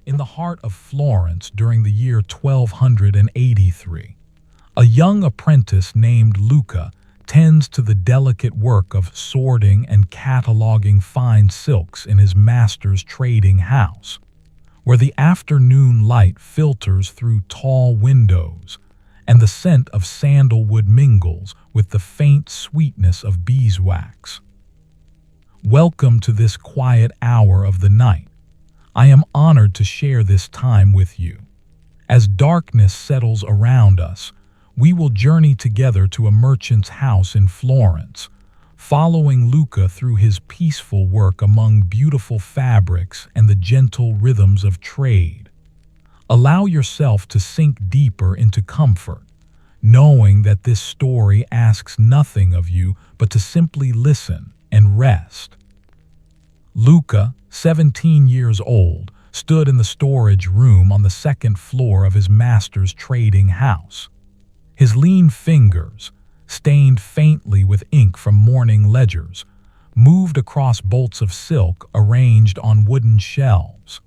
in the heart of Florence during the year 1283. A young apprentice named Luca tends to the delicate work of sorting and cataloging fine silks in his master's trading house, where the afternoon light filters through tall windows and the scent of sandalwood mingles with the faint sweetness of beeswax. Welcome to this quiet hour of the night. I am honored to share this time with you. As darkness settles around us, we will journey together to a merchant's house in Florence, following Luca through his peaceful work among beautiful fabrics and the gentle rhythms of trade. Allow yourself to sink deeper into comfort, knowing that this story asks nothing of you but to simply listen and rest. Luca, 17 years old, stood in the storage room on the second floor of his master's trading house. His lean fingers, stained faintly with ink from morning ledgers, moved across bolts of silk arranged on wooden shelves.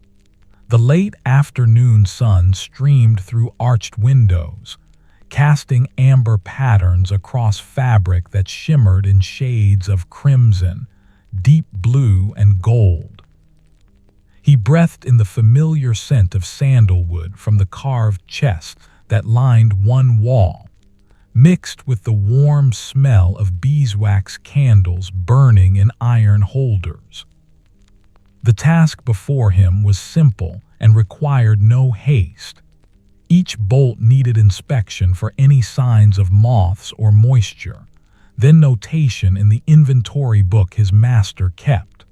The late afternoon sun streamed through arched windows, casting amber patterns across fabric that shimmered in shades of crimson, deep blue, and gold. He breathed in the familiar scent of sandalwood from the carved chests that lined one wall, mixed with the warm smell of beeswax candles burning in iron holders. The task before him was simple and required no haste. Each bolt needed inspection for any signs of moths or moisture, then notation in the inventory book his master kept.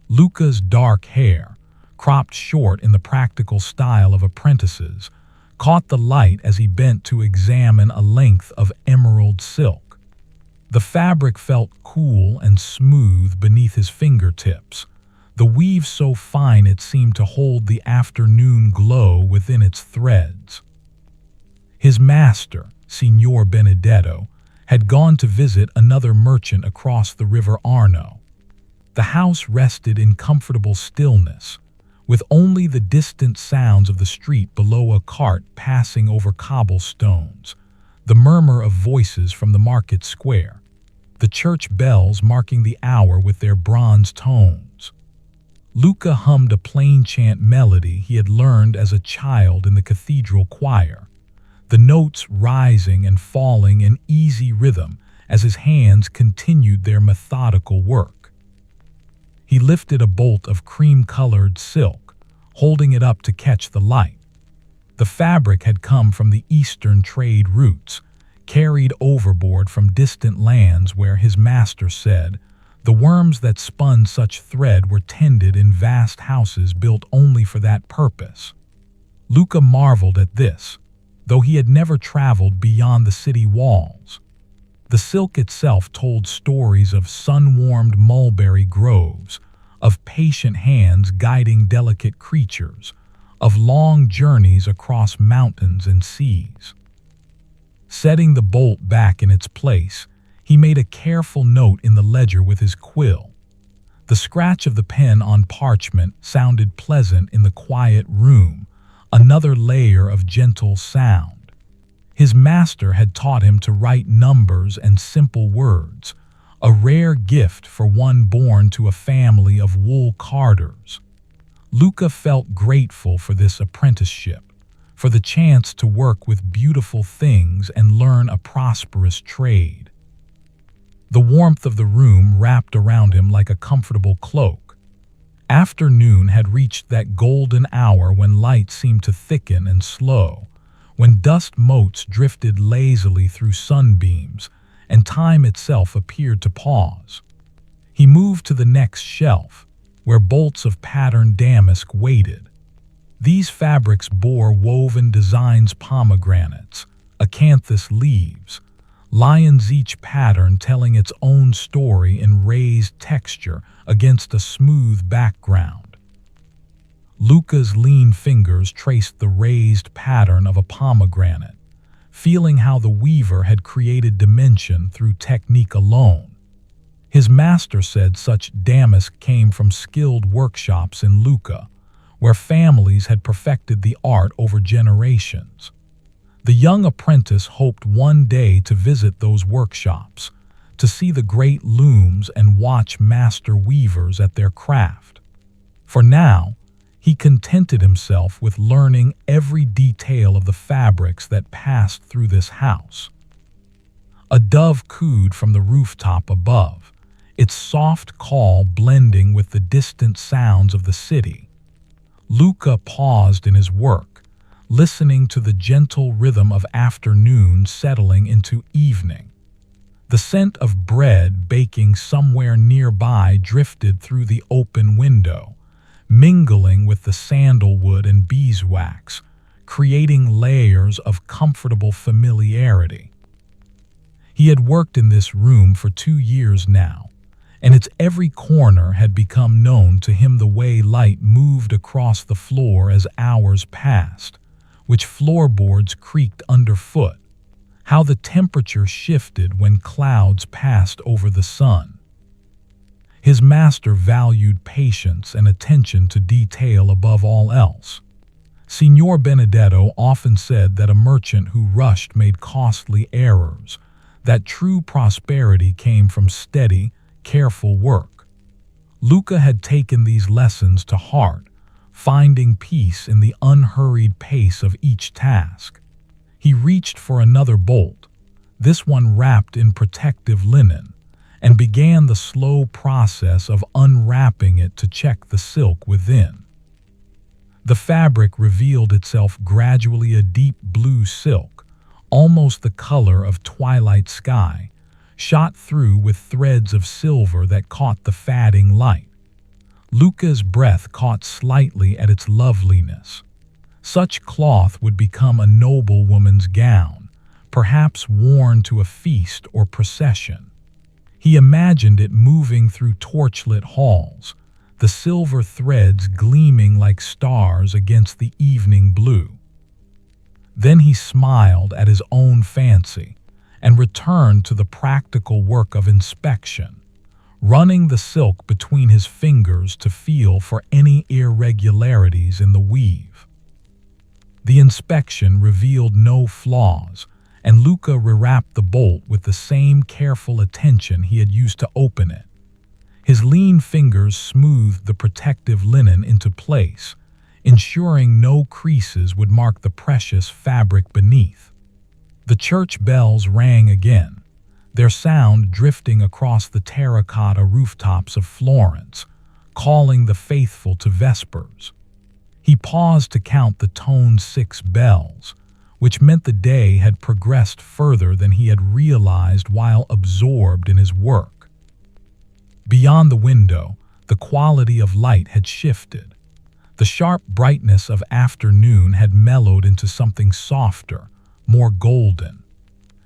Luca's dark hair, cropped short in the practical style of apprentices, caught the light as he bent to examine a length of emerald silk. The fabric felt cool and smooth beneath his fingertips, the weave so fine it seemed to hold the afternoon glow within its threads. His master, Signor Benedetto, had gone to visit another merchant across the river Arno. The house rested in comfortable stillness, with only the distant sounds of the street below a cart passing over cobblestones, the murmur of voices from the market square, the church bells marking the hour with their bronze tones. Luca hummed a plain chant melody he had learned as a child in the cathedral choir, the notes rising and falling in easy rhythm as his hands continued their methodical work. He lifted a bolt of cream-colored silk, holding it up to catch the light. The fabric had come from the eastern trade routes, carried overboard from distant lands where, his master said, the worms that spun such thread were tended in vast houses built only for that purpose. Luca marveled at this, though he had never traveled beyond the city walls. The silk itself told stories of sun-warmed mulberry groves, of patient hands guiding delicate creatures, of long journeys across mountains and seas. Setting the bolt back in its place, he made a careful note in the ledger with his quill. The scratch of the pen on parchment sounded pleasant in the quiet room, another layer of gentle sound. His master had taught him to write numbers and simple words, a rare gift for one born to a family of wool carders. Luca felt grateful for this apprenticeship, for the chance to work with beautiful things and learn a prosperous trade. The warmth of the room wrapped around him like a comfortable cloak. Afternoon had reached that golden hour when light seemed to thicken and slow, when dust motes drifted lazily through sunbeams, and time itself appeared to pause. He moved to the next shelf, where bolts of patterned damask waited. These fabrics bore woven designs: pomegranates, acanthus leaves, lions, each pattern telling its own story in raised texture against a smooth background. Luca's lean fingers traced the raised pattern of a pomegranate, feeling how the weaver had created dimension through technique alone. His master said such damask came from skilled workshops in Luca, where families had perfected the art over generations. The young apprentice hoped one day to visit those workshops, to see the great looms and watch master weavers at their craft. For now, he contented himself with learning every detail of the fabrics that passed through this house. A dove cooed from the rooftop above, its soft call blending with the distant sounds of the city. Luca paused in his work, listening to the gentle rhythm of afternoon settling into evening. The scent of bread baking somewhere nearby drifted through the open window, mingling with the sandalwood and beeswax, creating layers of comfortable familiarity. He had worked in this room for 2 years now, and its every corner had become known to him, the way light moved across the floor as hours passed, which floorboards creaked underfoot, how the temperature shifted when clouds passed over the sun. His master valued patience and attention to detail above all else. Signor Benedetto often said that a merchant who rushed made costly errors, that true prosperity came from steady, careful work. Luca had taken these lessons to heart, finding peace in the unhurried pace of each task. He reached for another bolt, this one wrapped in protective linen, and began the slow process of unwrapping it to check the silk within. The fabric revealed itself gradually, a deep blue silk, almost the color of twilight sky, shot through with threads of silver that caught the fading light. Luca's breath caught slightly at its loveliness. Such cloth would become a noblewoman's gown, perhaps worn to a feast or procession. He imagined it moving through torchlit halls, the silver threads gleaming like stars against the evening blue. Then he smiled at his own fancy and returned to the practical work of inspection, running the silk between his fingers to feel for any irregularities in the weave. The inspection revealed no flaws, and Luca rewrapped the bolt with the same careful attention he had used to open it. His lean fingers smoothed the protective linen into place, ensuring no creases would mark the precious fabric beneath. The church bells rang again, their sound drifting across the terracotta rooftops of Florence, calling the faithful to vespers. He paused to count the toned 6 bells, which meant the day had progressed further than he had realized while absorbed in his work. Beyond the window, the quality of light had shifted. The sharp brightness of afternoon had mellowed into something softer, more golden.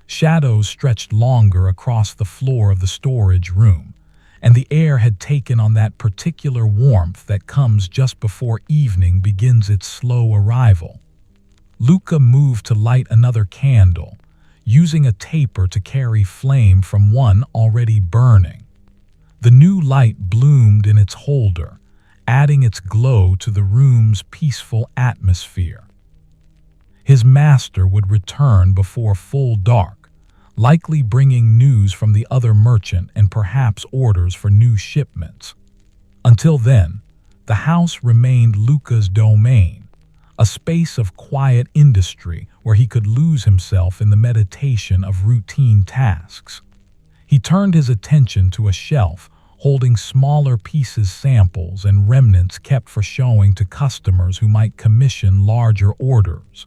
Shadows stretched longer across the floor of the storage room, and the air had taken on that particular warmth that comes just before evening begins its slow arrival. Luca moved to light another candle, using a taper to carry flame from one already burning. The new light bloomed in its holder, adding its glow to the room's peaceful atmosphere. His master would return before full dark, likely bringing news from the other merchant and perhaps orders for new shipments. Until then, the house remained Luca's domain, a space of quiet industry where he could lose himself in the meditation of routine tasks. He turned his attention to a shelf holding smaller pieces, samples, and remnants kept for showing to customers who might commission larger orders.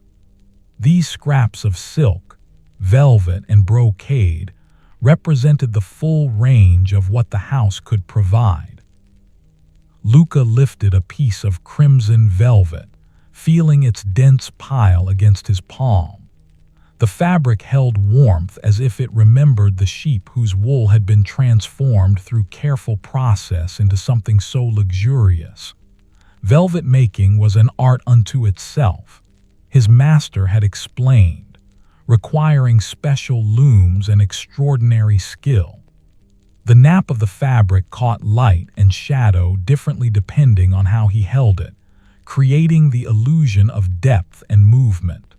These scraps of silk, velvet, and brocade represented the full range of what the house could provide. Luca lifted a piece of crimson velvet, feeling its dense pile against his palm. The fabric held warmth as if it remembered the sheep whose wool had been transformed through careful process into something so luxurious. Velvet making was an art unto itself, his master had explained, requiring special looms and extraordinary skill. The nap of the fabric caught light and shadow differently depending on how he held it, creating the illusion of depth and movement.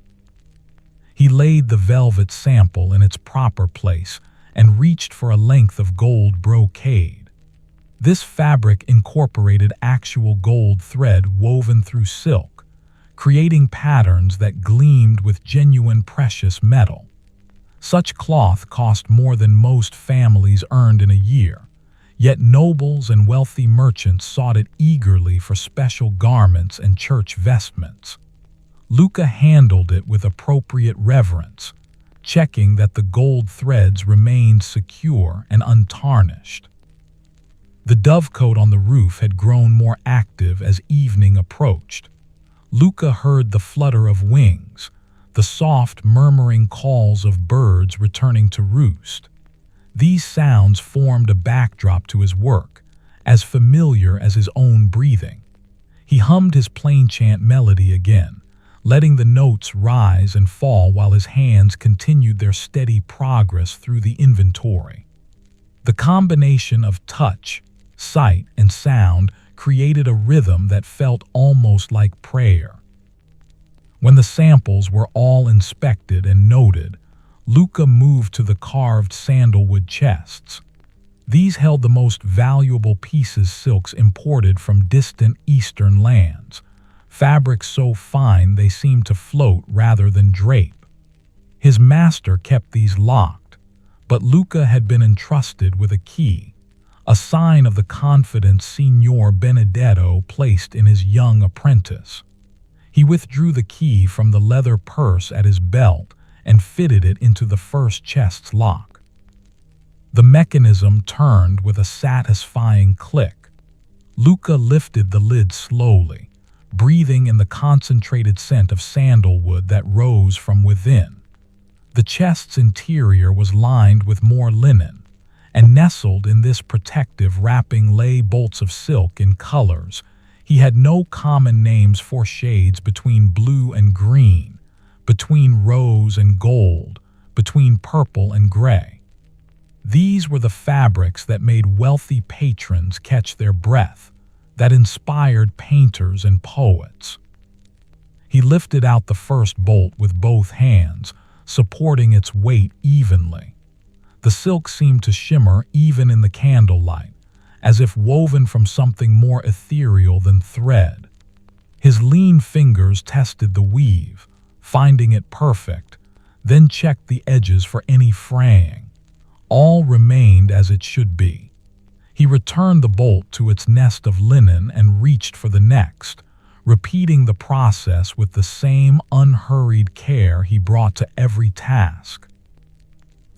He laid the velvet sample in its proper place and reached for a length of gold brocade. This fabric incorporated actual gold thread woven through silk, creating patterns that gleamed with genuine precious metal. Such cloth cost more than most families earned in a year, yet nobles and wealthy merchants sought it eagerly for special garments and church vestments. Luca handled it with appropriate reverence, checking that the gold threads remained secure and untarnished. The dovecote on the roof had grown more active as evening approached. Luca heard the flutter of wings, the soft murmuring calls of birds returning to roost. These sounds formed a backdrop to his work, as familiar as his own breathing. He hummed his plain chant melody again, letting the notes rise and fall while his hands continued their steady progress through the inventory. The combination of touch, sight, and sound created a rhythm that felt almost like prayer. When the samples were all inspected and noted, Luca moved to the carved sandalwood chests. These held the most valuable pieces silks imported from distant eastern lands, fabrics so fine they seemed to float rather than drape. His master kept these locked, but Luca had been entrusted with a key, a sign of the confidence Signor Benedetto placed in his young apprentice. He withdrew the key from the leather purse at his belt and fitted it into the first chest's lock. The mechanism turned with a satisfying click. Luca lifted the lid slowly, breathing in the concentrated scent of sandalwood that rose from within. The chest's interior was lined with more linen, and nestled in this protective wrapping lay bolts of silk in colors. He had no common names for shades between blue and green, between rose and gold, between purple and gray. These were the fabrics that made wealthy patrons catch their breath, that inspired painters and poets. He lifted out the first bolt with both hands, supporting its weight evenly. The silk seemed to shimmer even in the candlelight, as if woven from something more ethereal than thread. His lean fingers tested the weave, finding it perfect, then checked the edges for any fraying. All remained as it should be. He returned the bolt to its nest of linen and reached for the next, repeating the process with the same unhurried care he brought to every task.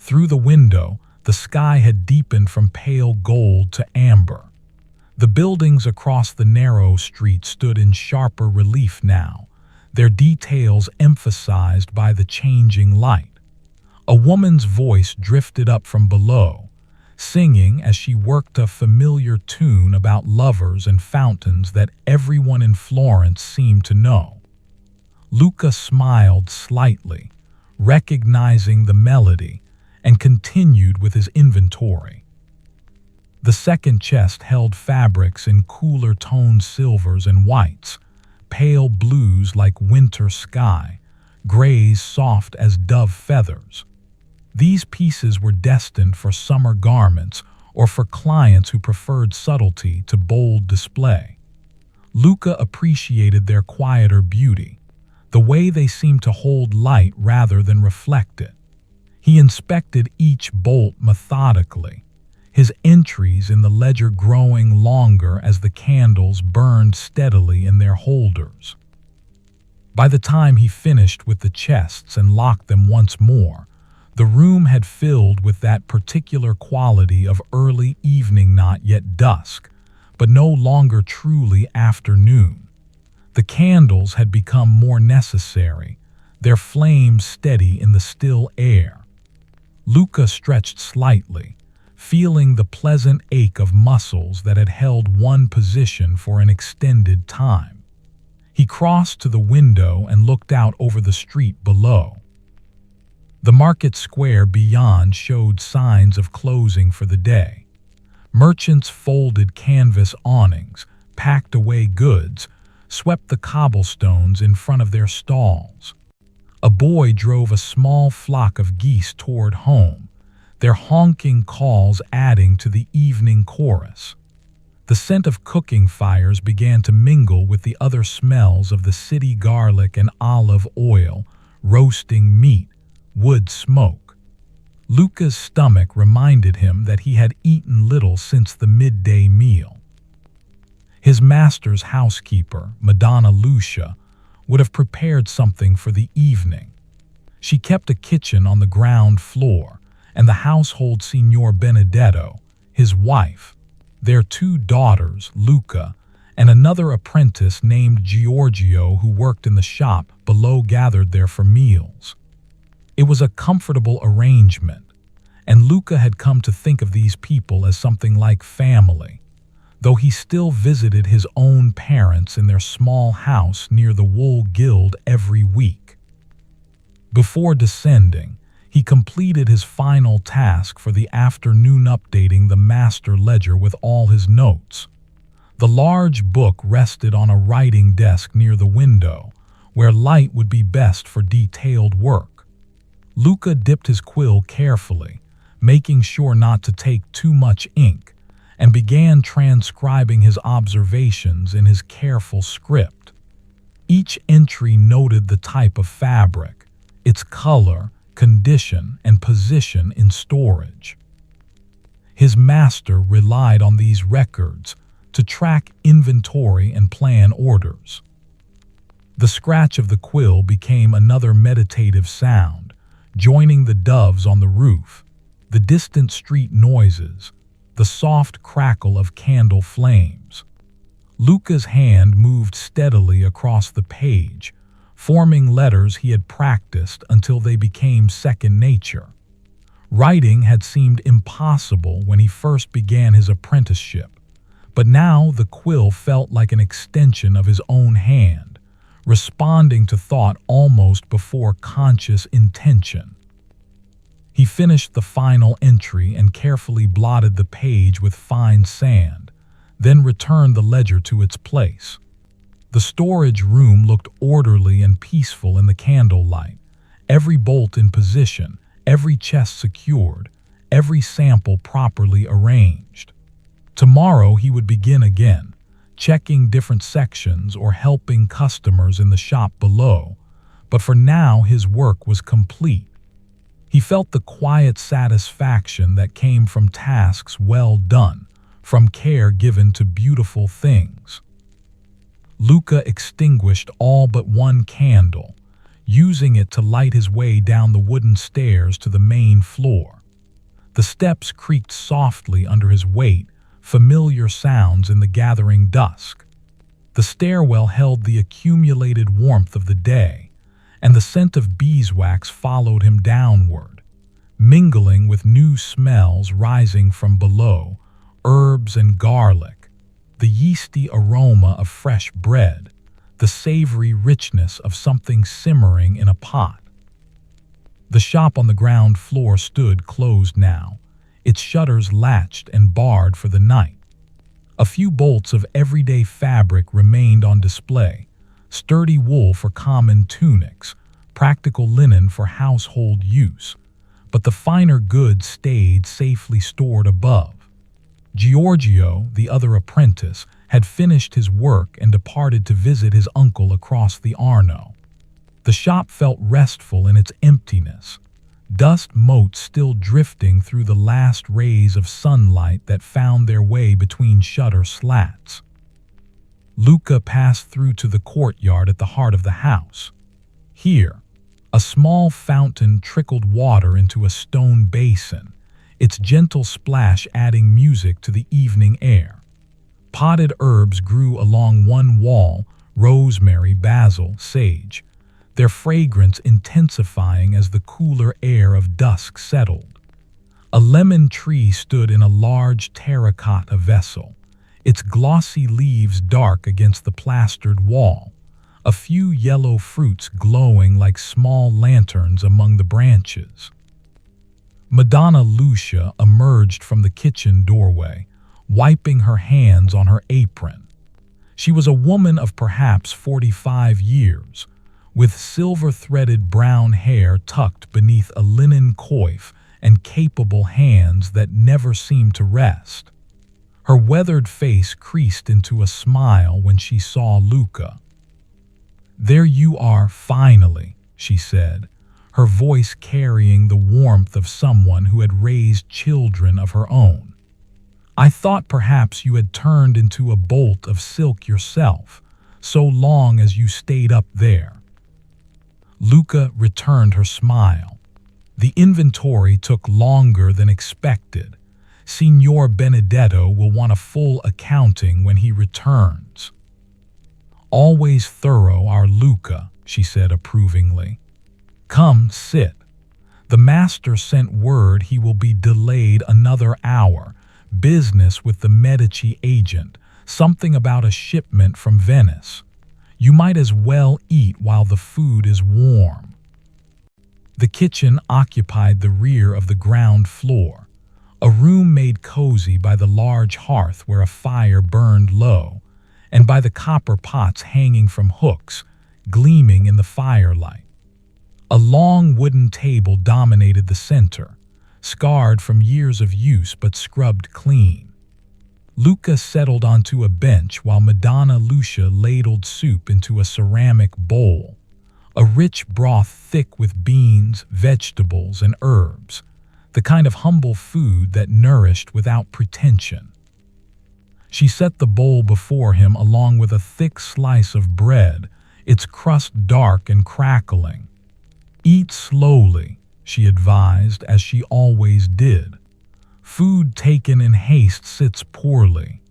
Through the window, the sky had deepened from pale gold to amber. The buildings across the narrow street stood in sharper relief now, their details emphasized by the changing light. A woman's voice drifted up from below, singing as she worked a familiar tune about lovers and fountains that everyone in Florence seemed to know. Luca smiled slightly, recognizing the melody, and continued with his inventory. The second chest held fabrics in cooler toned silvers and whites, pale blues like winter sky, grays soft as dove feathers. These pieces were destined for summer garments or for clients who preferred subtlety to bold display. Luca appreciated their quieter beauty, the way they seemed to hold light rather than reflect it. He inspected each bolt methodically, his entries in the ledger growing longer as the candles burned steadily in their holders. By the time he finished with the chests and locked them once more, the room had filled with that particular quality of early evening, not yet dusk, but no longer truly afternoon. The candles had become more necessary, their flames steady in the still air. Luca stretched slightly, feeling the pleasant ache of muscles that had held one position for an extended time. He crossed to the window and looked out over the street below. The market square beyond showed signs of closing for the day. Merchants folded canvas awnings, packed away goods, swept the cobblestones in front of their stalls. A boy drove a small flock of geese toward home, their honking calls adding to the evening chorus. The scent of cooking fires began to mingle with the other smells of the city garlic and olive oil, roasting meat, wood smoke. Luca's stomach reminded him that he had eaten little since the midday meal. His master's housekeeper, Madonna Lucia, would have prepared something for the evening. She kept a kitchen on the ground floor, and the household Signor Benedetto, his wife, their 2 daughters, Luca, and another apprentice named Giorgio who worked in the shop below gathered there for meals. It was a comfortable arrangement, and Luca had come to think of these people as something like family, though he still visited his own parents in their small house near the Wool Guild every week. Before descending, he completed his final task for the afternoon, updating the master ledger with all his notes. The large book rested on a writing desk near the window, where light would be best for detailed work. Luca dipped his quill carefully, making sure not to take too much ink, and began transcribing his observations in his careful script. Each entry noted the type of fabric, its color, condition, and position in storage. His master relied on these records to track inventory and plan orders. The scratch of the quill became another meditative sound, joining the doves on the roof, the distant street noises, the soft crackle of candle flames. Luca's hand moved steadily across the page, forming letters he had practiced until they became second nature. Writing had seemed impossible when he first began his apprenticeship, but now the quill felt like an extension of his own hand, responding to thought almost before conscious intention. He finished the final entry and carefully blotted the page with fine sand, then returned the ledger to its place. The storage room looked orderly and peaceful in the candlelight, every bolt in position, every chest secured, every sample properly arranged. Tomorrow he would begin again, checking different sections or helping customers in the shop below, but for now his work was complete. He felt the quiet satisfaction that came from tasks well done, from care given to beautiful things. Luca extinguished all but one candle, using it to light his way down the wooden stairs to the main floor. The steps creaked softly under his weight, familiar sounds in the gathering dusk. The stairwell held the accumulated warmth of the day, and the scent of beeswax followed him downward, mingling with new smells rising from below, herbs and garlic, the yeasty aroma of fresh bread, the savory richness of something simmering in a pot. The shop on the ground floor stood closed now, its shutters latched and barred for the night. A few bolts of everyday fabric remained on display, sturdy wool for common tunics, practical linen for household use, but the finer goods stayed safely stored above. Giorgio, the other apprentice, had finished his work and departed to visit his uncle across the Arno. The shop felt restful in its emptiness, dust motes still drifting through the last rays of sunlight that found their way between shutter slats. Luca passed through to the courtyard at the heart of the house. Here, a small fountain trickled water into a stone basin, its gentle splash adding music to the evening air. Potted herbs grew along one wall, rosemary, basil, sage, their fragrance intensifying as the cooler air of dusk settled. A lemon tree stood in a large terracotta vessel, its glossy leaves dark against the plastered wall, a few yellow fruits glowing like small lanterns among the branches. Madonna Lucia emerged from the kitchen doorway, wiping her hands on her apron. She was a woman of perhaps 45 years, with silver-threaded brown hair tucked beneath a linen coif and capable hands that never seemed to rest. Her weathered face creased into a smile when she saw Luca. "There you are, finally," she said, her voice carrying the warmth of someone who had raised children of her own. "I thought perhaps you had turned into a bolt of silk yourself, so long as you stayed up there." Luca returned her smile. "The inventory took longer than expected. Signor Benedetto will want a full accounting when he returns." "Always thorough, our Luca," she said approvingly. "Come, sit. The master sent word he will be delayed another hour. Business with the Medici agent, something about a shipment from Venice. You might as well eat while the food is warm." The kitchen occupied the rear of the ground floor, a room made cozy by the large hearth where a fire burned low, and by the copper pots hanging from hooks, gleaming in the firelight. A long wooden table dominated the center, scarred from years of use but scrubbed clean. Luca settled onto a bench while Madonna Lucia ladled soup into a ceramic bowl, a rich broth thick with beans, vegetables, and herbs, the kind of humble food that nourished without pretension. She set the bowl before him along with a thick slice of bread, its crust dark and crackling. "Eat slowly," she advised, as she always did. "Food taken in haste sits poorly."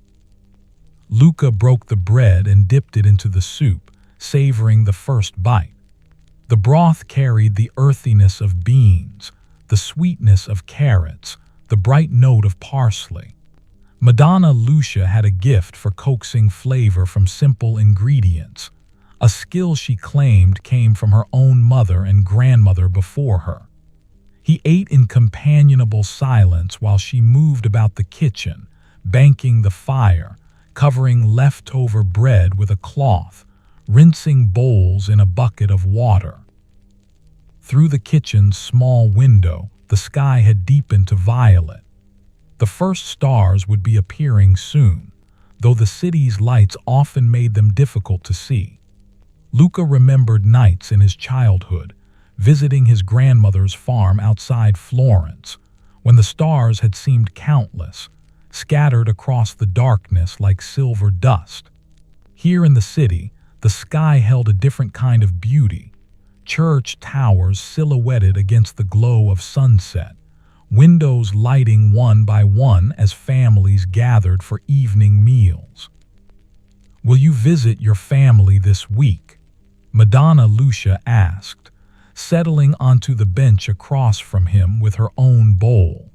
Luca broke the bread and dipped it into the soup, savoring the first bite. The broth carried the earthiness of beans, the sweetness of carrots, the bright note of parsley. Madonna Lucia had a gift for coaxing flavor from simple ingredients, a skill she claimed came from her own mother and grandmother before her. He ate in companionable silence while she moved about the kitchen, banking the fire, covering leftover bread with a cloth, rinsing bowls in a bucket of water. Through the kitchen's small window, the sky had deepened to violet. The first stars would be appearing soon, though the city's lights often made them difficult to see. Luca remembered nights in his childhood, visiting his grandmother's farm outside Florence, when the stars had seemed countless, scattered across the darkness like silver dust. Here in the city, the sky held a different kind of beauty. Church towers silhouetted against the glow of sunset, windows lighting one by one as families gathered for evening meals. "Will you visit your family this week?" Madonna Lucia asked, settling onto the bench across from him with her own bowl.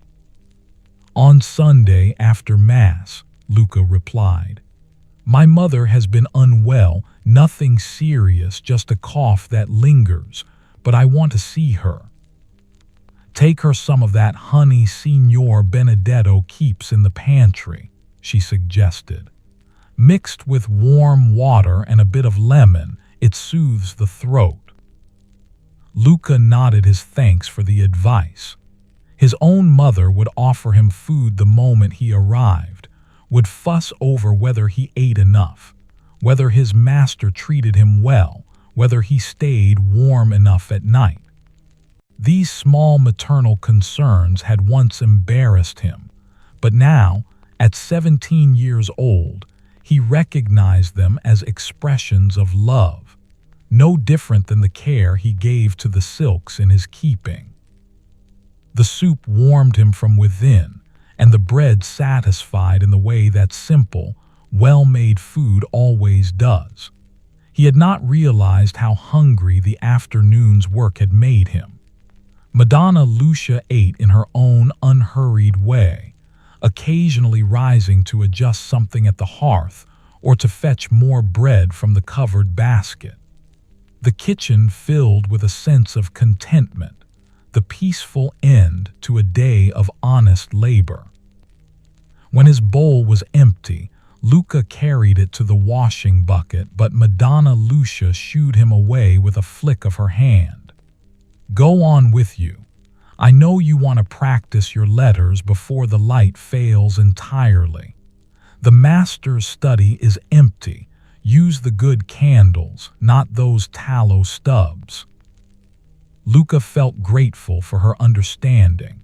"On Sunday after Mass," Luca replied. "My mother has been unwell, nothing serious, just a cough that lingers, but I want to see her." "Take her some of that honey Signor Benedetto keeps in the pantry," she suggested. "Mixed with warm water and a bit of lemon, it soothes the throat." Luca nodded his thanks for the advice. His own mother would offer him food the moment he arrived, would fuss over whether he ate enough, whether his master treated him well, whether he stayed warm enough at night. These small maternal concerns had once embarrassed him, but now, at 17 years old, he recognized them as expressions of love, no different than the care he gave to the silks in his keeping. The soup warmed him from within, and the bread satisfied in the way that simple, well-made food always does. He had not realized how hungry the afternoon's work had made him. Madonna Lucia ate in her own unhurried way, occasionally rising to adjust something at the hearth or to fetch more bread from the covered basket. The kitchen filled with a sense of contentment, the peaceful end to a day of honest labor. When his bowl was empty, Luca carried it to the washing bucket, but Madonna Lucia shooed him away with a flick of her hand. "Go on with you. I know you want to practice your letters before the light fails entirely. The master's study is empty. Use the good candles, not those tallow stubs." Luca felt grateful for her understanding.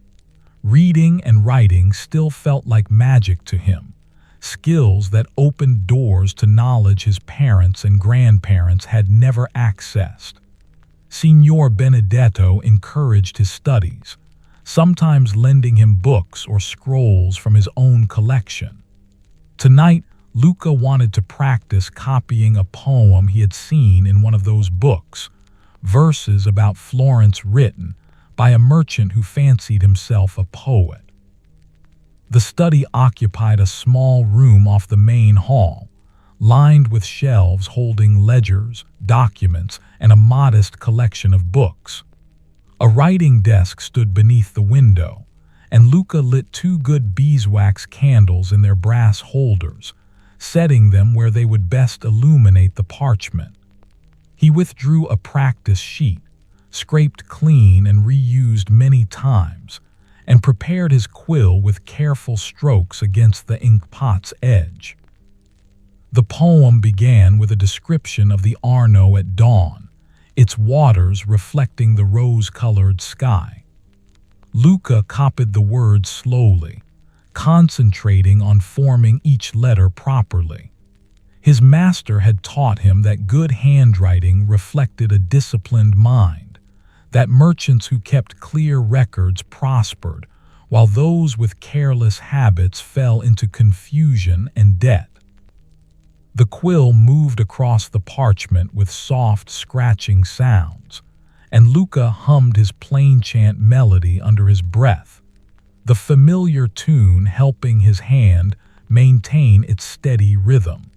Reading and writing still felt like magic to him, skills that opened doors to knowledge his parents and grandparents had never accessed. Signor Benedetto encouraged his studies, sometimes lending him books or scrolls from his own collection. Tonight, Luca wanted to practice copying a poem he had seen in one of those books, verses about Florence written by a merchant who fancied himself a poet. The study occupied a small room off the main hall, lined with shelves holding ledgers, documents, and a modest collection of books. A writing desk stood beneath the window, and Luca lit 2 good beeswax candles in their brass holders, setting them where they would best illuminate the parchment. He withdrew a practice sheet, scraped clean and reused many times, and prepared his quill with careful strokes against the inkpot's edge. The poem began with a description of the Arno at dawn, its waters reflecting the rose-colored sky. Luca copied the words slowly, concentrating on forming each letter properly. His master had taught him that good handwriting reflected a disciplined mind, that merchants who kept clear records prospered, while those with careless habits fell into confusion and debt. The quill moved across the parchment with soft, scratching sounds, and Luca hummed his plain chant melody under his breath, the familiar tune helping his hand maintain its steady rhythm.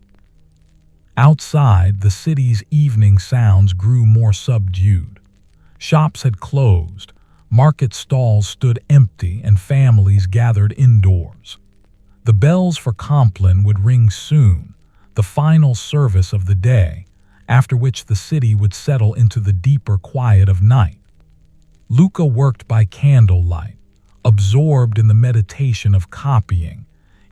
Outside, the city's evening sounds grew more subdued. Shops had closed, market stalls stood empty, and families gathered indoors. The bells for Compline would ring soon, the final service of the day, after which the city would settle into the deeper quiet of night. Luca worked by candlelight, absorbed in the meditation of copying,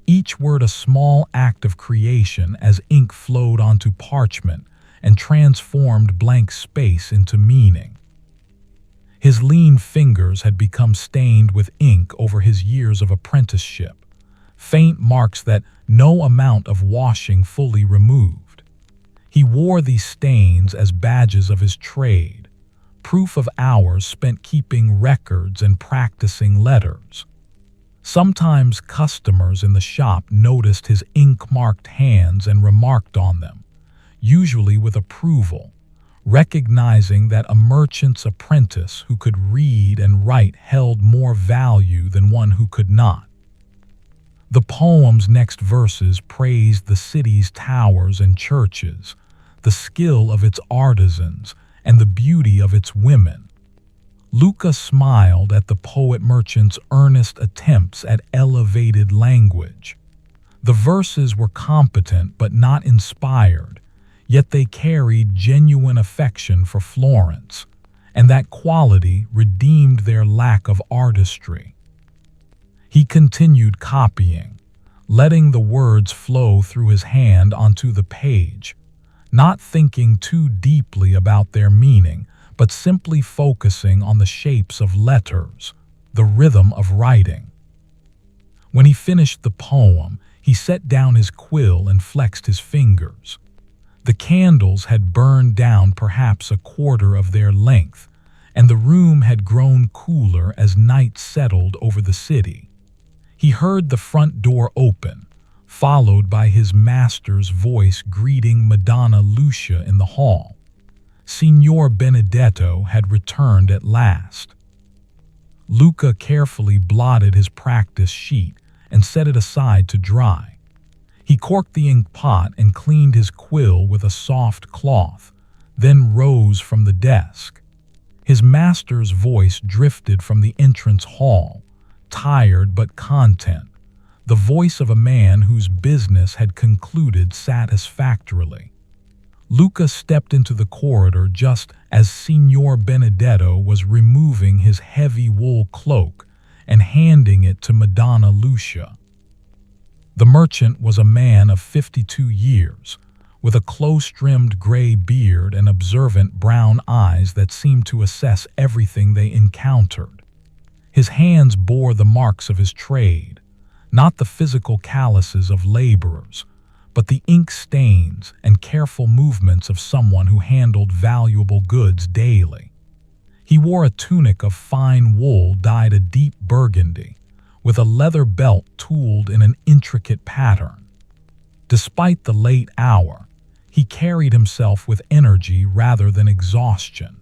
each word a small act of creation as ink flowed onto parchment and transformed blank space into meaning. His lean fingers had become stained with ink over his years of apprenticeship, faint marks that no amount of washing fully removed. He wore these stains as badges of his trade, proof of hours spent keeping records and practicing letters. Sometimes customers in the shop noticed his ink-marked hands and remarked on them, usually with approval, recognizing that a merchant's apprentice who could read and write held more value than one who could not. The poem's next verses praised the city's towers and churches, the skill of its artisans, and the beauty of its women. Luca smiled at the poet-merchant's earnest attempts at elevated language. The verses were competent but not inspired, yet they carried genuine affection for Florence, and that quality redeemed their lack of artistry. He continued copying, letting the words flow through his hand onto the page, not thinking too deeply about their meaning, but simply focusing on the shapes of letters, the rhythm of writing. When he finished the poem, he set down his quill and flexed his fingers. The candles had burned down perhaps a quarter of their length, and the room had grown cooler as night settled over the city. He heard the front door open, followed by his master's voice greeting Madonna Lucia in the hall. Signor Benedetto had returned at last. Luca carefully blotted his practice sheet and set it aside to dry. He corked the ink pot and cleaned his quill with a soft cloth, then rose from the desk. His master's voice drifted from the entrance hall, tired but content, the voice of a man whose business had concluded satisfactorily. Luca stepped into the corridor just as Signor Benedetto was removing his heavy wool cloak and handing it to Madonna Lucia. The merchant was a man of 52 years, with a close-trimmed gray beard and observant brown eyes that seemed to assess everything they encountered. His hands bore the marks of his trade, not the physical calluses of laborers, but the ink stains and careful movements of someone who handled valuable goods daily. He wore a tunic of fine wool dyed a deep burgundy, with a leather belt tooled in an intricate pattern. Despite the late hour, he carried himself with energy rather than exhaustion.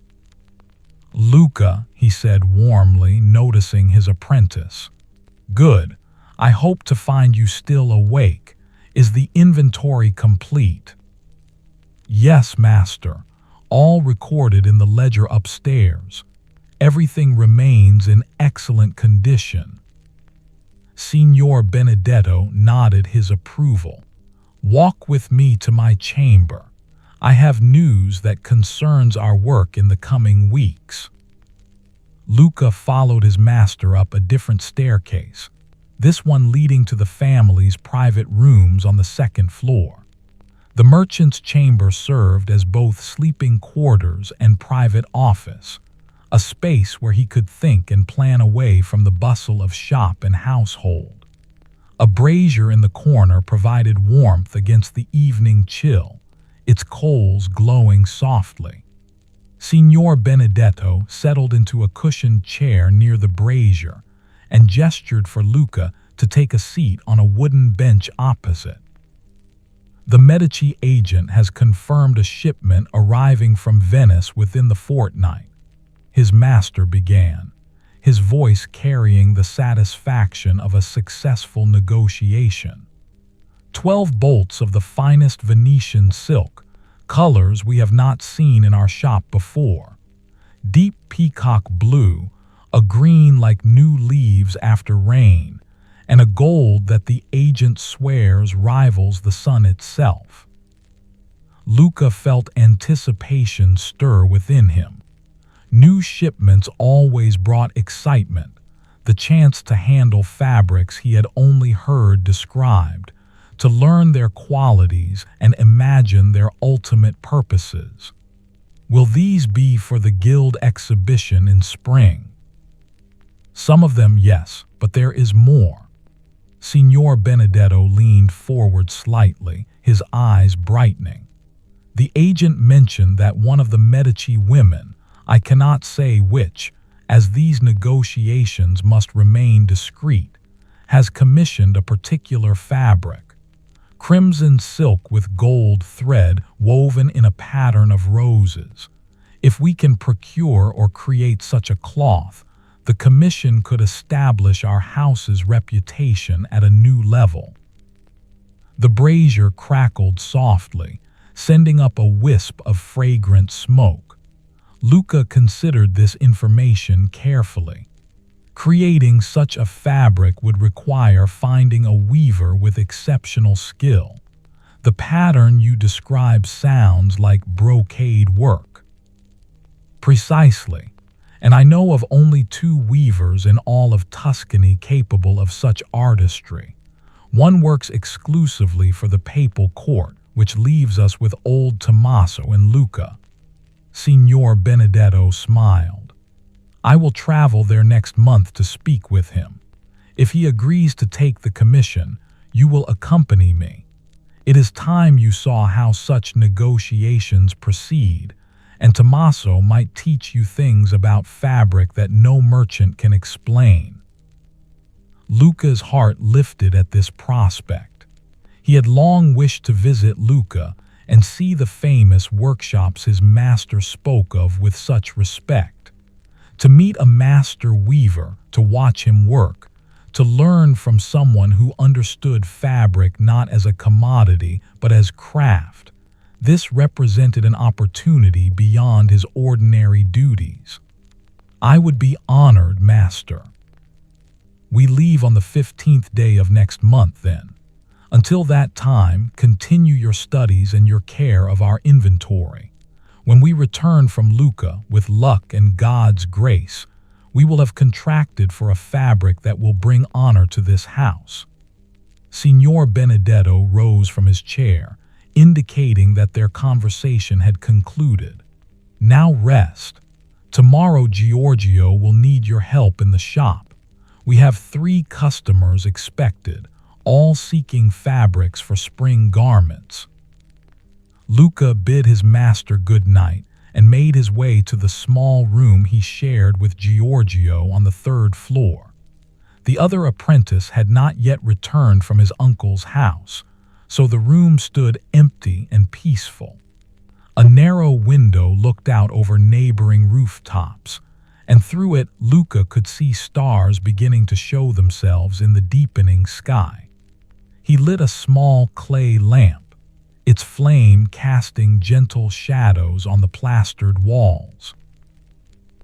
"Luca," he said warmly, noticing his apprentice. "Good. I hope to find you still awake. Is the inventory complete?" "Yes, master. All recorded in the ledger upstairs. Everything remains in excellent condition." Signor Benedetto nodded his approval. "Walk with me to my chamber. I have news that concerns our work in the coming weeks." Luca followed his master up a different staircase, this one leading to the family's private rooms on the second floor. The merchant's chamber served as both sleeping quarters and private office, a space where he could think and plan away from the bustle of shop and household. A brazier in the corner provided warmth against the evening chill, its coals glowing softly. Signor Benedetto settled into a cushioned chair near the brazier and gestured for Luca to take a seat on a wooden bench opposite. "The Medici agent has confirmed a shipment arriving from Venice within the fortnight," his master began, his voice carrying the satisfaction of a successful negotiation. 12 bolts of the finest Venetian silk, colors we have not seen in our shop before. Deep peacock blue, a green like new leaves after rain, and a gold that the agent swears rivals the sun itself. Luca felt anticipation stir within him. New shipments always brought excitement, the chance to handle fabrics he had only heard described, to learn their qualities and imagine their ultimate purposes. Will these be for the guild exhibition in spring? Some of them, yes, but there is more. Signor Benedetto leaned forward slightly, his eyes brightening. The agent mentioned that one of the Medici women, I cannot say which, as these negotiations must remain discreet, has commissioned a particular fabric. Crimson silk with gold thread woven in a pattern of roses. If we can procure or create such a cloth, the commission could establish our house's reputation at a new level. The brazier crackled softly, sending up a wisp of fragrant smoke. Luca considered this information carefully. Creating such a fabric would require finding a weaver with exceptional skill. The pattern you describe sounds like brocade work. Precisely. And I know of only 2 weavers in all of Tuscany capable of such artistry. One works exclusively for the papal court, which leaves us with old Tommaso and Luca. Signor Benedetto smiled. I will travel there next month to speak with him. If he agrees to take the commission, you will accompany me. It is time you saw how such negotiations proceed, and Tommaso might teach you things about fabric that no merchant can explain. Luca's heart lifted at this prospect. He had long wished to visit Luca and see the famous workshops his master spoke of with such respect. To meet a master weaver, to watch him work, to learn from someone who understood fabric not as a commodity but as craft. This represented an opportunity beyond his ordinary duties. I would be honored, master. We leave on the 15th day of next month then. Until that time, continue your studies and your care of our inventory. When we return from Luca, with luck and God's grace, we will have contracted for a fabric that will bring honor to this house." Signor Benedetto rose from his chair, indicating that their conversation had concluded. "Now rest. Tomorrow Giorgio will need your help in the shop. We have 3 customers expected, all seeking fabrics for spring garments." Luca bid his master good night and made his way to the small room he shared with Giorgio on the 3rd floor. The other apprentice had not yet returned from his uncle's house, so the room stood empty and peaceful. A narrow window looked out over neighboring rooftops, and through it Luca could see stars beginning to show themselves in the deepening sky. He lit a small clay lamp, its flame casting gentle shadows on the plastered walls.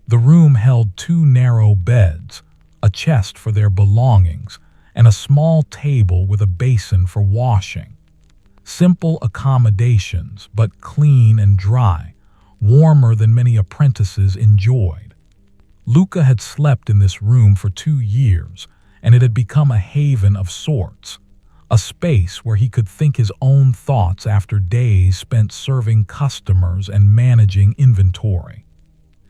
The room held 2 narrow beds, a chest for their belongings, and a small table with a basin for washing. Simple accommodations, but clean and dry, warmer than many apprentices enjoyed. Luca had slept in this room for 2 years, and it had become a haven of sorts, a space where he could think his own thoughts after days spent serving customers and managing inventory.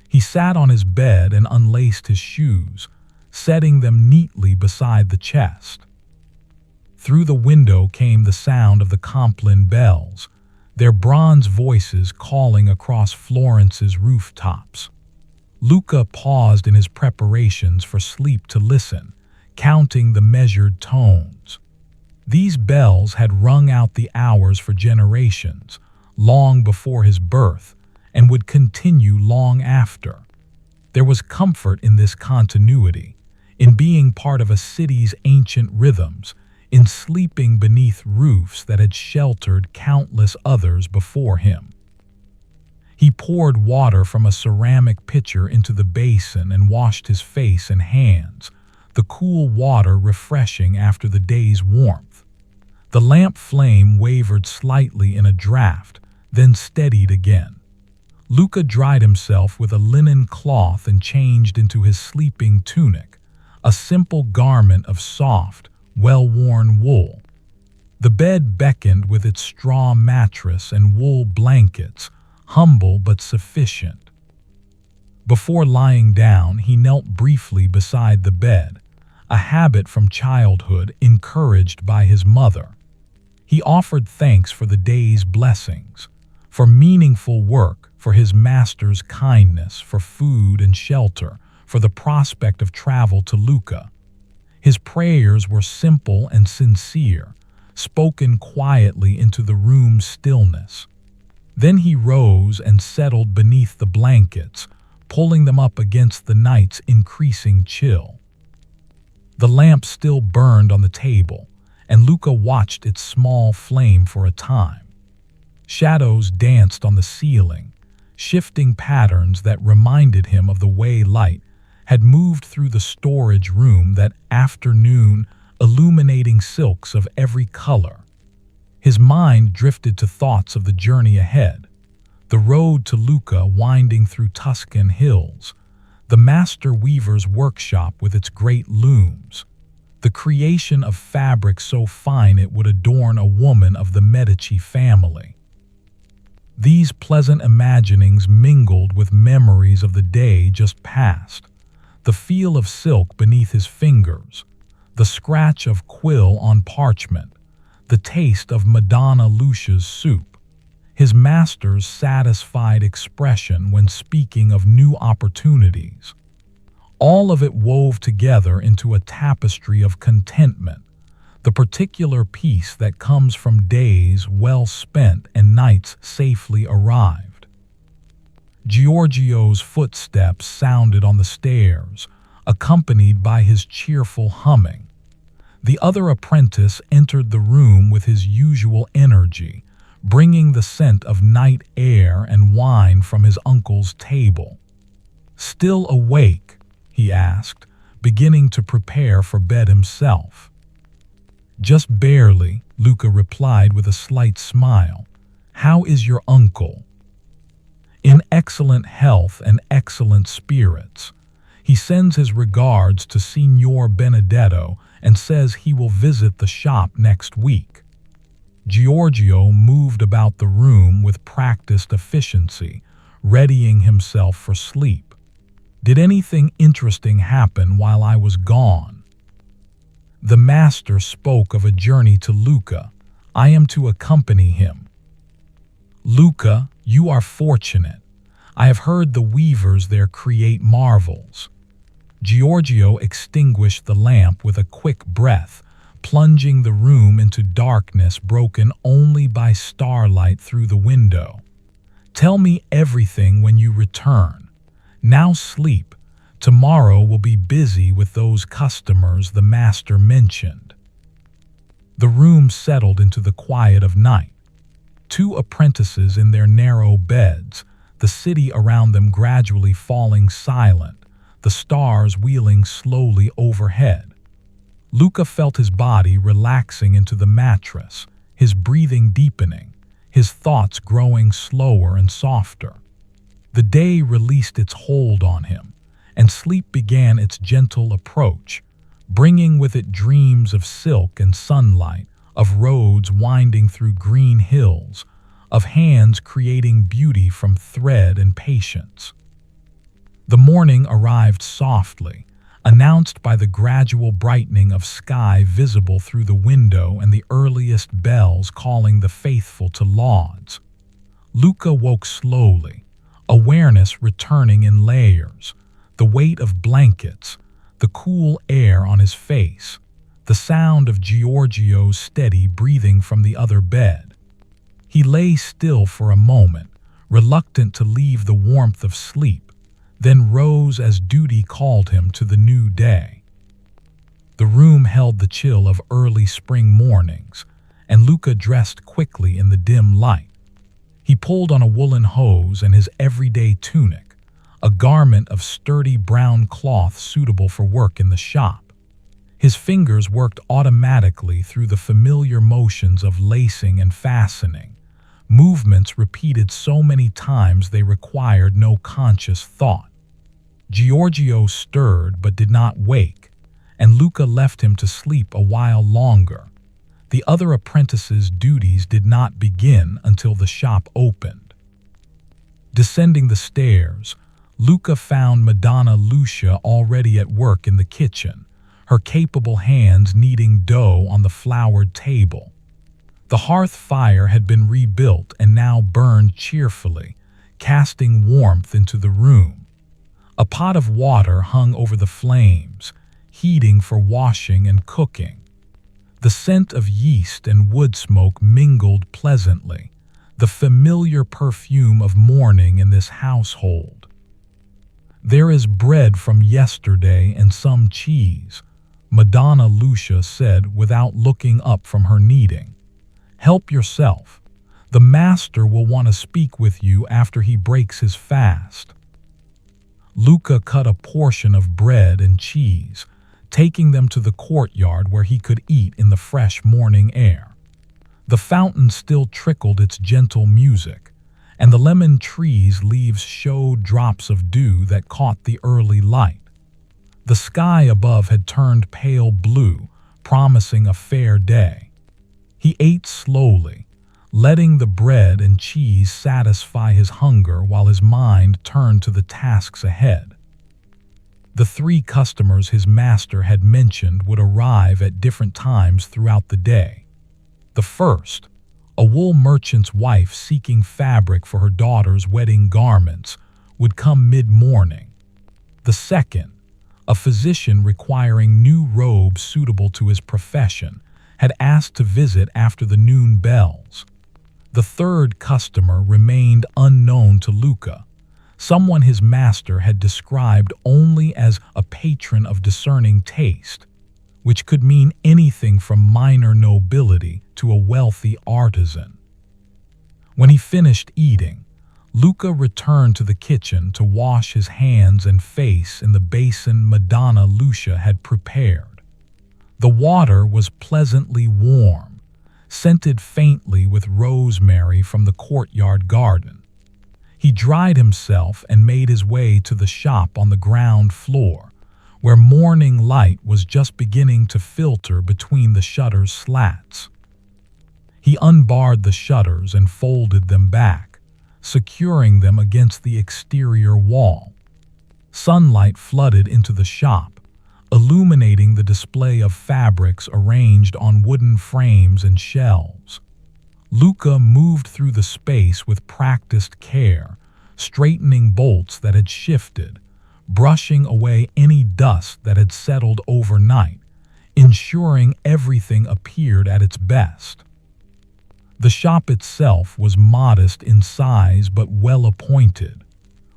He sat on his bed and unlaced his shoes, setting them neatly beside the chest. Through the window came the sound of the Compline bells, their bronze voices calling across Florence's rooftops. Luca paused in his preparations for sleep to listen, counting the measured tones. These bells had rung out the hours for generations, long before his birth, and would continue long after. There was comfort in this continuity, in being part of a city's ancient rhythms, in sleeping beneath roofs that had sheltered countless others before him. He poured water from a ceramic pitcher into the basin and washed his face and hands, the cool water refreshing after the day's warmth. The lamp flame wavered slightly in a draught, then steadied again. Luca dried himself with a linen cloth and changed into his sleeping tunic, a simple garment of soft, well-worn wool. The bed beckoned with its straw mattress and wool blankets, humble but sufficient. Before lying down, he knelt briefly beside the bed, a habit from childhood encouraged by his mother. He offered thanks for the day's blessings, for meaningful work, for his master's kindness, for food and shelter, for the prospect of travel to Luca. His prayers were simple and sincere, spoken quietly into the room's stillness. Then he rose and settled beneath the blankets, pulling them up against the night's increasing chill. The lamp still burned on the table, and Luca watched its small flame for a time. Shadows danced on the ceiling, shifting patterns that reminded him of the way light had moved through the storage room that afternoon, illuminating silks of every color. His mind drifted to thoughts of the journey ahead, the road to Luca winding through Tuscan hills, the master weaver's workshop with its great looms, the creation of fabric so fine it would adorn a woman of the Medici family. These pleasant imaginings mingled with memories of the day just past, the feel of silk beneath his fingers, the scratch of quill on parchment, the taste of Madonna Lucia's soup, his master's satisfied expression when speaking of new opportunities. All of it wove together into a tapestry of contentment, the particular peace that comes from days well spent and nights safely arrived. Giorgio's footsteps sounded on the stairs, accompanied by his cheerful humming. The other apprentice entered the room with his usual energy, bringing the scent of night air and wine from his uncle's table. "Still awake?" he asked, beginning to prepare for bed himself. "Just barely," Luca replied with a slight smile. "How is your uncle?" "In excellent health and excellent spirits. He sends his regards to Signor Benedetto and says he will visit the shop next week." Giorgio moved about the room with practiced efficiency, readying himself for sleep. "Did anything interesting happen while I was gone?" The master spoke of a journey to Luca. "I am to accompany him." "Luca, you are fortunate. I have heard the weavers there create marvels." Giorgio extinguished the lamp with a quick breath, plunging the room into darkness broken only by starlight through the window. "Tell me everything when you return. Now sleep. Tomorrow will be busy with those customers the master mentioned." The room settled into the quiet of night. Two apprentices in their narrow beds, the city around them gradually falling silent, the stars wheeling slowly overhead. Luca felt his body relaxing into the mattress, his breathing deepening, his thoughts growing slower and softer. The day released its hold on him, and sleep began its gentle approach, bringing with it dreams of silk and sunlight, of roads winding through green hills, of hands creating beauty from thread and patience. The morning arrived softly, announced by the gradual brightening of sky visible through the window and the earliest bells calling the faithful to lauds. Luca woke slowly, awareness returning in layers, the weight of blankets, the cool air on his face, the sound of Giorgio's steady breathing from the other bed. He lay still for a moment, reluctant to leave the warmth of sleep, then rose as duty called him to the new day. The room held the chill of early spring mornings, and Luca dressed quickly in the dim light. He pulled on a woolen hose and his everyday tunic, a garment of sturdy brown cloth suitable for work in the shop. His fingers worked automatically through the familiar motions of lacing and fastening, movements repeated so many times they required no conscious thought. Giorgio stirred but did not wake, and Luca left him to sleep a while longer. The other apprentice's duties did not begin until the shop opened. Descending the stairs, Luca found Madonna Lucia already at work in the kitchen, her capable hands kneading dough on the floured table. The hearth fire had been rebuilt and now burned cheerfully, casting warmth into the room. A pot of water hung over the flames, heating for washing and cooking. The scent of yeast and wood smoke mingled pleasantly, the familiar perfume of morning in this household. "There is bread from yesterday and some cheese," Madonna Lucia said without looking up from her kneading. "Help yourself. The master will want to speak with you after he breaks his fast." Luca cut a portion of bread and cheese, taking them to the courtyard where he could eat in the fresh morning air. The fountain still trickled its gentle music, and the lemon tree's leaves showed drops of dew that caught the early light. The sky above had turned pale blue, promising a fair day. He ate slowly, letting the bread and cheese satisfy his hunger while his mind turned to the tasks ahead. The 3 customers his master had mentioned would arrive at different times throughout the day. The first, a wool merchant's wife seeking fabric for her daughter's wedding garments, would come mid-morning. The second, a physician requiring new robes suitable to his profession, had asked to visit after the noon bells. The third customer remained unknown to Luca, someone his master had described only as a patron of discerning taste, which could mean anything from minor nobility to a wealthy artisan. When he finished eating, Luca returned to the kitchen to wash his hands and face in the basin Madonna Lucia had prepared. The water was pleasantly warm, scented faintly with rosemary from the courtyard garden. He dried himself and made his way to the shop on the ground floor, where morning light was just beginning to filter between the shutter's slats. He unbarred the shutters and folded them back, securing them against the exterior wall. Sunlight flooded into the shop, illuminating the display of fabrics arranged on wooden frames and shelves. Luca moved through the space with practiced care, straightening bolts that had shifted, brushing away any dust that had settled overnight, ensuring everything appeared at its best. The shop itself was modest in size but well appointed,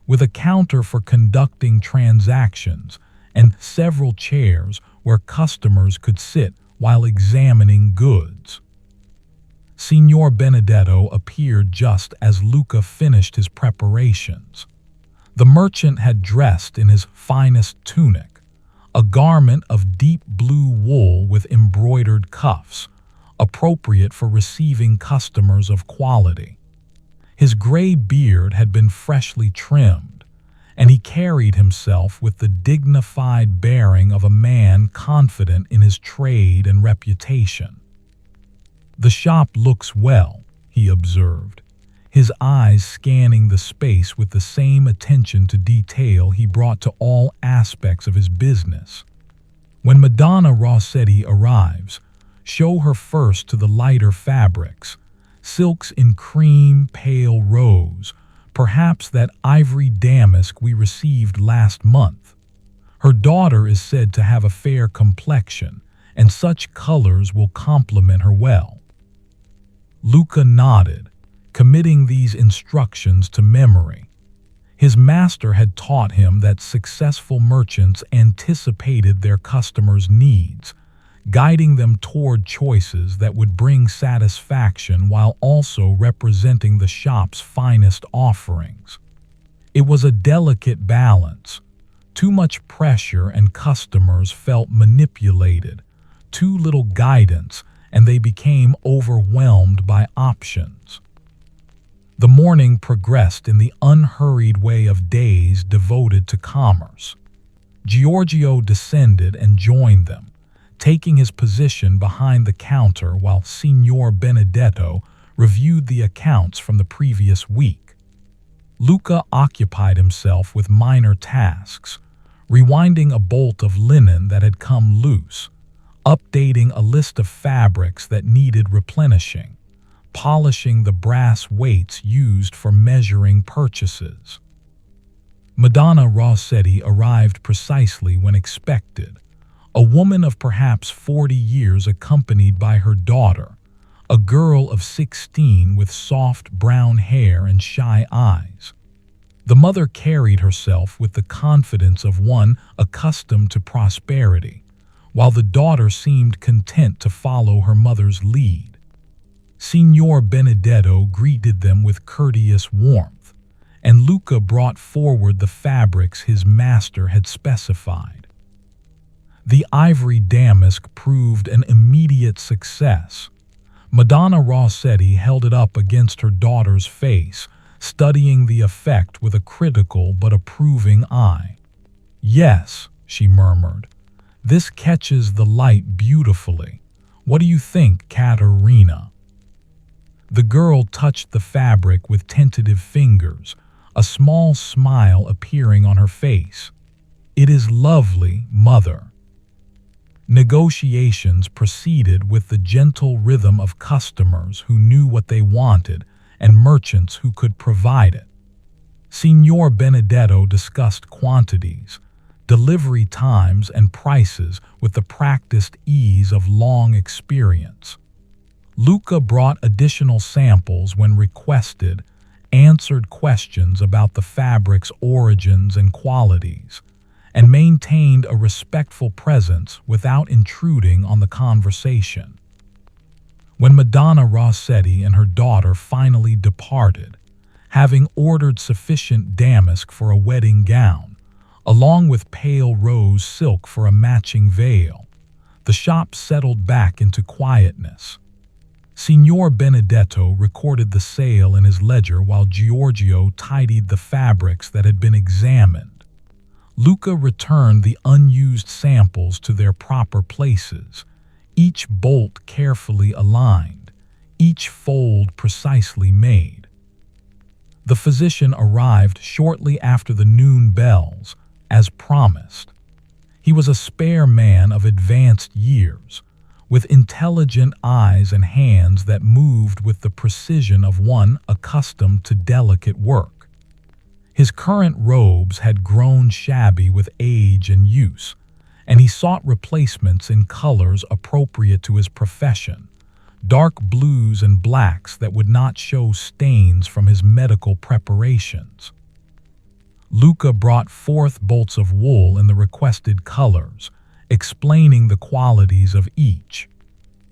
with a counter for conducting transactions and several chairs where customers could sit while examining goods. Signor Benedetto appeared just as Luca finished his preparations. The merchant had dressed in his finest tunic, a garment of deep blue wool with embroidered cuffs, appropriate for receiving customers of quality. His gray beard had been freshly trimmed, and he carried himself with the dignified bearing of a man confident in his trade and reputation. "The shop looks well," he observed, his eyes scanning the space with the same attention to detail he brought to all aspects of his business. "When Madonna Rossetti arrives, show her first to the lighter fabrics, silks in cream, pale rose, perhaps that ivory damask we received last month. Her daughter is said to have a fair complexion, and such colors will complement her well." Luca nodded, committing these instructions to memory. His master had taught him that successful merchants anticipated their customers' needs, guiding them toward choices that would bring satisfaction while also representing the shop's finest offerings. It was a delicate balance. Too much pressure and customers felt manipulated, too little guidance, and they became overwhelmed by options. The morning progressed in the unhurried way of days devoted to commerce. Giorgio descended and joined them, taking his position behind the counter while Signor Benedetto reviewed the accounts from the previous week. Luca occupied himself with minor tasks, rewinding a bolt of linen that had come loose, updating a list of fabrics that needed replenishing, polishing the brass weights used for measuring purchases. Madonna Rossetti arrived precisely when expected, a woman of perhaps 40 years accompanied by her daughter, a girl of 16 with soft brown hair and shy eyes. The mother carried herself with the confidence of one accustomed to prosperity, while the daughter seemed content to follow her mother's lead. Signor Benedetto greeted them with courteous warmth, and Luca brought forward the fabrics his master had specified. The ivory damask proved an immediate success. Madonna Rossetti held it up against her daughter's face, studying the effect with a critical but approving eye. "Yes," she murmured, "this catches the light beautifully. What do you think, Caterina?" The girl touched the fabric with tentative fingers, a small smile appearing on her face. "It is lovely, mother." Negotiations proceeded with the gentle rhythm of customers who knew what they wanted and merchants who could provide it. Signor Benedetto discussed quantities, delivery times, and prices with the practiced ease of long experience. Luca brought additional samples when requested, answered questions about the fabric's origins and qualities, and maintained a respectful presence without intruding on the conversation. When Madonna Rossetti and her daughter finally departed, having ordered sufficient damask for a wedding gown, along with pale rose silk for a matching veil. The shop settled back into quietness. Signor Benedetto recorded the sale in his ledger while Giorgio tidied the fabrics that had been examined. Luca returned the unused samples to their proper places, each bolt carefully aligned, each fold precisely made. The physician arrived shortly after the noon bells, as promised. He was a spare man of advanced years, with intelligent eyes and hands that moved with the precision of one accustomed to delicate work. His current robes had grown shabby with age and use, and he sought replacements in colors appropriate to his profession, dark blues and blacks that would not show stains from his medical preparations. Luca brought forth bolts of wool in the requested colors, explaining the qualities of each.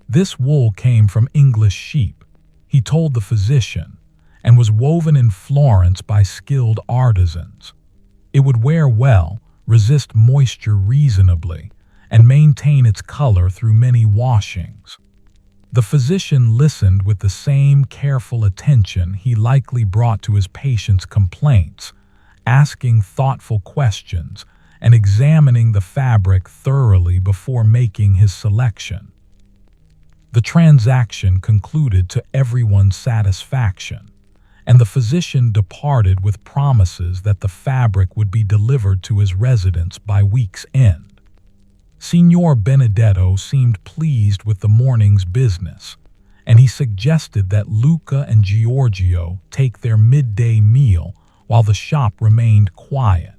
This wool came from English sheep, he told the physician, and was woven in Florence by skilled artisans. It would wear well, resist moisture reasonably, and maintain its color through many washings. The physician listened with the same careful attention he likely brought to his patients' complaints, asking thoughtful questions and examining the fabric thoroughly before making his selection. The transaction concluded to everyone's satisfaction, and the physician departed with promises that the fabric would be delivered to his residence by week's end. Signor Benedetto seemed pleased with the morning's business, and he suggested that Luca and Giorgio take their midday meal while the shop remained quiet.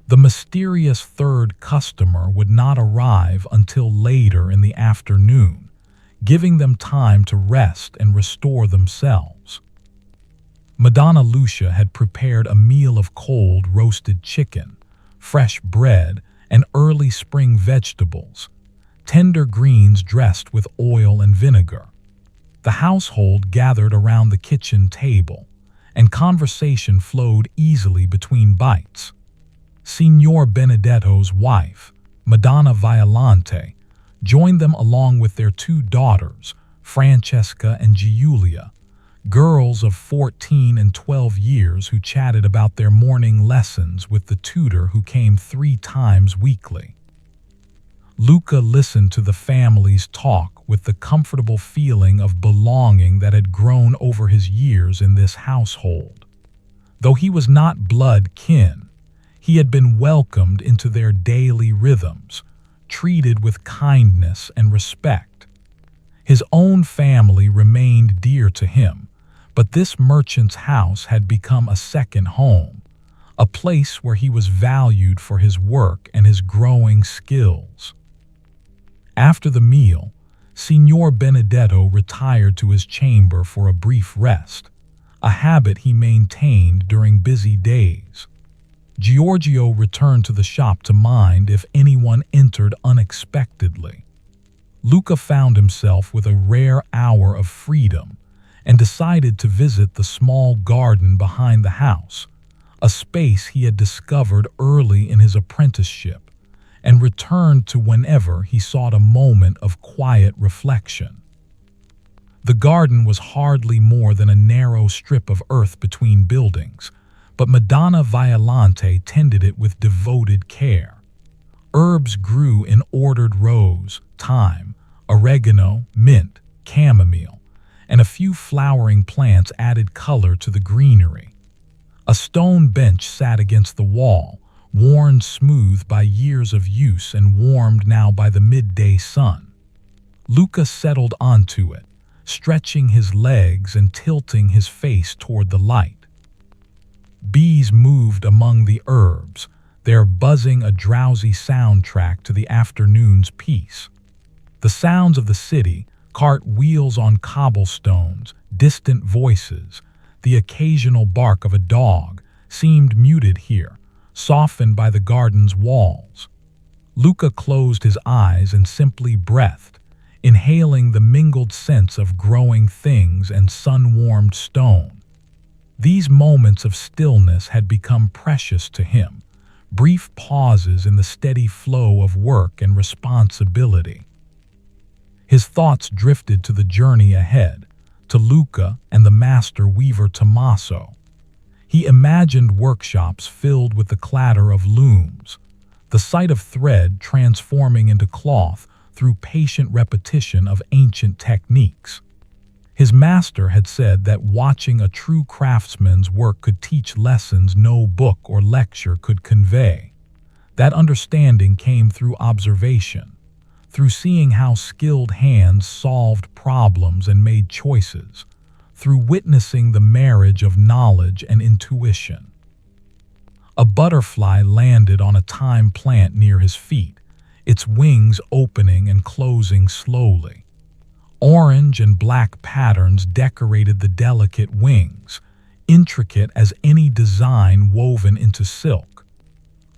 The mysterious third customer would not arrive until later in the afternoon, giving them time to rest and restore themselves. Madonna Lucia had prepared a meal of cold roasted chicken, fresh bread, and early spring vegetables, tender greens dressed with oil and vinegar. The household gathered around the kitchen table, and conversation flowed easily between bites. Signor Benedetto's wife, Madonna Violante, joined them along with their two daughters, Francesca and Giulia, girls of 14 and 12 years who chatted about their morning lessons with the tutor who came 3 times weekly. Luca listened to the family's talk with the comfortable feeling of belonging that had grown over his years in this household. Though he was not blood kin, he had been welcomed into their daily rhythms, treated with kindness and respect. His own family remained dear to him, but this merchant's house had become a second home, a place where he was valued for his work and his growing skills. After the meal, Signor Benedetto retired to his chamber for a brief rest, a habit he maintained during busy days. Giorgio returned to the shop to mind if anyone entered unexpectedly. Luca found himself with a rare hour of freedom and decided to visit the small garden behind the house, a space he had discovered early in his apprenticeship, and returned to whenever he sought a moment of quiet reflection. The garden was hardly more than a narrow strip of earth between buildings, but Madonna Violante tended it with devoted care. Herbs grew in ordered rows: thyme, oregano, mint, chamomile, and a few flowering plants added color to the greenery. A stone bench sat against the wall, worn smooth by years of use and warmed now by the midday sun. Luca settled onto it, stretching his legs and tilting his face toward the light. Bees moved among the herbs, their buzzing a drowsy soundtrack to the afternoon's peace. The sounds of the city, cart wheels on cobblestones, distant voices, the occasional bark of a dog, seemed muted here, softened by the garden's walls. Luca closed his eyes and simply breathed, inhaling the mingled scents of growing things and sun-warmed stone. These moments of stillness had become precious to him, brief pauses in the steady flow of work and responsibility. His thoughts drifted to the journey ahead, to Luca and the master weaver Tommaso. He imagined workshops filled with the clatter of looms, the sight of thread transforming into cloth through patient repetition of ancient techniques. His master had said that watching a true craftsman's work could teach lessons no book or lecture could convey. That understanding came through observation, through seeing how skilled hands solved problems and made choices, through witnessing the marriage of knowledge and intuition. A butterfly landed on a thyme plant near his feet, its wings opening and closing slowly. Orange and black patterns decorated the delicate wings, intricate as any design woven into silk.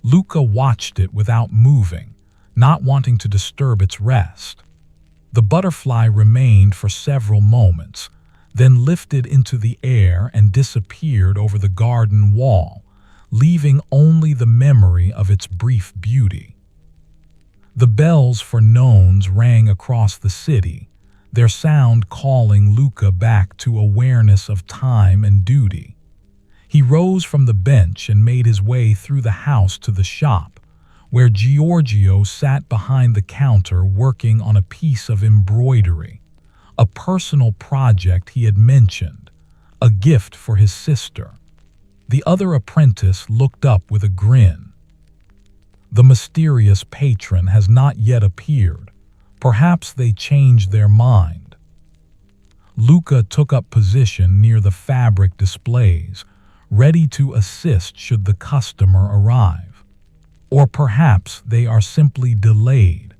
Luca watched it without moving, not wanting to disturb its rest. The butterfly remained for several moments, then lifted into the air and disappeared over the garden wall, leaving only the memory of its brief beauty. The bells for nones rang across the city, their sound calling Luca back to awareness of time and duty. He rose from the bench and made his way through the house to the shop, where Giorgio sat behind the counter working on a piece of embroidery, a personal project he had mentioned, a gift for his sister. The other apprentice looked up with a grin. The mysterious patron has not yet appeared. Perhaps they changed their mind. Luca took up position near the fabric displays, ready to assist should the customer arrive. Or perhaps they are simply delayed.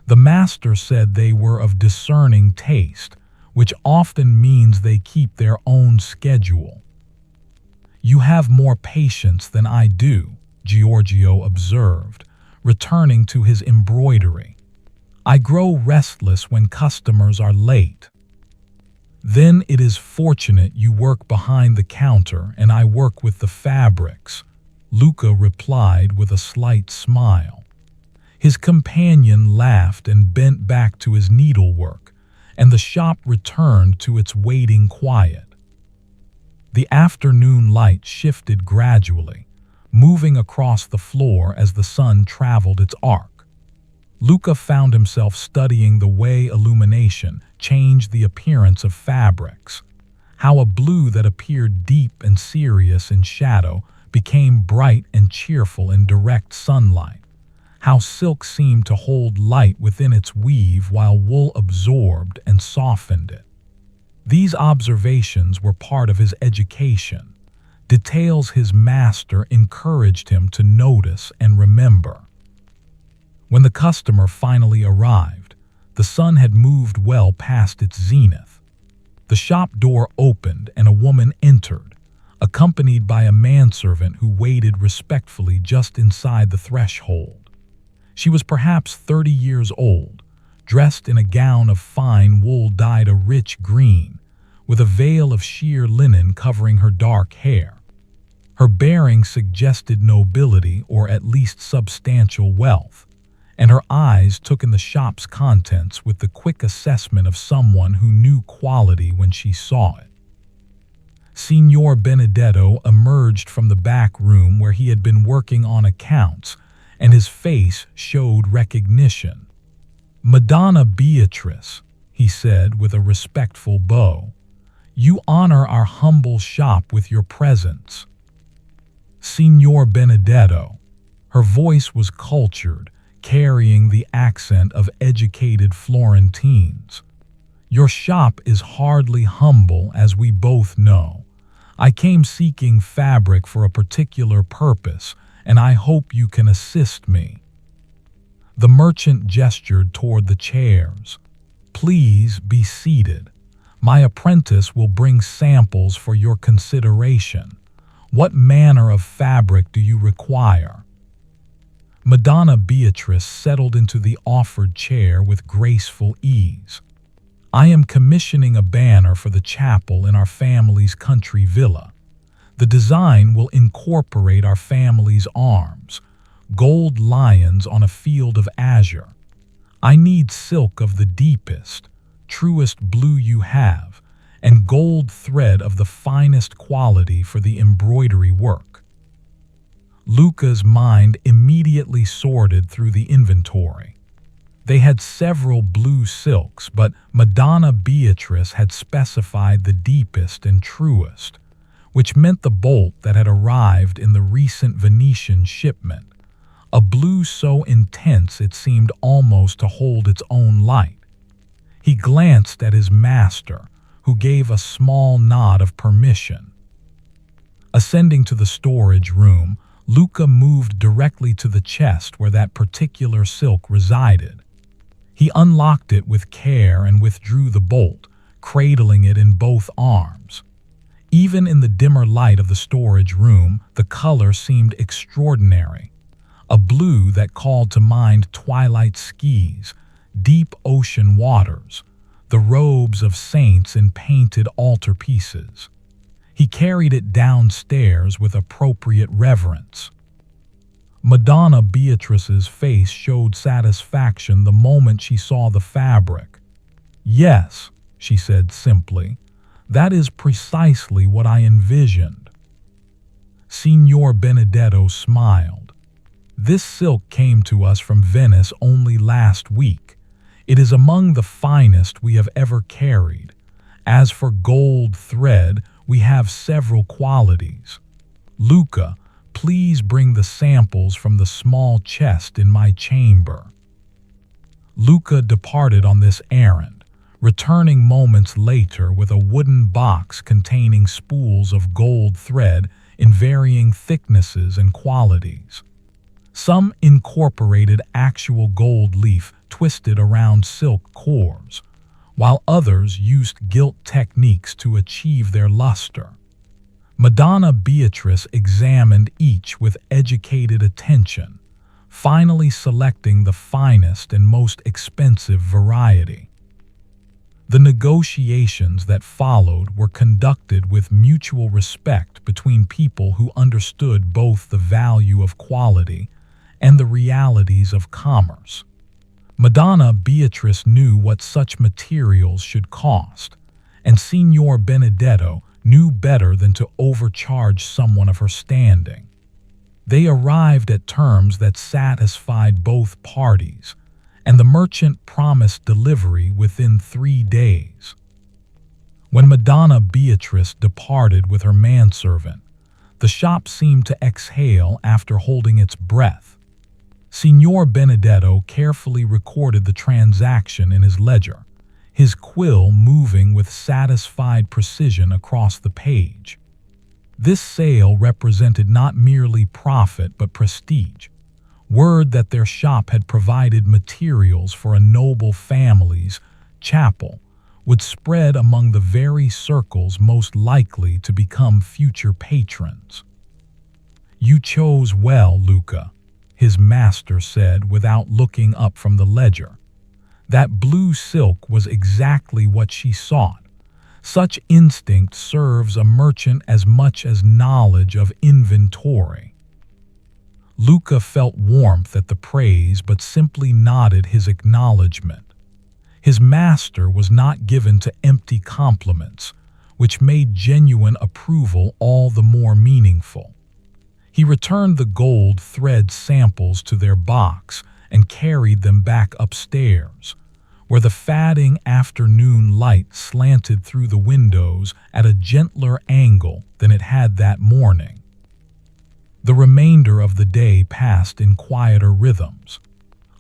The master said they were of discerning taste, which often means they keep their own schedule. "You have more patience than I do," Giorgio observed, returning to his embroidery. "I grow restless when customers are late." "Then it is fortunate you work behind the counter and I work with the fabrics," Luca replied with a slight smile. His companion laughed and bent back to his needlework, and the shop returned to its waiting quiet. The afternoon light shifted gradually, moving across the floor as the sun traveled its arc. Luca found himself studying the way illumination changed the appearance of fabrics, how a blue that appeared deep and serious in shadow became bright and cheerful in direct sunlight, how silk seemed to hold light within its weave while wool absorbed and softened it. These observations were part of his education, details his master encouraged him to notice and remember. When the customer finally arrived, the sun had moved well past its zenith. The shop door opened and a woman entered, accompanied by a manservant who waited respectfully just inside the threshold. She was perhaps 30 years old, dressed in a gown of fine wool dyed a rich green, with a veil of sheer linen covering her dark hair. Her bearing suggested nobility or at least substantial wealth, and her eyes took in the shop's contents with the quick assessment of someone who knew quality when she saw it. Signor Benedetto emerged from the back room where he had been working on accounts, and his face showed recognition. "Madonna Beatrice," he said with a respectful bow, "you honor our humble shop with your presence." "Signor Benedetto." Her voice was cultured, carrying the accent of educated Florentines. "Your shop is hardly humble, as we both know. I came seeking fabric for a particular purpose, and I hope you can assist me." The merchant gestured toward the chairs. "Please be seated. My apprentice will bring samples for your consideration. What manner of fabric do you require?" Madonna Beatrice settled into the offered chair with graceful ease. "I am commissioning a banner for the chapel in our family's country villa. The design will incorporate our family's arms, gold lions on a field of azure. I need silk of the deepest, truest blue you have, and gold thread of the finest quality for the embroidery work." Luca's mind immediately sorted through the inventory. They had several blue silks, but Madonna Beatrice had specified the deepest and truest, which meant the bolt that had arrived in the recent Venetian shipment, a blue so intense it seemed almost to hold its own light. He glanced at his master, who gave a small nod of permission. Ascending to the storage room, Luca moved directly to the chest where that particular silk resided. He unlocked it with care and withdrew the bolt, cradling it in both arms. Even in the dimmer light of the storage room, the color seemed extraordinary, a blue that called to mind twilight skis, deep ocean waters, the robes of saints in painted altarpieces. He carried it downstairs with appropriate reverence. Madonna Beatrice's face showed satisfaction the moment she saw the fabric. "Yes," she said simply, "that is precisely what I envisioned." Signor Benedetto smiled. "This silk came to us from Venice only last week. It is among the finest we have ever carried. As for gold thread, we have several qualities. Luca, please bring the samples from the small chest in my chamber." Luca departed on this errand, returning moments later with a wooden box containing spools of gold thread in varying thicknesses and qualities. Some incorporated actual gold leaf twisted around silk cores, while others used gilt techniques to achieve their luster. Madonna Beatrice examined each with educated attention, finally selecting the finest and most expensive variety. The negotiations that followed were conducted with mutual respect between people who understood both the value of quality and the realities of commerce. Madonna Beatrice knew what such materials should cost, and Signor Benedetto knew better than to overcharge someone of her standing. They arrived at terms that satisfied both parties, and the merchant promised delivery within 3 days. When Madonna Beatrice departed with her manservant, the shop seemed to exhale after holding its breath. Signor Benedetto carefully recorded the transaction in his ledger, his quill moving with satisfied precision across the page. This sale represented not merely profit but prestige. Word that their shop had provided materials for a noble family's chapel would spread among the very circles most likely to become future patrons. "You chose well, Luca," his master said without looking up from the ledger. That blue silk was exactly what she sought. Such instinct serves a merchant as much as knowledge of inventory. Luca felt warmth at the praise but simply nodded his acknowledgement. His master was not given to empty compliments, which made genuine approval all the more meaningful. He returned the gold thread samples to their box and carried them back upstairs, where the fading afternoon light slanted through the windows at a gentler angle than it had that morning. The remainder of the day passed in quieter rhythms.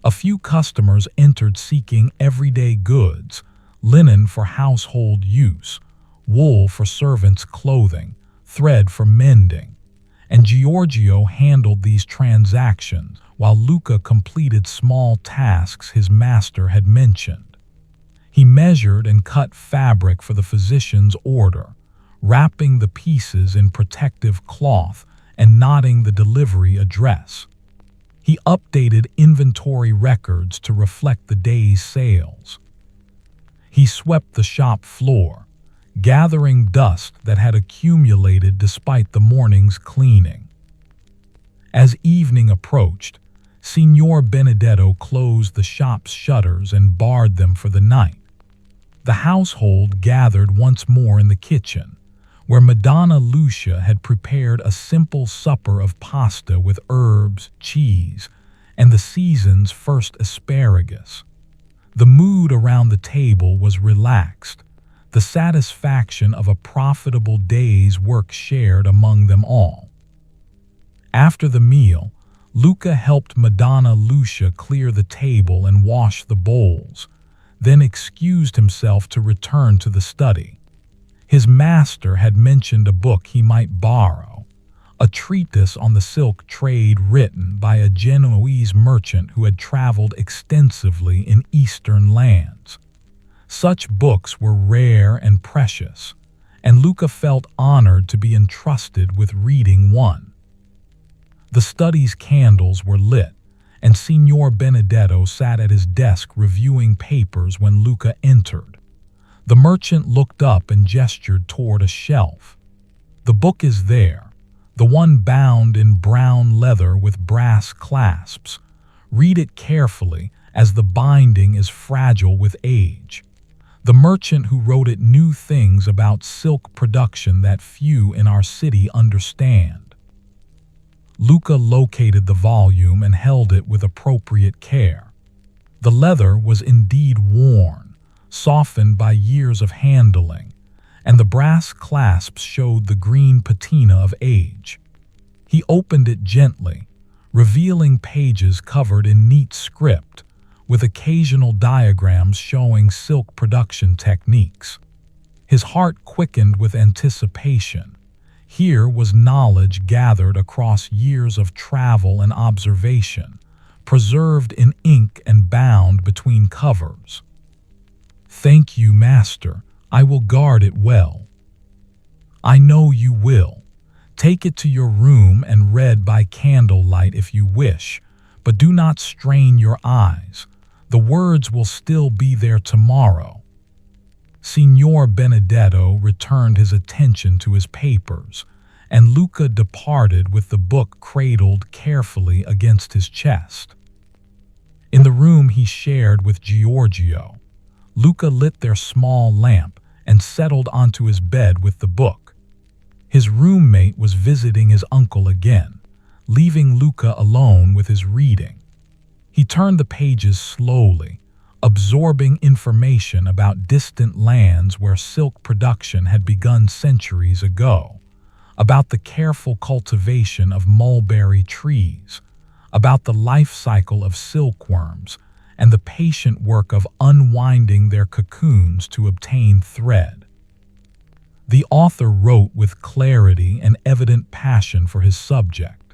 A few customers entered seeking everyday goods, linen for household use, wool for servants' clothing, thread for mending, and Giorgio handled these transactions while Luca completed small tasks his master had mentioned. He measured and cut fabric for the physician's order, wrapping the pieces in protective cloth and knotting the delivery address. He updated inventory records to reflect the day's sales. He swept the shop floor, gathering dust that had accumulated despite the morning's cleaning. As evening approached, Signor Benedetto closed the shop's shutters and barred them for the night. The household gathered once more in the kitchen, where Madonna Lucia had prepared a simple supper of pasta with herbs, cheese, and the season's first asparagus. The mood around the table was relaxed, the satisfaction of a profitable day's work shared among them all. After the meal, Luca helped Madonna Lucia clear the table and wash the bowls, then excused himself to return to the study. His master had mentioned a book he might borrow, a treatise on the silk trade written by a Genoese merchant who had traveled extensively in eastern lands. Such books were rare and precious, and Luca felt honored to be entrusted with reading one. The study's candles were lit, and Signor Benedetto sat at his desk reviewing papers when Luca entered. The merchant looked up and gestured toward a shelf. "The book is there, the one bound in brown leather with brass clasps. Read it carefully, as the binding is fragile with age. The merchant who wrote it knew things about silk production that few in our city understand." Luca located the volume and held it with appropriate care. The leather was indeed worn, softened by years of handling, and the brass clasps showed the green patina of age. He opened it gently, revealing pages covered in neat script, with occasional diagrams showing silk production techniques. His heart quickened with anticipation. Here was knowledge gathered across years of travel and observation, preserved in ink and bound between covers. "Thank you, Master. I will guard it well." "I know you will. Take it to your room and read by candlelight if you wish, but do not strain your eyes. The words will still be there tomorrow." Signor Benedetto returned his attention to his papers, and Luca departed with the book cradled carefully against his chest. In the room he shared with Giorgio, Luca lit their small lamp and settled onto his bed with the book. His roommate was visiting his uncle again, leaving Luca alone with his reading. He turned the pages slowly, absorbing information about distant lands where silk production had begun centuries ago, about the careful cultivation of mulberry trees, about the life cycle of silkworms, and the patient work of unwinding their cocoons to obtain thread. The author wrote with clarity and evident passion for his subject.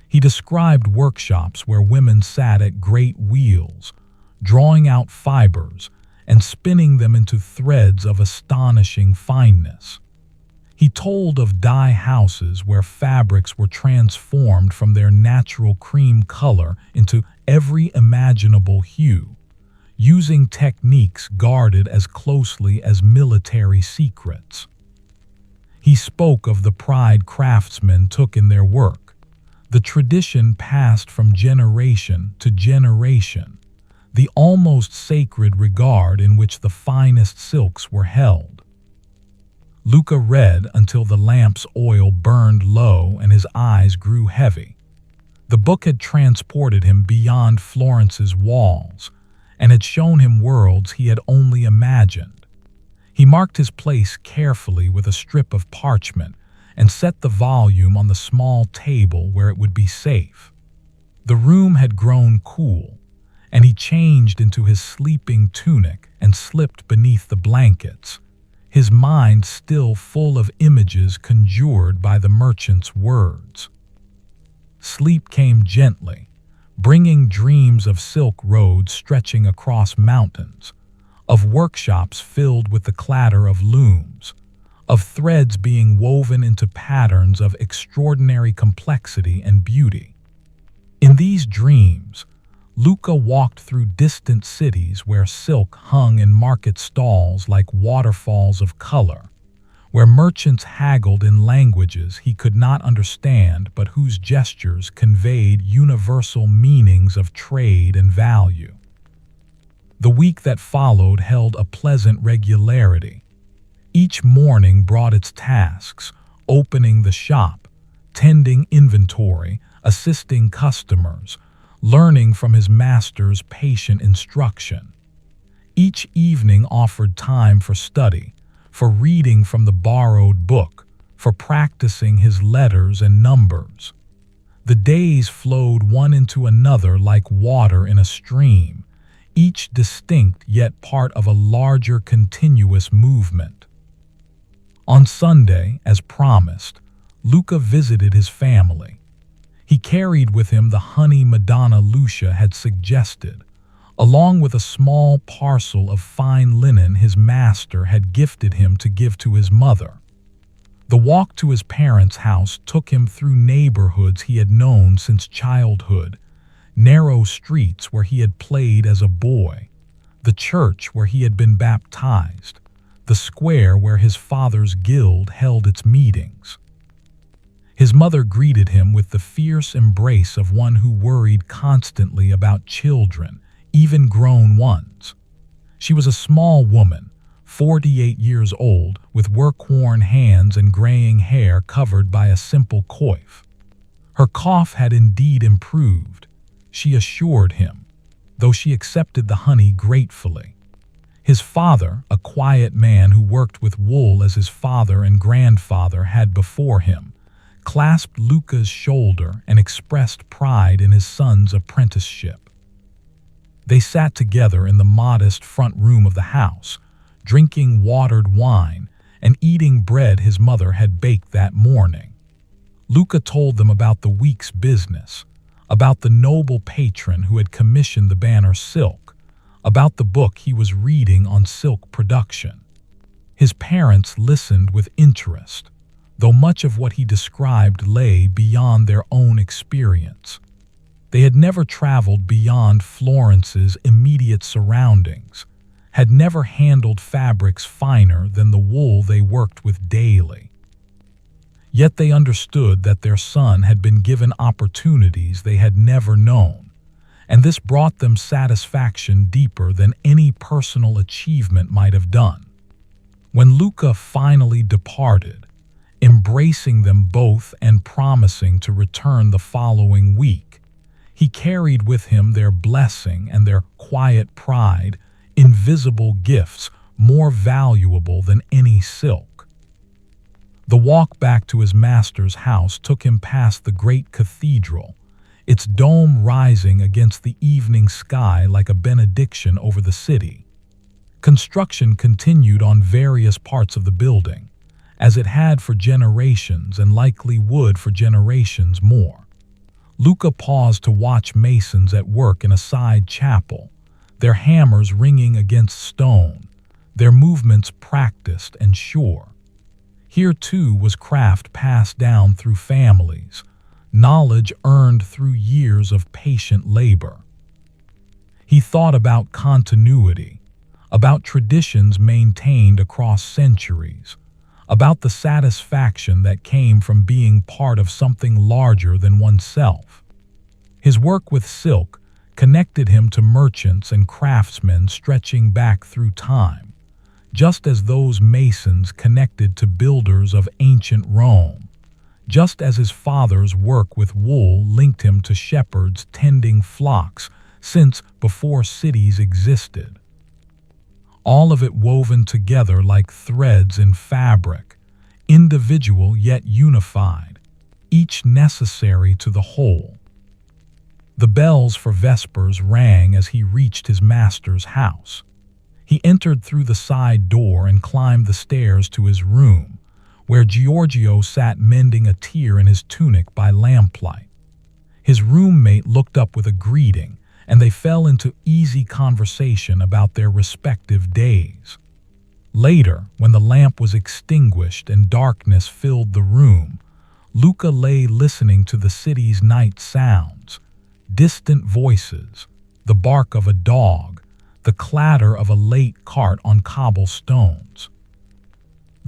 He described workshops where women sat at great wheels, drawing out fibers and spinning them into threads of astonishing fineness. He told of dye houses where fabrics were transformed from their natural cream color into every imaginable hue, using techniques guarded as closely as military secrets. He spoke of the pride craftsmen took in their work, the tradition passed from generation to generation, the almost sacred regard in which the finest silks were held. Luca read until the lamp's oil burned low and his eyes grew heavy. The book had transported him beyond Florence's walls and had shown him worlds he had only imagined. He marked his place carefully with a strip of parchment and set the volume on the small table where it would be safe. The room had grown cool, and he changed into his sleeping tunic and slipped beneath the blankets, his mind still full of images conjured by the merchant's words. Sleep came gently, bringing dreams of silk roads stretching across mountains, of workshops filled with the clatter of looms, of threads being woven into patterns of extraordinary complexity and beauty. In these dreams, Luca walked through distant cities where silk hung in market stalls like waterfalls of color, where merchants haggled in languages he could not understand but whose gestures conveyed universal meanings of trade and value. The week that followed held a pleasant regularity. Each morning brought its tasks, opening the shop, tending inventory, assisting customers, learning from his master's patient instruction. Each evening offered time for study, for reading from the borrowed book, for practicing his letters and numbers. The days flowed one into another like water in a stream, each distinct yet part of a larger continuous movement. On Sunday, as promised, Luca visited his family. He carried with him the honey Madonna Lucia had suggested, along with a small parcel of fine linen his master had gifted him to give to his mother. The walk to his parents' house took him through neighborhoods he had known since childhood, narrow streets where he had played as a boy, the church where he had been baptized, the square where his father's guild held its meetings. His mother greeted him with the fierce embrace of one who worried constantly about children, even grown ones. She was a small woman, 48 years old, with work-worn hands and graying hair covered by a simple coif. Her cough had indeed improved, she assured him, though she accepted the honey gratefully. His father, a quiet man who worked with wool as his father and grandfather had before him, clasped Luca's shoulder and expressed pride in his son's apprenticeship. They sat together in the modest front room of the house, drinking watered wine and eating bread his mother had baked that morning. Luca told them about the week's business, about the noble patron who had commissioned the banner silk, about the book he was reading on silk production. His parents listened with interest, though much of what he described lay beyond their own experience. They had never traveled beyond Florence's immediate surroundings, had never handled fabrics finer than the wool they worked with daily. Yet they understood that their son had been given opportunities they had never known, and this brought them satisfaction deeper than any personal achievement might have done. When Luca finally departed, embracing them both and promising to return the following week, he carried with him their blessing and their quiet pride, invisible gifts more valuable than any silk. The walk back to his master's house took him past the great cathedral, its dome rising against the evening sky like a benediction over the city. Construction continued on various parts of the building, as it had for generations and likely would for generations more. Luca paused to watch masons at work in a side chapel, their hammers ringing against stone, their movements practiced and sure. Here too was craft passed down through families, knowledge earned through years of patient labor. He thought about continuity, about traditions maintained across centuries, about the satisfaction that came from being part of something larger than oneself. His work with silk connected him to merchants and craftsmen stretching back through time, just as those masons connected to builders of ancient Rome, just as his father's work with wool linked him to shepherds tending flocks since before cities existed. All of it woven together like threads in fabric, individual yet unified, each necessary to the whole. The bells for vespers rang as he reached his master's house. He entered through the side door and climbed the stairs to his room, where Giorgio sat mending a tear in his tunic by lamplight. His roommate looked up with a greeting, and they fell into easy conversation about their respective days. Later, when the lamp was extinguished and darkness filled the room, Luca lay listening to the city's night sounds, distant voices, the bark of a dog, the clatter of a late cart on cobblestones.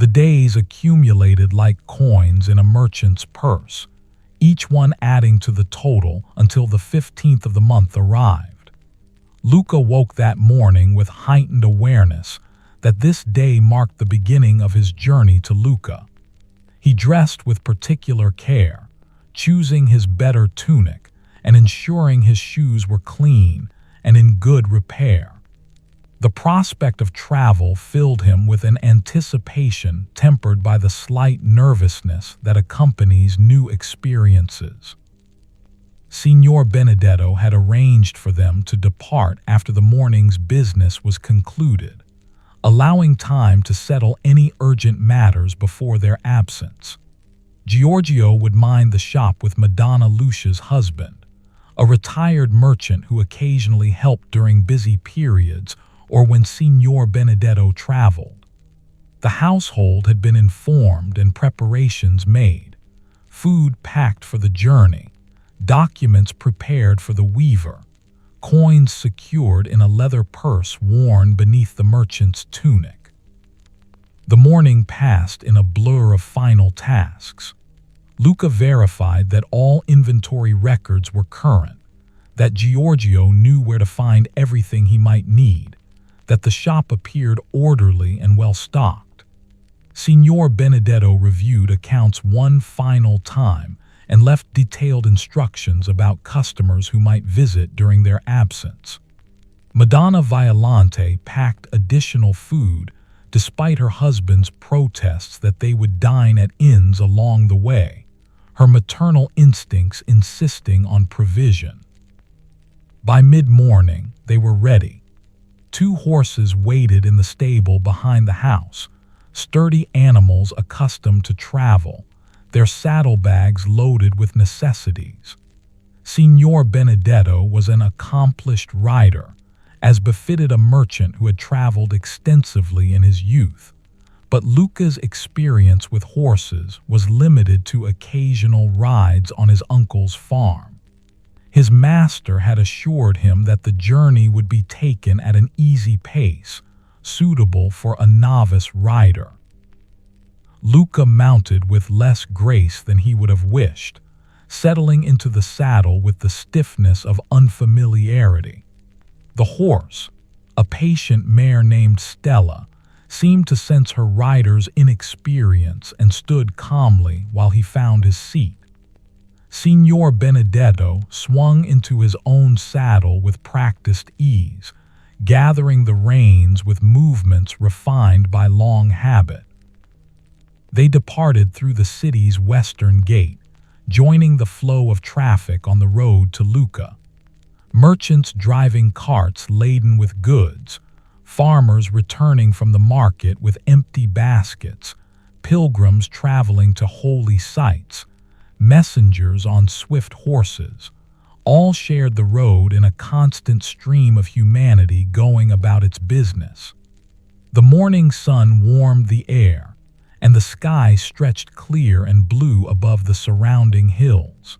The days accumulated like coins in a merchant's purse, each one adding to the total until the 15th of the month arrived. Luca woke that morning with heightened awareness that this day marked the beginning of his journey to Luca. He dressed with particular care, choosing his better tunic and ensuring his shoes were clean and in good repair. The prospect of travel filled him with an anticipation tempered by the slight nervousness that accompanies new experiences. Signor Benedetto had arranged for them to depart after the morning's business was concluded, allowing time to settle any urgent matters before their absence. Giorgio would mind the shop with Madonna Lucia's husband, a retired merchant who occasionally helped during busy periods or when Signor Benedetto traveled. The household had been informed and preparations made, food packed for the journey, documents prepared for the weaver, coins secured in a leather purse worn beneath the merchant's tunic. The morning passed in a blur of final tasks. Luca verified that all inventory records were current, that Giorgio knew where to find everything he might need, that the shop appeared orderly and well-stocked. Signor Benedetto reviewed accounts one final time and left detailed instructions about customers who might visit during their absence. Madonna Violante packed additional food despite her husband's protests that they would dine at inns along the way, her maternal instincts insisting on provision. By mid-morning, they were ready. 2 horses waited in the stable behind the house, sturdy animals accustomed to travel, their saddlebags loaded with necessities. Signor Benedetto was an accomplished rider, as befitted a merchant who had traveled extensively in his youth, but Luca's experience with horses was limited to occasional rides on his uncle's farm. His master had assured him that the journey would be taken at an easy pace, suitable for a novice rider. Luca mounted with less grace than he would have wished, settling into the saddle with the stiffness of unfamiliarity. The horse, a patient mare named Stella, seemed to sense her rider's inexperience and stood calmly while he found his seat. Signor Benedetto swung into his own saddle with practiced ease, gathering the reins with movements refined by long habit. They departed through the city's western gate, joining the flow of traffic on the road to Luca. Merchants driving carts laden with goods, farmers returning from the market with empty baskets, pilgrims traveling to holy sites, messengers on swift horses, all shared the road in a constant stream of humanity going about its business. The morning sun warmed the air, and the sky stretched clear and blue above the surrounding hills.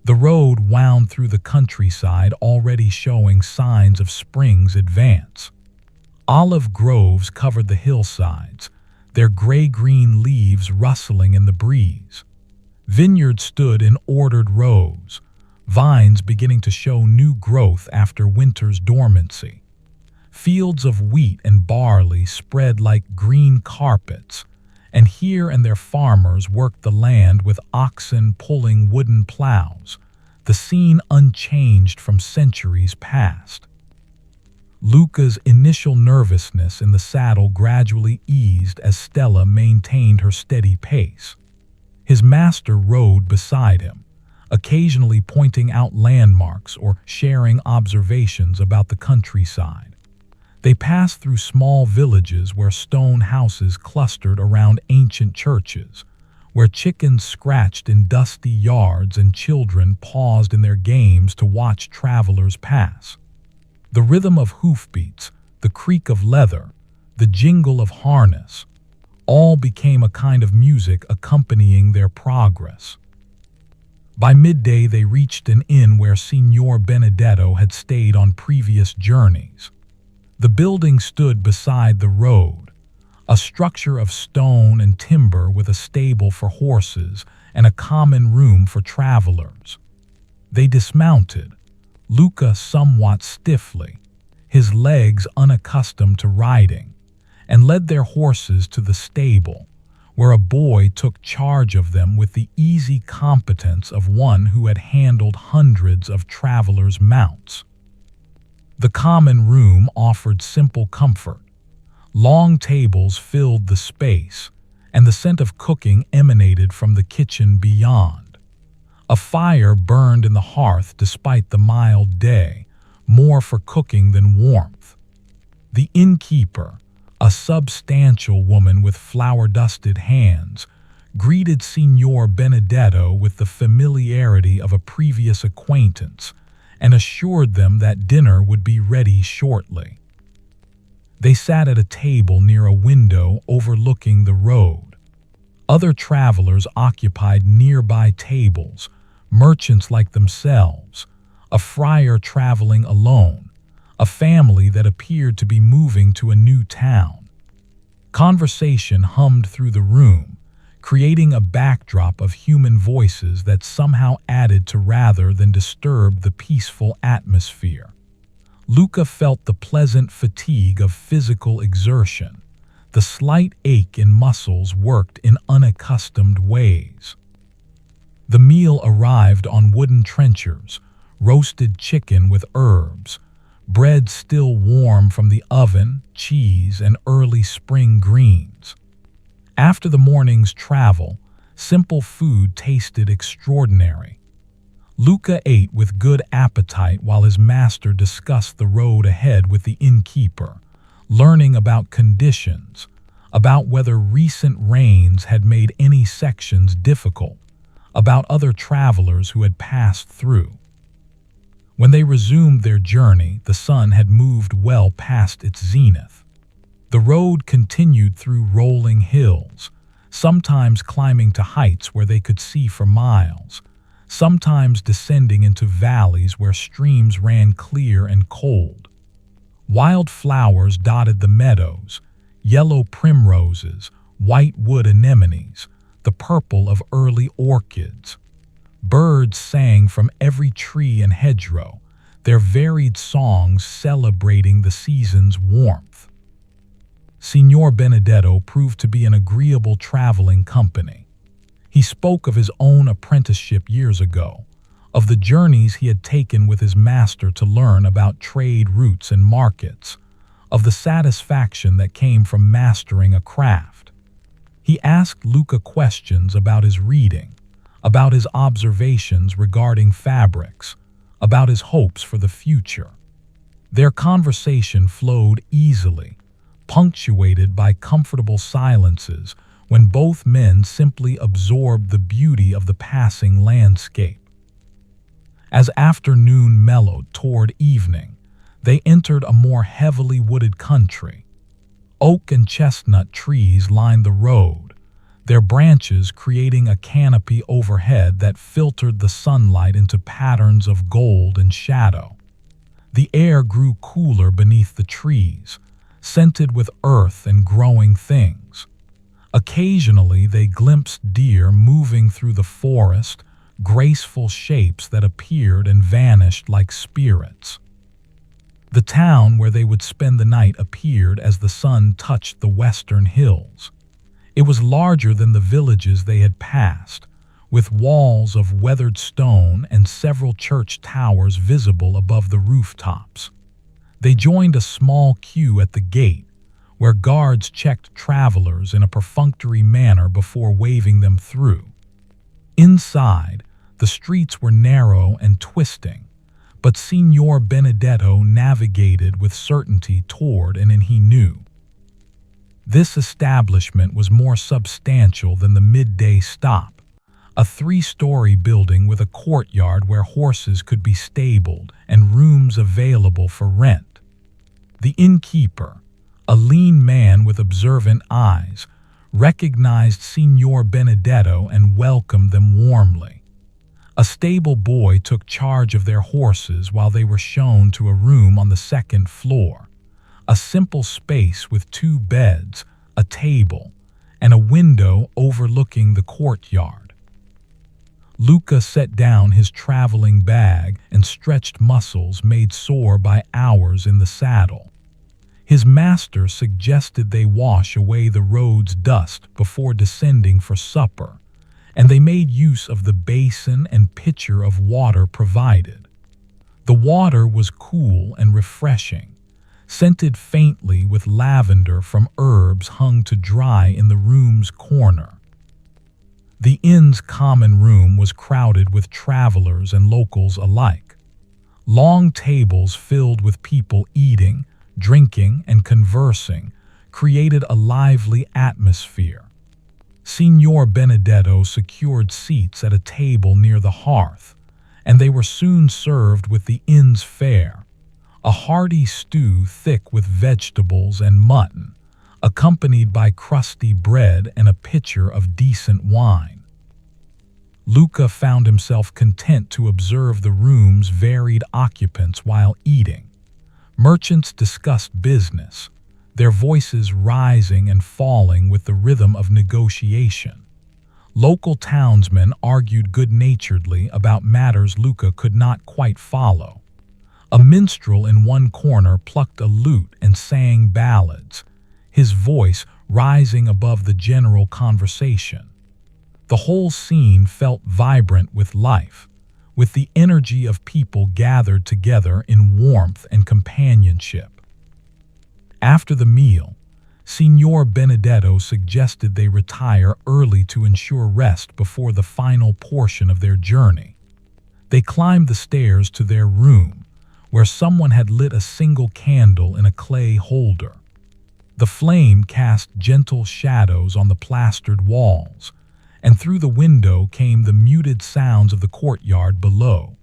The road wound through the countryside, already showing signs of spring's advance. Olive groves covered the hillsides, their gray-green leaves rustling in the breeze. Vineyards stood in ordered rows, vines beginning to show new growth after winter's dormancy. Fields of wheat and barley spread like green carpets, and here and there farmers worked the land with oxen pulling wooden plows, the scene unchanged from centuries past. Luca's initial nervousness in the saddle gradually eased as Stella maintained her steady pace. His master rode beside him, occasionally pointing out landmarks or sharing observations about the countryside. They passed through small villages where stone houses clustered around ancient churches, where chickens scratched in dusty yards and children paused in their games to watch travelers pass. The rhythm of hoofbeats, the creak of leather, the jingle of harness, all became a kind of music accompanying their progress. By midday they reached an inn where Signor Benedetto had stayed on previous journeys. The building stood beside the road, a structure of stone and timber with a stable for horses and a common room for travelers. They dismounted, Luca somewhat stiffly, his legs unaccustomed to riding, and led their horses to the stable, where a boy took charge of them with the easy competence of one who had handled hundreds of travelers' mounts. The common room offered simple comfort. Long tables filled the space, and the scent of cooking emanated from the kitchen beyond. A fire burned in the hearth despite the mild day, more for cooking than warmth. The innkeeper, a substantial woman with flour-dusted hands, greeted Signor Benedetto with the familiarity of a previous acquaintance and assured them that dinner would be ready shortly. They sat at a table near a window overlooking the road. Other travelers occupied nearby tables, merchants like themselves, a friar traveling alone, a family that appeared to be moving to a new town. Conversation hummed through the room, creating a backdrop of human voices that somehow added to rather than disturbed the peaceful atmosphere. Luca felt the pleasant fatigue of physical exertion. The slight ache in muscles worked in unaccustomed ways. The meal arrived on wooden trenchers, roasted chicken with herbs, bread still warm from the oven, cheese, and early spring greens. After the morning's travel, simple food tasted extraordinary. Luca ate with good appetite while his master discussed the road ahead with the innkeeper, learning about conditions, about whether recent rains had made any sections difficult, about other travelers who had passed through. When they resumed their journey, the sun had moved well past its zenith. The road continued through rolling hills, sometimes climbing to heights where they could see for miles, sometimes descending into valleys where streams ran clear and cold. Wild flowers dotted the meadows, yellow primroses, white wood anemones, the purple of early orchids. Birds sang from every tree and hedgerow, their varied songs celebrating the season's warmth. Signor Benedetto proved to be an agreeable traveling company. He spoke of his own apprenticeship years ago, of the journeys he had taken with his master to learn about trade routes and markets, of the satisfaction that came from mastering a craft. He asked Luca questions about his reading, about his observations regarding fabrics, about his hopes for the future. Their conversation flowed easily, punctuated by comfortable silences when both men simply absorbed the beauty of the passing landscape. As afternoon mellowed toward evening, they entered a more heavily wooded country. Oak and chestnut trees lined the road, their branches creating a canopy overhead that filtered the sunlight into patterns of gold and shadow. The air grew cooler beneath the trees, scented with earth and growing things. Occasionally they glimpsed deer moving through the forest, graceful shapes that appeared and vanished like spirits. The town where they would spend the night appeared as the sun touched the western hills. It was larger than the villages they had passed, with walls of weathered stone and several church towers visible above the rooftops. They joined a small queue at the gate, where guards checked travelers in a perfunctory manner before waving them through. Inside, the streets were narrow and twisting, but Signor Benedetto navigated with certainty toward an inn he knew. This establishment was more substantial than the midday stop, a 3-story building with a courtyard where horses could be stabled and rooms available for rent. The innkeeper, a lean man with observant eyes, recognized Signor Benedetto and welcomed them warmly. A stable boy took charge of their horses while they were shown to a room on the 2nd floor, a simple space with 2 beds, a table, and a window overlooking the courtyard. Luca set down his traveling bag and stretched muscles made sore by hours in the saddle. His master suggested they wash away the road's dust before descending for supper, and they made use of the basin and pitcher of water provided. The water was cool and refreshing, scented faintly with lavender from herbs hung to dry in the room's corner. The inn's common room was crowded with travelers and locals alike. Long tables filled with people eating, drinking, and conversing created a lively atmosphere. Signor Benedetto secured seats at a table near the hearth, and they were soon served with the inn's fare, a hearty stew thick with vegetables and mutton, accompanied by crusty bread and a pitcher of decent wine. Luca found himself content to observe the room's varied occupants while eating. Merchants discussed business, their voices rising and falling with the rhythm of negotiation. Local townsmen argued good-naturedly about matters Luca could not quite follow. A minstrel in one corner plucked a lute and sang ballads, his voice rising above the general conversation. The whole scene felt vibrant with life, with the energy of people gathered together in warmth and companionship. After the meal, Signor Benedetto suggested they retire early to ensure rest before the final portion of their journey. They climbed the stairs to their room, where someone had lit a single candle in a clay holder. The flame cast gentle shadows on the plastered walls, and through the window came the muted sounds of the courtyard below,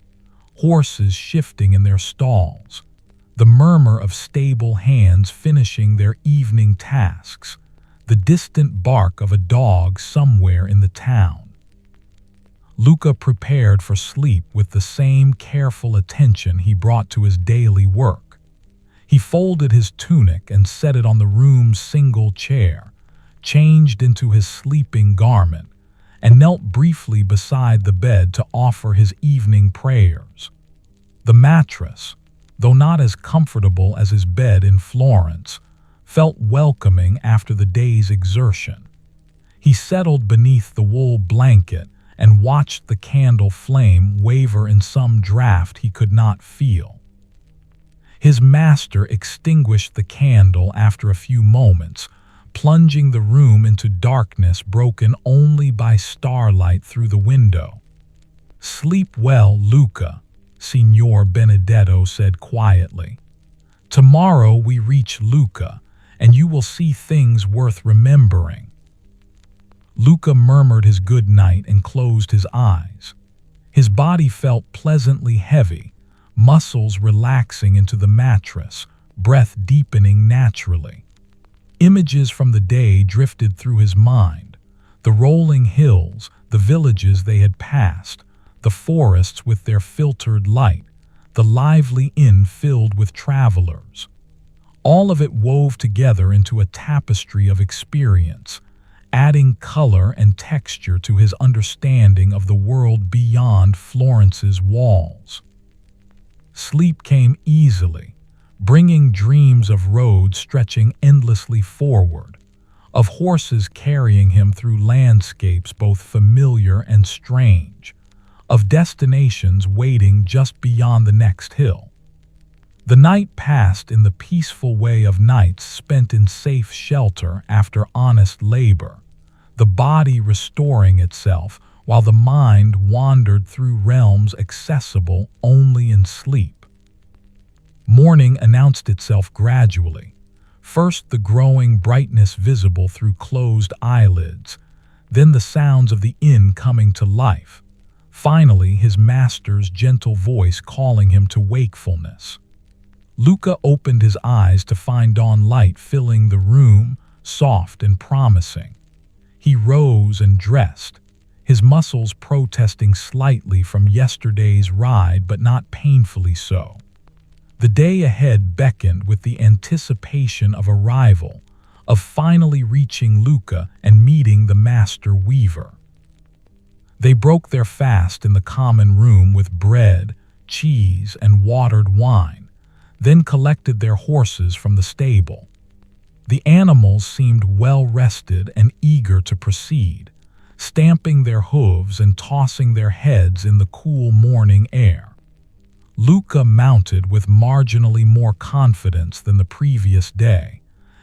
horses shifting in their stalls, the murmur of stable hands finishing their evening tasks, the distant bark of a dog somewhere in the town. Luca prepared for sleep with the same careful attention he brought to his daily work. He folded his tunic and set it on the room's single chair, changed into his sleeping garment, and knelt briefly beside the bed to offer his evening prayers. The mattress, though not as comfortable as his bed in Florence, felt welcoming after the day's exertion. He settled beneath the wool blanket and watched the candle flame waver in some draft he could not feel. His master extinguished the candle after a few moments, plunging the room into darkness broken only by starlight through the window. "Sleep well, Luca," Signor Benedetto said quietly. "Tomorrow we reach Luca, and you will see things worth remembering." Luca murmured his good night and closed his eyes. His body felt pleasantly heavy, muscles relaxing into the mattress, breath deepening naturally. Images from the day drifted through his mind: the rolling hills, the villages they had passed, the forests with their filtered light, the lively inn filled with travelers. All of it wove together into a tapestry of experience, adding color and texture to his understanding of the world beyond Florence's walls. Sleep came easily, bringing dreams of roads stretching endlessly forward, of horses carrying him through landscapes both familiar and strange, of destinations waiting just beyond the next hill. The night passed in the peaceful way of nights spent in safe shelter after honest labor, the body restoring itself while the mind wandered through realms accessible only in sleep. Morning announced itself gradually, first the growing brightness visible through closed eyelids, then the sounds of the inn coming to life, finally his master's gentle voice calling him to wakefulness. Luca opened his eyes to find dawn light filling the room, soft and promising. He rose and dressed, his muscles protesting slightly from yesterday's ride but not painfully so. The day ahead beckoned with the anticipation of arrival, of finally reaching Luca and meeting the master weaver. They broke their fast in the common room with bread, cheese, and watered wine, then collected their horses from the stable. The animals seemed well-rested and eager to proceed, stamping their hooves and tossing their heads in the cool morning air. Luca mounted with marginally more confidence than the previous day,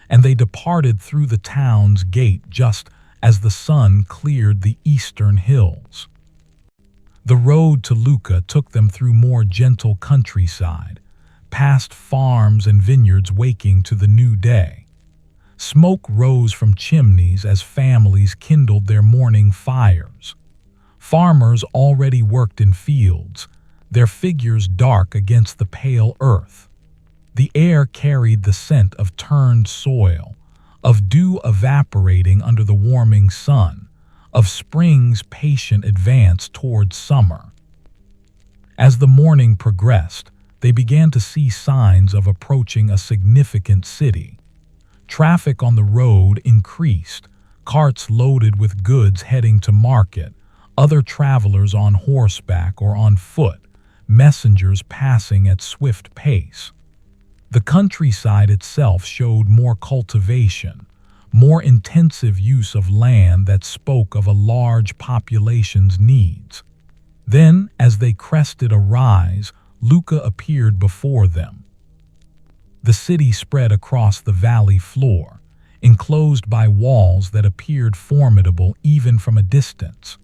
and they departed through the town's gate just as the sun cleared the eastern hills. The road to Luca took them through more gentle countryside, past farms and vineyards waking to the new day. Smoke rose from chimneys as families kindled their morning fires. Farmers already worked in fields, their figures dark against the pale earth. The air carried the scent of turned soil, of dew evaporating under the warming sun, of spring's patient advance towards summer. As the morning progressed, they began to see signs of approaching a significant city. Traffic on the road increased, carts loaded with goods heading to market, other travelers on horseback or on foot, messengers passing at swift pace. The countryside itself showed more cultivation, more intensive use of land that spoke of a large population's needs. Then, as they crested a rise, Luca appeared before them. The city spread across the valley floor, enclosed by walls that appeared formidable even from a distance.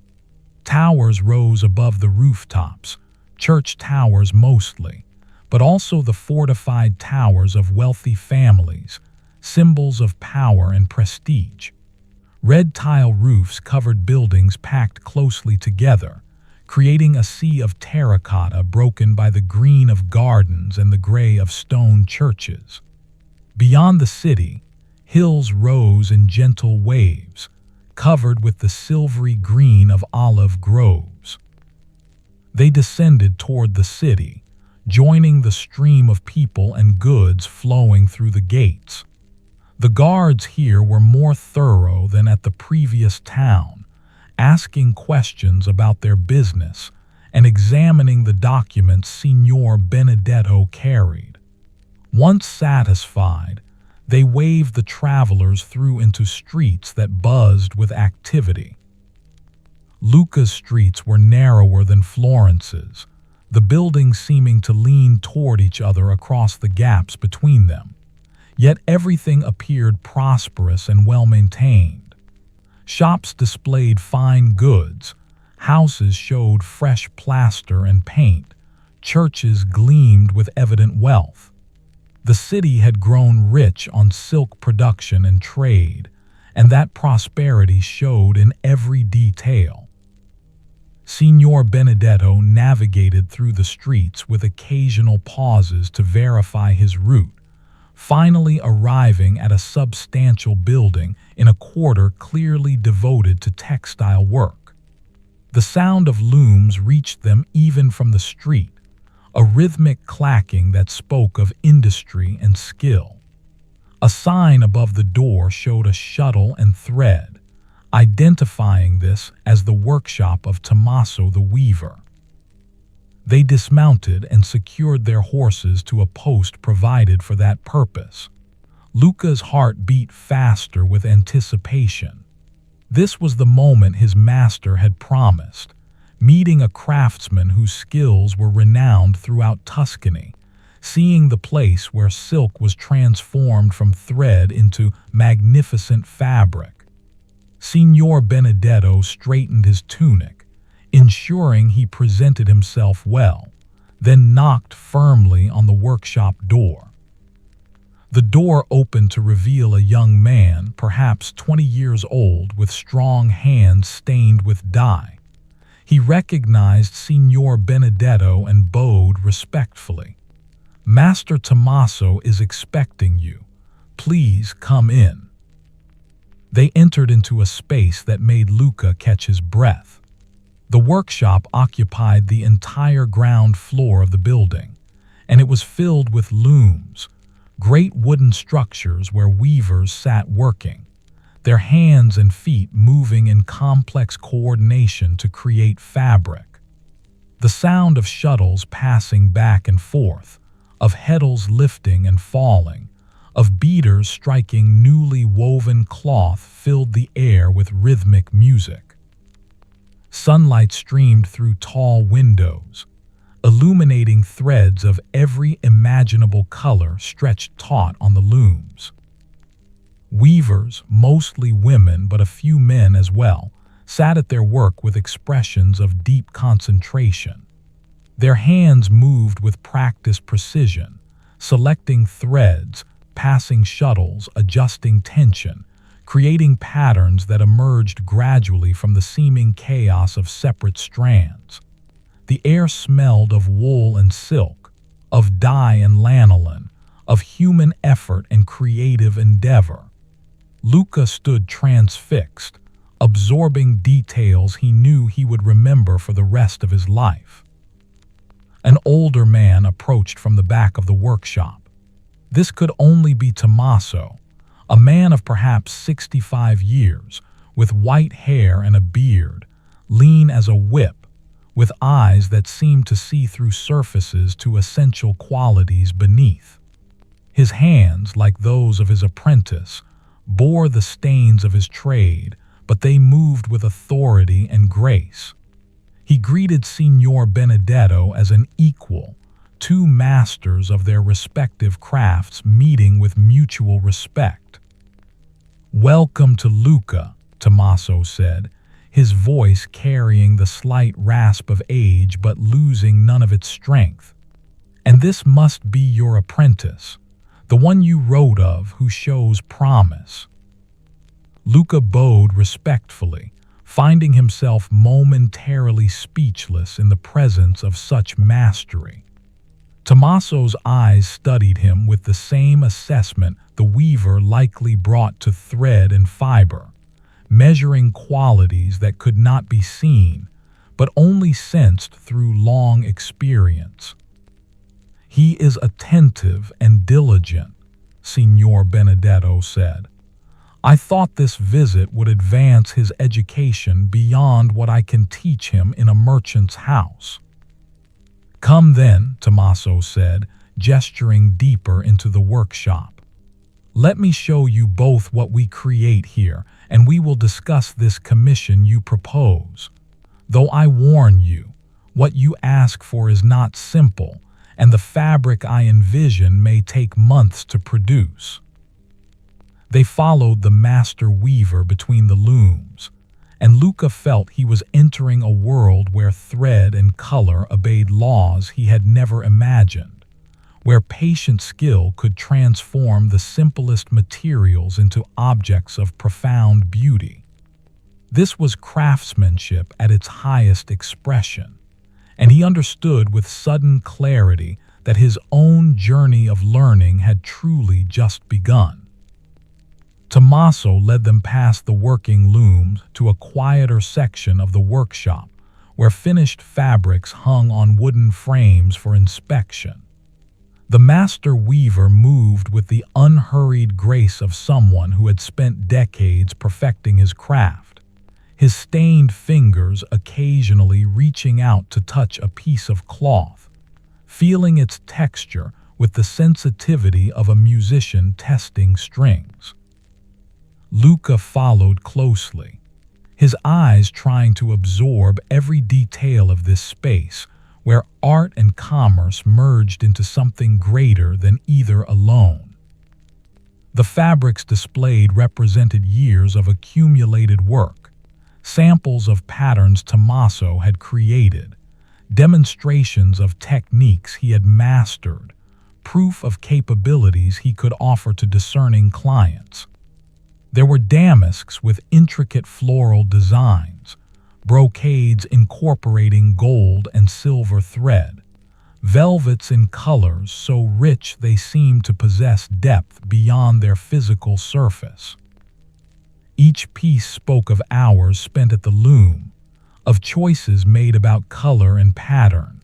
Towers rose above the rooftops, church towers mostly, but also the fortified towers of wealthy families, symbols of power and prestige. Red tile roofs covered buildings packed closely together, creating a sea of terracotta broken by the green of gardens and the gray of stone churches. Beyond the city, hills rose in gentle waves, covered with the silvery green of olive groves. They descended toward the city, joining the stream of people and goods flowing through the gates. The guards here were more thorough than at the previous town, asking questions about their business and examining the documents Signor Benedetto carried. Once satisfied, they waved the travelers through into streets that buzzed with activity. Luca's streets were narrower than Florence's, the buildings seeming to lean toward each other across the gaps between them. Yet everything appeared prosperous and well-maintained. Shops displayed fine goods, houses showed fresh plaster and paint, churches gleamed with evident wealth. The city had grown rich on silk production and trade, and that prosperity showed in every detail. Signor Benedetto navigated through the streets with occasional pauses to verify his route, finally arriving at a substantial building in a quarter clearly devoted to textile work. The sound of looms reached them even from the street, a rhythmic clacking that spoke of industry and skill. A sign above the door showed a shuttle and thread, identifying this as the workshop of Tommaso the weaver. They dismounted and secured their horses to a post provided for that purpose. Luca's heart beat faster with anticipation. This was the moment his master had promised, meeting a craftsman whose skills were renowned throughout Tuscany, seeing the place where silk was transformed from thread into magnificent fabric. Signor Benedetto straightened his tunic, ensuring he presented himself well, then knocked firmly on the workshop door. The door opened to reveal a young man, perhaps 20 years old, with strong hands stained with dye. He recognized Signor Benedetto and bowed respectfully. "Master Tommaso is expecting you. Please come in." They entered into a space that made Luca catch his breath. The workshop occupied the entire ground floor of the building, and it was filled with looms, great wooden structures where weavers sat working, their hands and feet moving in complex coordination to create fabric. The sound of shuttles passing back and forth, of heddles lifting and falling, of beaters striking newly woven cloth filled the air with rhythmic music. Sunlight streamed through tall windows, illuminating threads of every imaginable color stretched taut on the looms. Weavers, mostly women but a few men as well, sat at their work with expressions of deep concentration. Their hands moved with practiced precision, selecting threads, passing shuttles, adjusting tension, creating patterns that emerged gradually from the seeming chaos of separate strands. The air smelled of wool and silk, of dye and lanolin, of human effort and creative endeavor. Luca stood transfixed, absorbing details he knew he would remember for the rest of his life. An older man approached from the back of the workshop. This could only be Tommaso, a man of perhaps 65 years, with white hair and a beard, lean as a whip, with eyes that seemed to see through surfaces to essential qualities beneath. His hands, like those of his apprentice, bore the stains of his trade, but they moved with authority and grace. He greeted Signor Benedetto as an equal, two masters of their respective crafts meeting with mutual respect. "Welcome to Luca," Tommaso said, his voice carrying the slight rasp of age but losing none of its strength. "And this must be your apprentice, the one you wrote of who shows promise." Luca bowed respectfully, finding himself momentarily speechless in the presence of such mastery. Tommaso's eyes studied him with the same assessment the weaver likely brought to thread and fiber, measuring qualities that could not be seen, but only sensed through long experience. "He is attentive and diligent," Signor Benedetto said. "I thought this visit would advance his education beyond what I can teach him in a merchant's house." "Come then," Tommaso said, gesturing deeper into the workshop. "Let me show you both what we create here, and we will discuss this commission you propose. Though I warn you, what you ask for is not simple, and the fabric I envision may take months to produce." They followed the master weaver between the looms, and Luca felt he was entering a world where thread and color obeyed laws he had never imagined, where patient skill could transform the simplest materials into objects of profound beauty. This was craftsmanship at its highest expression, and he understood with sudden clarity that his own journey of learning had truly just begun. Tommaso led them past the working looms to a quieter section of the workshop, where finished fabrics hung on wooden frames for inspection. The master weaver moved with the unhurried grace of someone who had spent decades perfecting his craft, his stained fingers occasionally reaching out to touch a piece of cloth, feeling its texture with the sensitivity of a musician testing strings. Luca followed closely, his eyes trying to absorb every detail of this space where art and commerce merged into something greater than either alone. The fabrics displayed represented years of accumulated work, samples of patterns Tommaso had created, demonstrations of techniques he had mastered, proof of capabilities he could offer to discerning clients. There were damasks with intricate floral designs, brocades incorporating gold and silver thread, velvets in colors so rich they seemed to possess depth beyond their physical surface. Each piece spoke of hours spent at the loom, of choices made about color and pattern,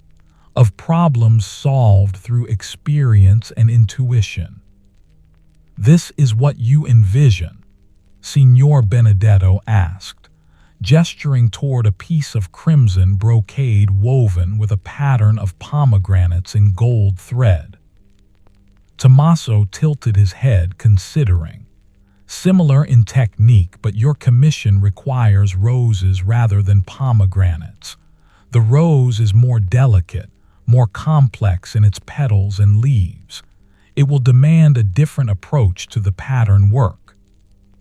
of problems solved through experience and intuition. "This is what you envision?" Signor Benedetto asked, gesturing toward a piece of crimson brocade woven with a pattern of pomegranates in gold thread. Tommaso tilted his head, considering. "Similar in technique, but your commission requires roses rather than pomegranates. The rose is more delicate, more complex in its petals and leaves. It will demand a different approach to the pattern work."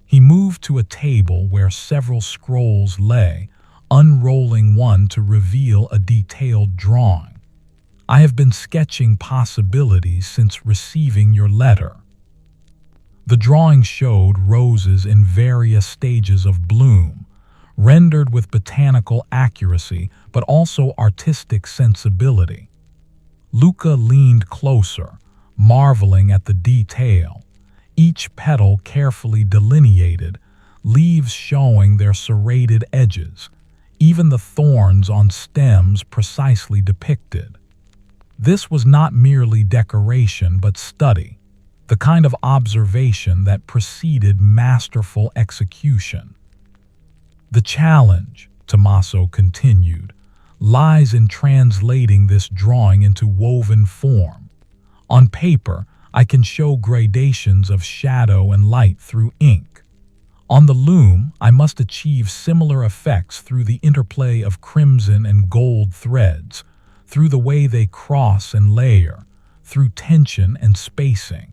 He moved to a table where several scrolls lay, unrolling one to reveal a detailed drawing. "I have been sketching possibilities since receiving your letter." The drawing showed roses in various stages of bloom, rendered with botanical accuracy but also artistic sensibility. Luca leaned closer, marveling at the detail. Each petal carefully delineated, leaves showing their serrated edges, even the thorns on stems precisely depicted. This was not merely decoration but study, the kind of observation that preceded masterful execution. "The challenge," Tommaso continued, "lies in translating this drawing into woven form. On paper, I can show gradations of shadow and light through ink. On the loom, I must achieve similar effects through the interplay of crimson and gold threads, through the way they cross and layer, through tension and spacing."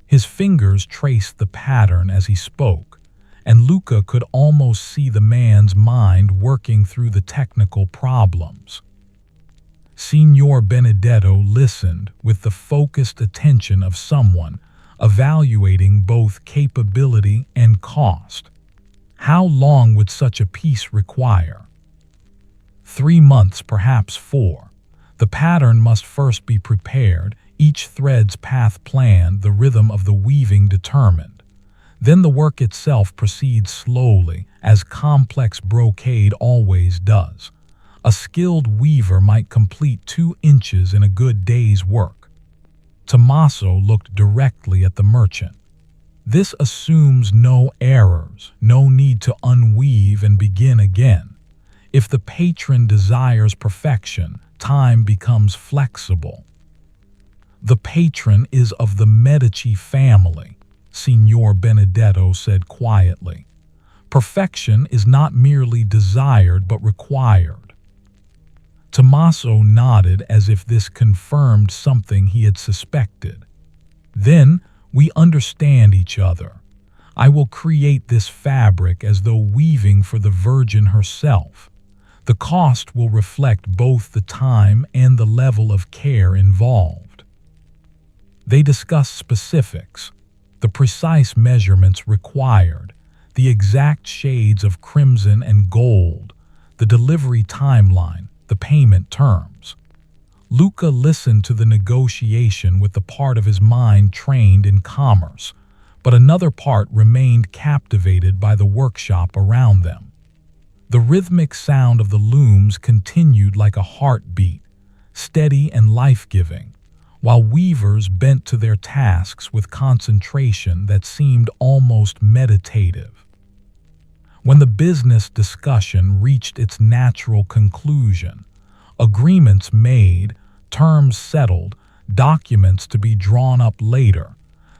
His fingers traced the pattern as he spoke, and Luca could almost see the man's mind working through the technical problems. Signor Benedetto listened with the focused attention of someone evaluating both capability and cost. How long would such a piece require? 3 months, perhaps 4. The pattern must first be prepared, each thread's path planned, the rhythm of the weaving determined. Then the work itself proceeds slowly, as complex brocade always does. A skilled weaver might complete 2 inches in a good day's work. Tommaso looked directly at the merchant. "This assumes no errors, no need to unweave and begin again. If the patron desires perfection, time becomes flexible." "The patron is of the Medici family," Signor Benedetto said quietly. "Perfection is not merely desired but required." Tommaso nodded as if this confirmed something he had suspected. "Then we understand each other. I will create this fabric as though weaving for the Virgin herself. The cost will reflect both the time and the level of care involved." They discussed specifics, the precise measurements required, the exact shades of crimson and gold, the delivery timeline, the payment terms. Luca listened to the negotiation with the part of his mind trained in commerce, but another part remained captivated by the workshop around them. The rhythmic sound of the looms continued like a heartbeat, steady and life-giving, while weavers bent to their tasks with concentration that seemed almost meditative. When the business discussion reached its natural conclusion, agreements made, terms settled, documents to be drawn up later,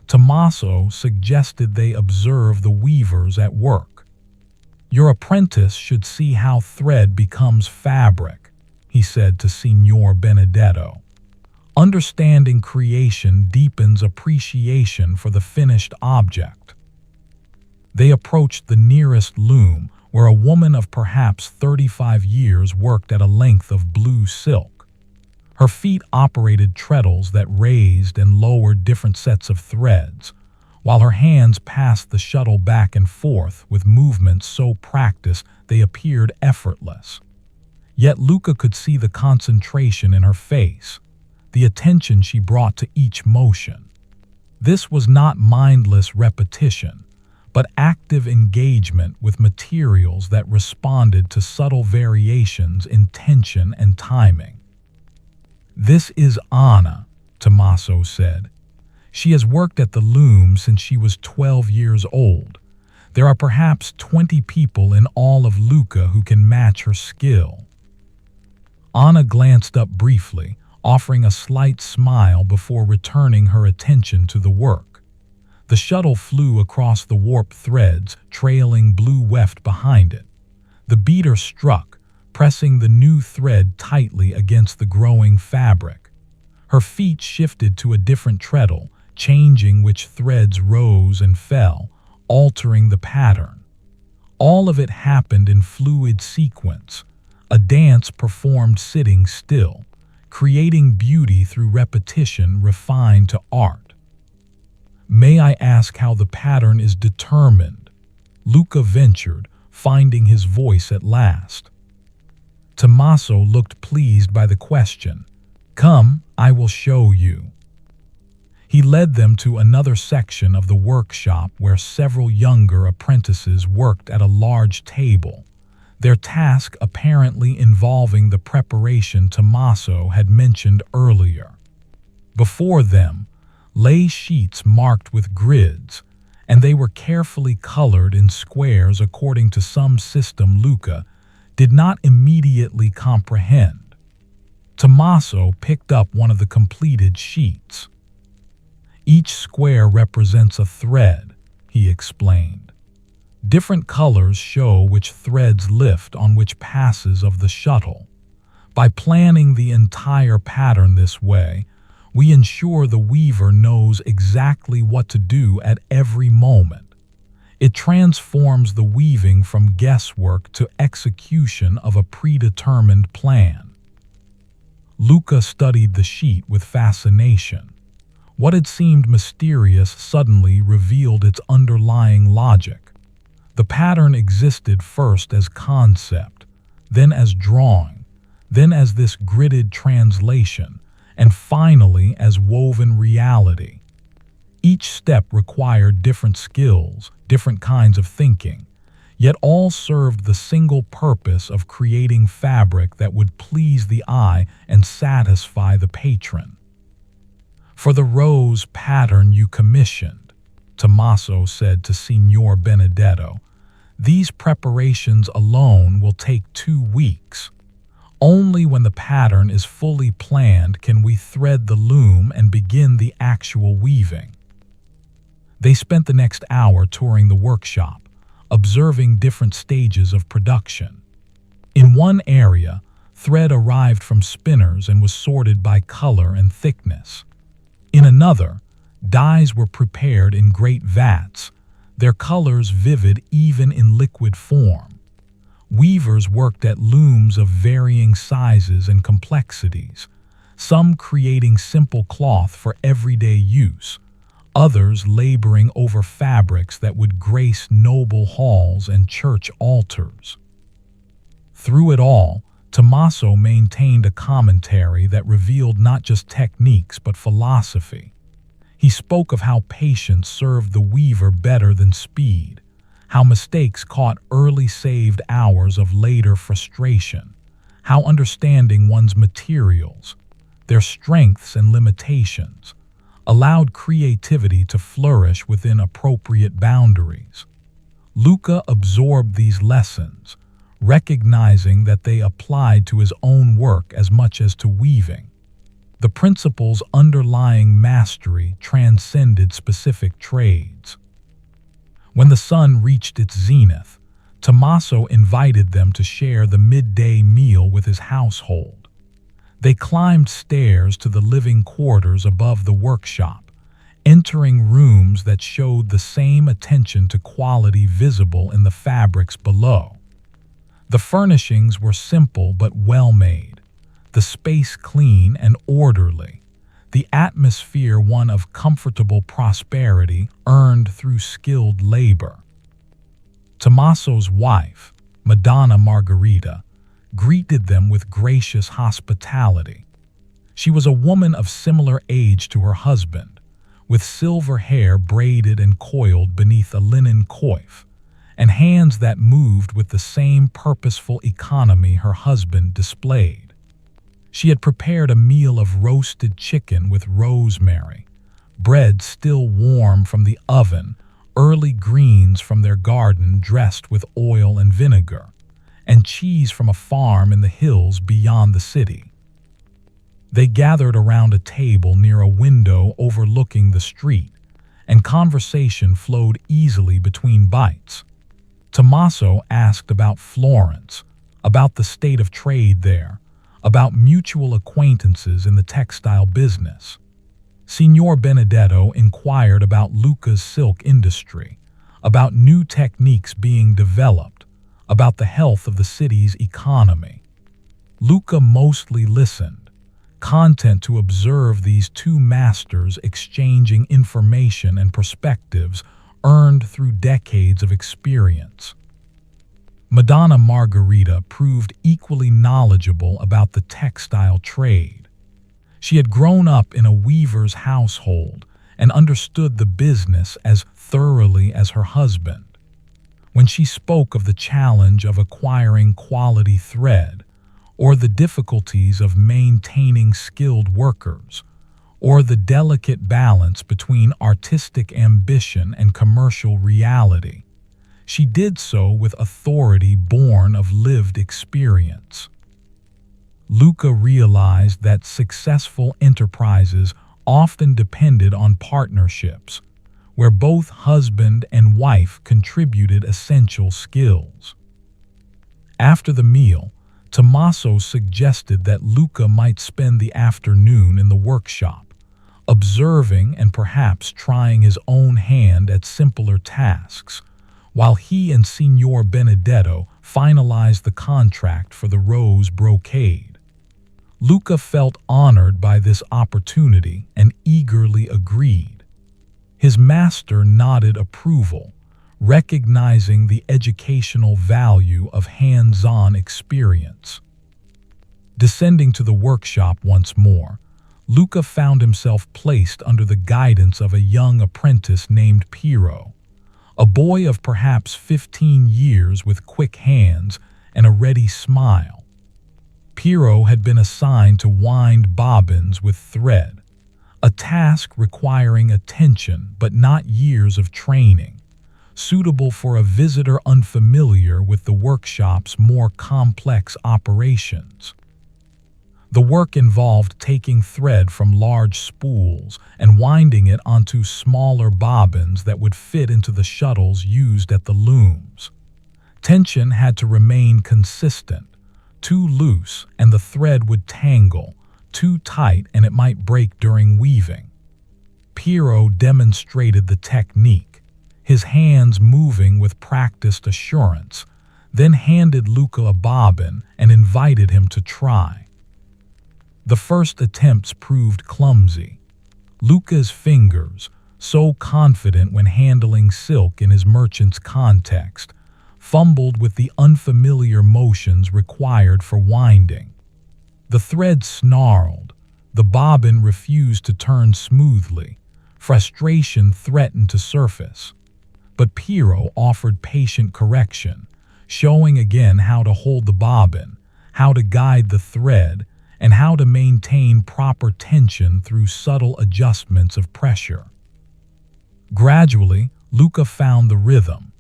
Tommaso suggested they observe the weavers at work. "Your apprentice should see how thread becomes fabric," he said to Signor Benedetto. "Understanding creation deepens appreciation for the finished object." They approached the nearest loom, where a woman of perhaps 35 years worked at a length of blue silk. Her feet operated treadles that raised and lowered different sets of threads, while her hands passed the shuttle back and forth with movements so practiced they appeared effortless. Yet Luca could see the concentration in her face, the attention she brought to each motion. This was not mindless repetition, but active engagement with materials that responded to subtle variations in tension and timing. "This is Anna," Tommaso said. She has worked at the loom since she was 12 years old. There are perhaps 20 people in all of Luca who can match her skill." Anna glanced up briefly, offering a slight smile before returning her attention to the work. The shuttle flew across the warp threads, trailing blue weft behind it. The beater struck, pressing the new thread tightly against the growing fabric. Her feet shifted to a different treadle, changing which threads rose and fell, altering the pattern. All of it happened in fluid sequence, a dance performed sitting still, creating beauty through repetition refined to art. "May I ask how the pattern is determined?" Luca ventured, finding his voice at last. Tommaso looked pleased by the question. "Come, I will show you." He led them to another section of the workshop where several younger apprentices worked at a large table, their task apparently involving the preparation Tommaso had mentioned earlier. Before them lay sheets marked with grids, and they were carefully colored in squares according to some system Luca did not immediately comprehend. Tommaso picked up one of the completed sheets. "Each square represents a thread," he explained. "Different colors show which threads lift on which passes of the shuttle. By planning the entire pattern this way, we ensure the weaver knows exactly what to do at every moment. It transforms the weaving from guesswork to execution of a predetermined plan." Luca studied the sheet with fascination. What had seemed mysterious suddenly revealed its underlying logic. The pattern existed first as concept, then as drawing, then as this gridded translation, and finally as woven reality. Each step required different skills, different kinds of thinking, yet all served the single purpose of creating fabric that would please the eye and satisfy the patron. "For the rose pattern you commissioned," Tommaso said to Signor Benedetto, "these preparations alone will take 2 weeks. Only when the pattern is fully planned can we thread the loom and begin the actual weaving." They spent the next hour touring the workshop, observing different stages of production. In one area, thread arrived from spinners and was sorted by color and thickness. In another, dyes were prepared in great vats, their colors vivid even in liquid form. Weavers worked at looms of varying sizes and complexities, some creating simple cloth for everyday use, others laboring over fabrics that would grace noble halls and church altars. Through it all, Tommaso maintained a commentary that revealed not just techniques but philosophy. He spoke of how patience served the weaver better than speed, how mistakes caught early saved hours of later frustration, how understanding one's materials, their strengths and limitations, allowed creativity to flourish within appropriate boundaries. Luca absorbed these lessons, recognizing that they applied to his own work as much as to weaving. The principles underlying mastery transcended specific trades. When the sun reached its zenith, Tommaso invited them to share the midday meal with his household. They climbed stairs to the living quarters above the workshop, entering rooms that showed the same attention to quality visible in the fabrics below. The furnishings were simple but well-made, the space clean and orderly, the atmosphere one of comfortable prosperity earned through skilled labor. Tommaso's wife, Madonna Margherita, greeted them with gracious hospitality. She was a woman of similar age to her husband, with silver hair braided and coiled beneath a linen coif, and hands that moved with the same purposeful economy her husband displayed. She had prepared a meal of roasted chicken with rosemary, bread still warm from the oven, early greens from their garden dressed with oil and vinegar, and cheese from a farm in the hills beyond the city. They gathered around a table near a window overlooking the street, and conversation flowed easily between bites. Tommaso asked about Florence, about the state of trade there, about mutual acquaintances in the textile business. Signor Benedetto inquired about Luca's silk industry, about new techniques being developed, about the health of the city's economy. Luca mostly listened, content to observe these two masters exchanging information and perspectives earned through decades of experience. Madonna Margherita proved equally knowledgeable about the textile trade. She had grown up in a weaver's household and understood the business as thoroughly as her husband. When she spoke of the challenge of acquiring quality thread, or the difficulties of maintaining skilled workers, or the delicate balance between artistic ambition and commercial reality, she did so with authority born of lived experience. Luca realized that successful enterprises often depended on partnerships, where both husband and wife contributed essential skills. After the meal, Tommaso suggested that Luca might spend the afternoon in the workshop, observing and perhaps trying his own hand at simpler tasks, while he and Signor Benedetto finalized the contract for the rose brocade. Luca felt honored by this opportunity and eagerly agreed. His master nodded approval, recognizing the educational value of hands-on experience. Descending to the workshop once more, Luca found himself placed under the guidance of a young apprentice named Piero, a boy of perhaps 15 years with quick hands and a ready smile. Piero had been assigned to wind bobbins with thread, a task requiring attention but not years of training, suitable for a visitor unfamiliar with the workshop's more complex operations. The work involved taking thread from large spools and winding it onto smaller bobbins that would fit into the shuttles used at the looms. Tension had to remain consistent. Too loose and the thread would tangle, too tight and it might break during weaving. Piero demonstrated the technique, his hands moving with practiced assurance, then handed Luca a bobbin and invited him to try. The first attempts proved clumsy. Luca's fingers, so confident when handling silk in his merchant's context, fumbled with the unfamiliar motions required for winding. The thread snarled, the bobbin refused to turn smoothly, frustration threatened to surface. But Piero offered patient correction, showing again how to hold the bobbin, how to guide the thread, and how to maintain proper tension through subtle adjustments of pressure. Gradually, Luca found the rhythm.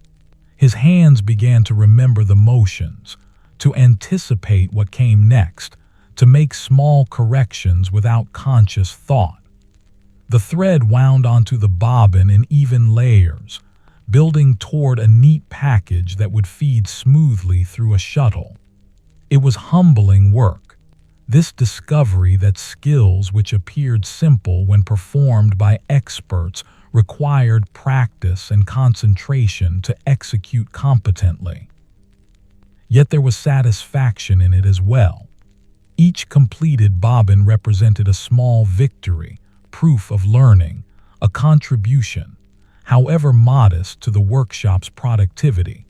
His hands began to remember the motions, to anticipate what came next, to make small corrections without conscious thought. The thread wound onto the bobbin in even layers, building toward a neat package that would feed smoothly through a shuttle. It was humbling work, this discovery that skills which appeared simple when performed by experts required practice and concentration to execute competently. Yet there was satisfaction in it as well. Each completed bobbin represented a small victory, proof of learning, a contribution, however modest, to the workshop's productivity.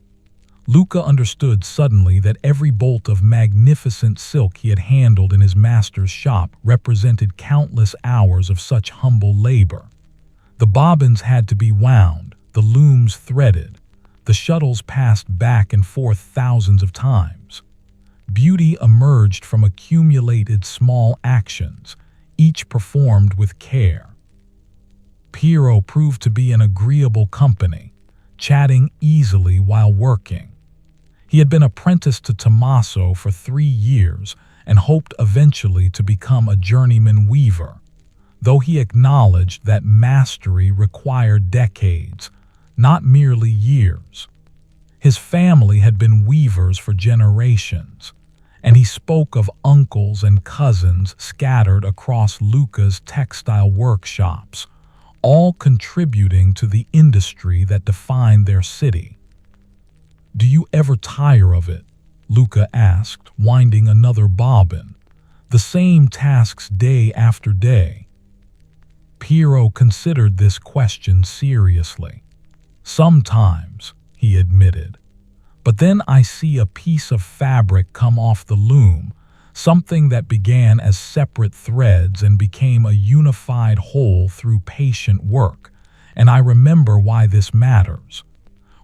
Luca understood suddenly that every bolt of magnificent silk he had handled in his master's shop represented countless hours of such humble labor. The bobbins had to be wound, the looms threaded, the shuttles passed back and forth thousands of times. Beauty emerged from accumulated small actions, each performed with care. Piero proved to be an agreeable company, chatting easily while working. He had been apprenticed to Tommaso for 3 years and hoped eventually to become a journeyman weaver, though he acknowledged that mastery required decades, not merely years. His family had been weavers for generations, and he spoke of uncles and cousins scattered across Luca's textile workshops, all contributing to the industry that defined their city. "Do you ever tire of it?" Luca asked, winding another bobbin. "The same tasks day after day." Piero considered this question seriously. "Sometimes," he admitted. "But then I see a piece of fabric come off the loom, something that began as separate threads and became a unified whole through patient work, and I remember why this matters.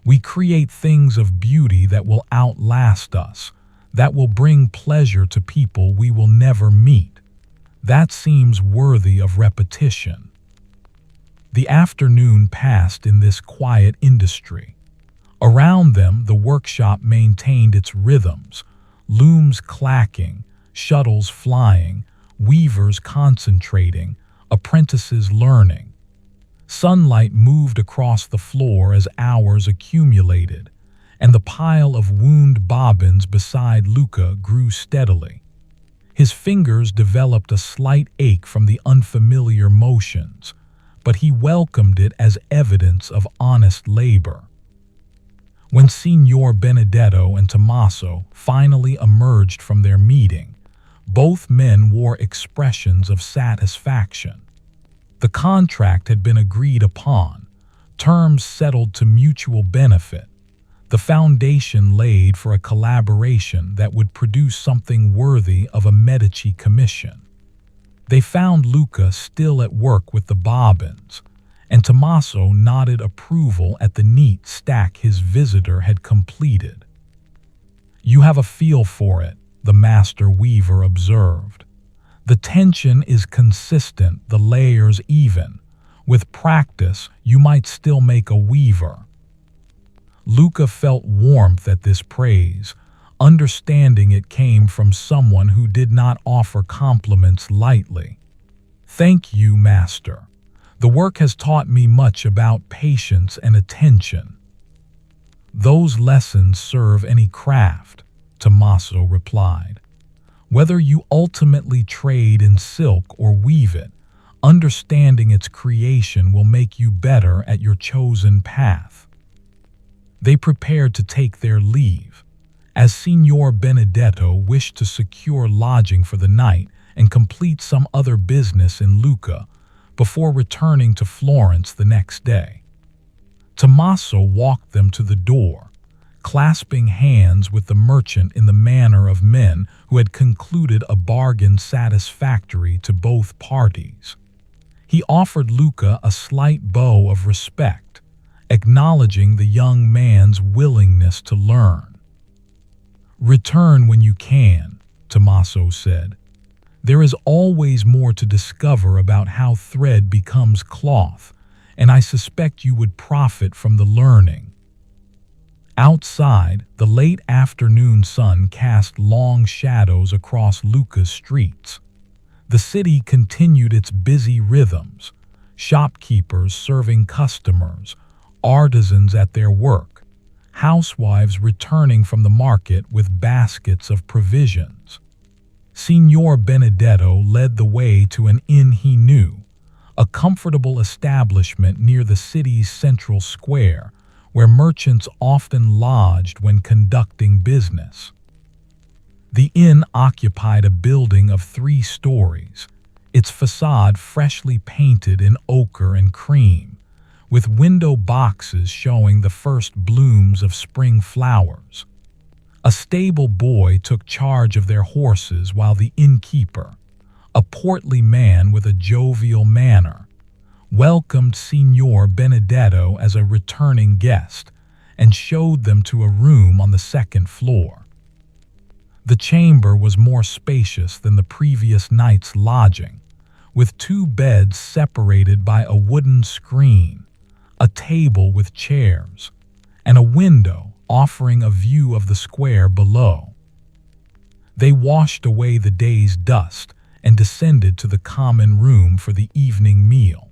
We create things of beauty that will outlast us, that will bring pleasure to people we will never meet. That seems worthy of repetition." The afternoon passed in this quiet industry. Around them, the workshop maintained its rhythms, looms clacking, shuttles flying, weavers concentrating, apprentices learning. Sunlight moved across the floor as hours accumulated, and the pile of wound bobbins beside Luca grew steadily. His fingers developed a slight ache from the unfamiliar motions, but he welcomed it as evidence of honest labor. When Signor Benedetto and Tommaso finally emerged from their meeting, both men wore expressions of satisfaction. The contract had been agreed upon, terms settled to mutual benefit, the foundation laid for a collaboration that would produce something worthy of a Medici commission. They found Luca still at work with the bobbins, and Tommaso nodded approval at the neat stack his visitor had completed. "You have a feel for it," the master weaver observed. "The tension is consistent, the layers even. With practice, you might still make a weaver." Luca felt warmth at this praise, understanding it came from someone who did not offer compliments lightly. "Thank you, master. The work has taught me much about patience and attention." "Those lessons serve any craft," Tommaso replied. "Whether you ultimately trade in silk or weave it, understanding its creation will make you better at your chosen path." They prepared to take their leave, as Signor Benedetto wished to secure lodging for the night and complete some other business in Luca before returning to Florence the next day. Tommaso walked them to the door, clasping hands with the merchant in the manner of men who had concluded a bargain satisfactory to both parties. He offered Luca a slight bow of respect, acknowledging the young man's willingness to learn. "Return when you can," Tommaso said. "There is always more to discover about how thread becomes cloth, and I suspect you would profit from the learning." Outside, the late afternoon sun cast long shadows across Luca's streets. The city continued its busy rhythms, shopkeepers serving customers, artisans at their work, housewives returning from the market with baskets of provisions. Signor Benedetto led the way to an inn he knew, a comfortable establishment near the city's central square, where merchants often lodged when conducting business. The inn occupied a building of 3 stories, its facade freshly painted in ochre and cream, with window boxes showing the first blooms of spring flowers. A stable boy took charge of their horses while the innkeeper, a portly man with a jovial manner, welcomed Signor Benedetto as a returning guest and showed them to a room on the 2nd floor. The chamber was more spacious than the previous night's lodging, with two beds separated by a wooden screen, a table with chairs, and a window offering a view of the square below. They washed away the day's dust and descended to the common room for the evening meal.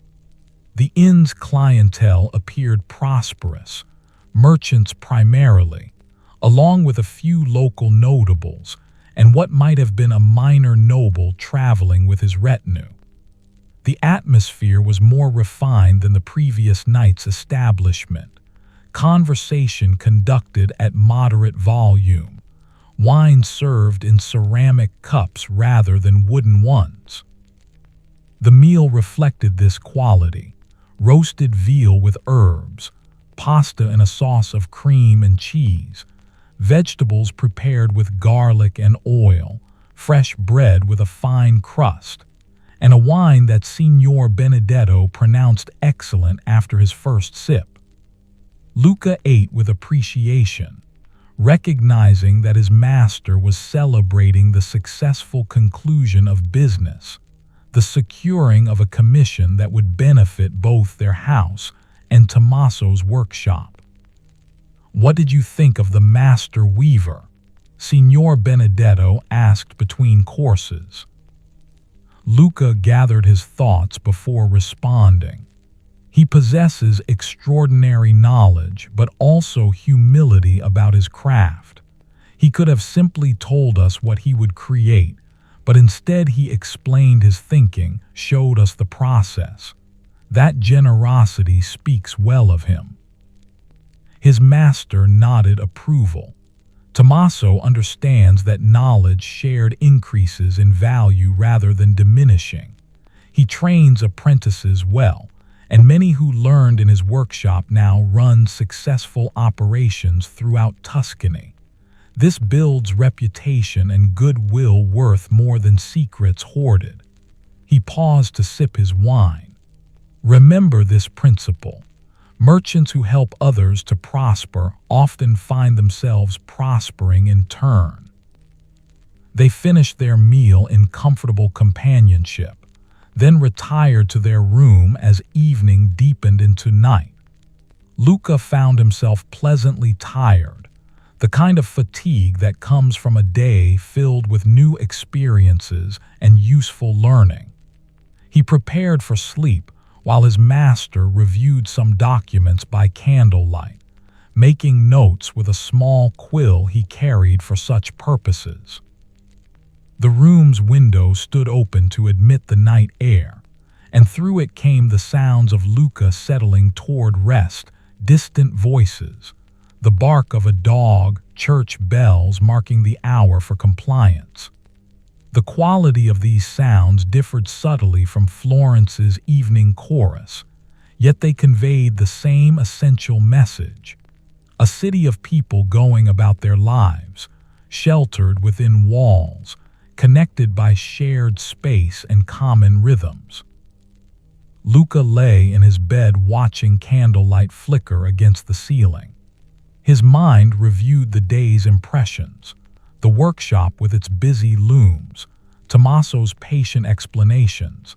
The inn's clientele appeared prosperous, merchants primarily, along with a few local notables and what might have been a minor noble traveling with his retinue. The atmosphere was more refined than the previous night's establishment. Conversation conducted at moderate volume. Wine served in ceramic cups rather than wooden ones. The meal reflected this quality. Roasted veal with herbs, pasta in a sauce of cream and cheese, vegetables prepared with garlic and oil, fresh bread with a fine crust, and a wine that Signor Benedetto pronounced excellent after his first sip. Luca ate with appreciation, recognizing that his master was celebrating the successful conclusion of business, the securing of a commission that would benefit both their house and Tommaso's workshop. "What did you think of the master weaver?" Signor Benedetto asked between courses. Luca gathered his thoughts before responding. He possesses extraordinary knowledge, but also humility about his craft. He could have simply told us what he would create, but instead he explained his thinking, showed us the process. That generosity speaks well of him. His master nodded approval. Tommaso understands that knowledge shared increases in value rather than diminishing. He trains apprentices well, and many who learned in his workshop now run successful operations throughout Tuscany. This builds reputation and goodwill worth more than secrets hoarded. He paused to sip his wine. Remember this principle. Merchants who help others to prosper often find themselves prospering in turn. They finished their meal in comfortable companionship, then retired to their room as evening deepened into night. Luca found himself pleasantly tired, the kind of fatigue that comes from a day filled with new experiences and useful learning. He prepared for sleep while his master reviewed some documents by candlelight, making notes with a small quill he carried for such purposes. The room's window stood open to admit the night air, and through it came the sounds of Luca settling toward rest, distant voices, the bark of a dog, church bells marking the hour for compliance. The quality of these sounds differed subtly from Florence's evening chorus, yet they conveyed the same essential message. A city of people going about their lives, sheltered within walls, connected by shared space and common rhythms. Luca lay in his bed watching candlelight flicker against the ceiling. His mind reviewed the day's impressions, the workshop with its busy looms, Tommaso's patient explanations,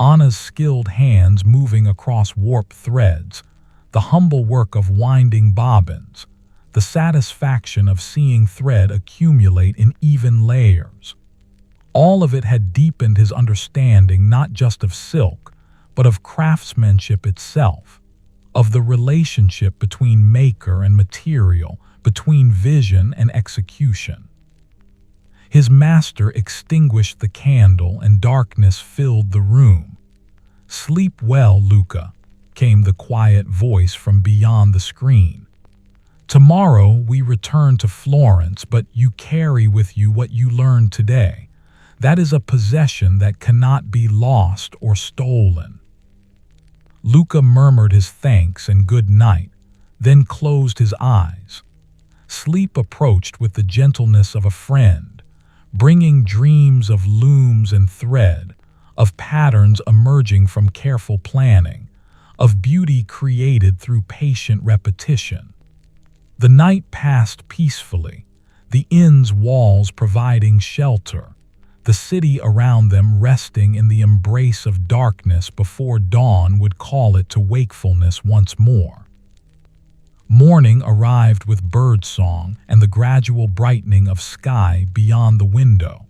Anna's skilled hands moving across warped threads, the humble work of winding bobbins, the satisfaction of seeing thread accumulate in even layers. All of it had deepened his understanding not just of silk, but of craftsmanship itself, of the relationship between maker and material, between vision and execution. His master extinguished the candle and darkness filled the room. "Sleep well, Luca," came the quiet voice from beyond the screen. "Tomorrow we return to Florence, but you carry with you what you learned today. That is a possession that cannot be lost or stolen." Luca murmured his thanks and good night, then closed his eyes. Sleep approached with the gentleness of a friend, bringing dreams of looms and thread, of patterns emerging from careful planning, of beauty created through patient repetition. The night passed peacefully, the inn's walls providing shelter, the city around them resting in the embrace of darkness before dawn would call it to wakefulness once more. Morning arrived with birdsong and the gradual brightening of sky beyond the window.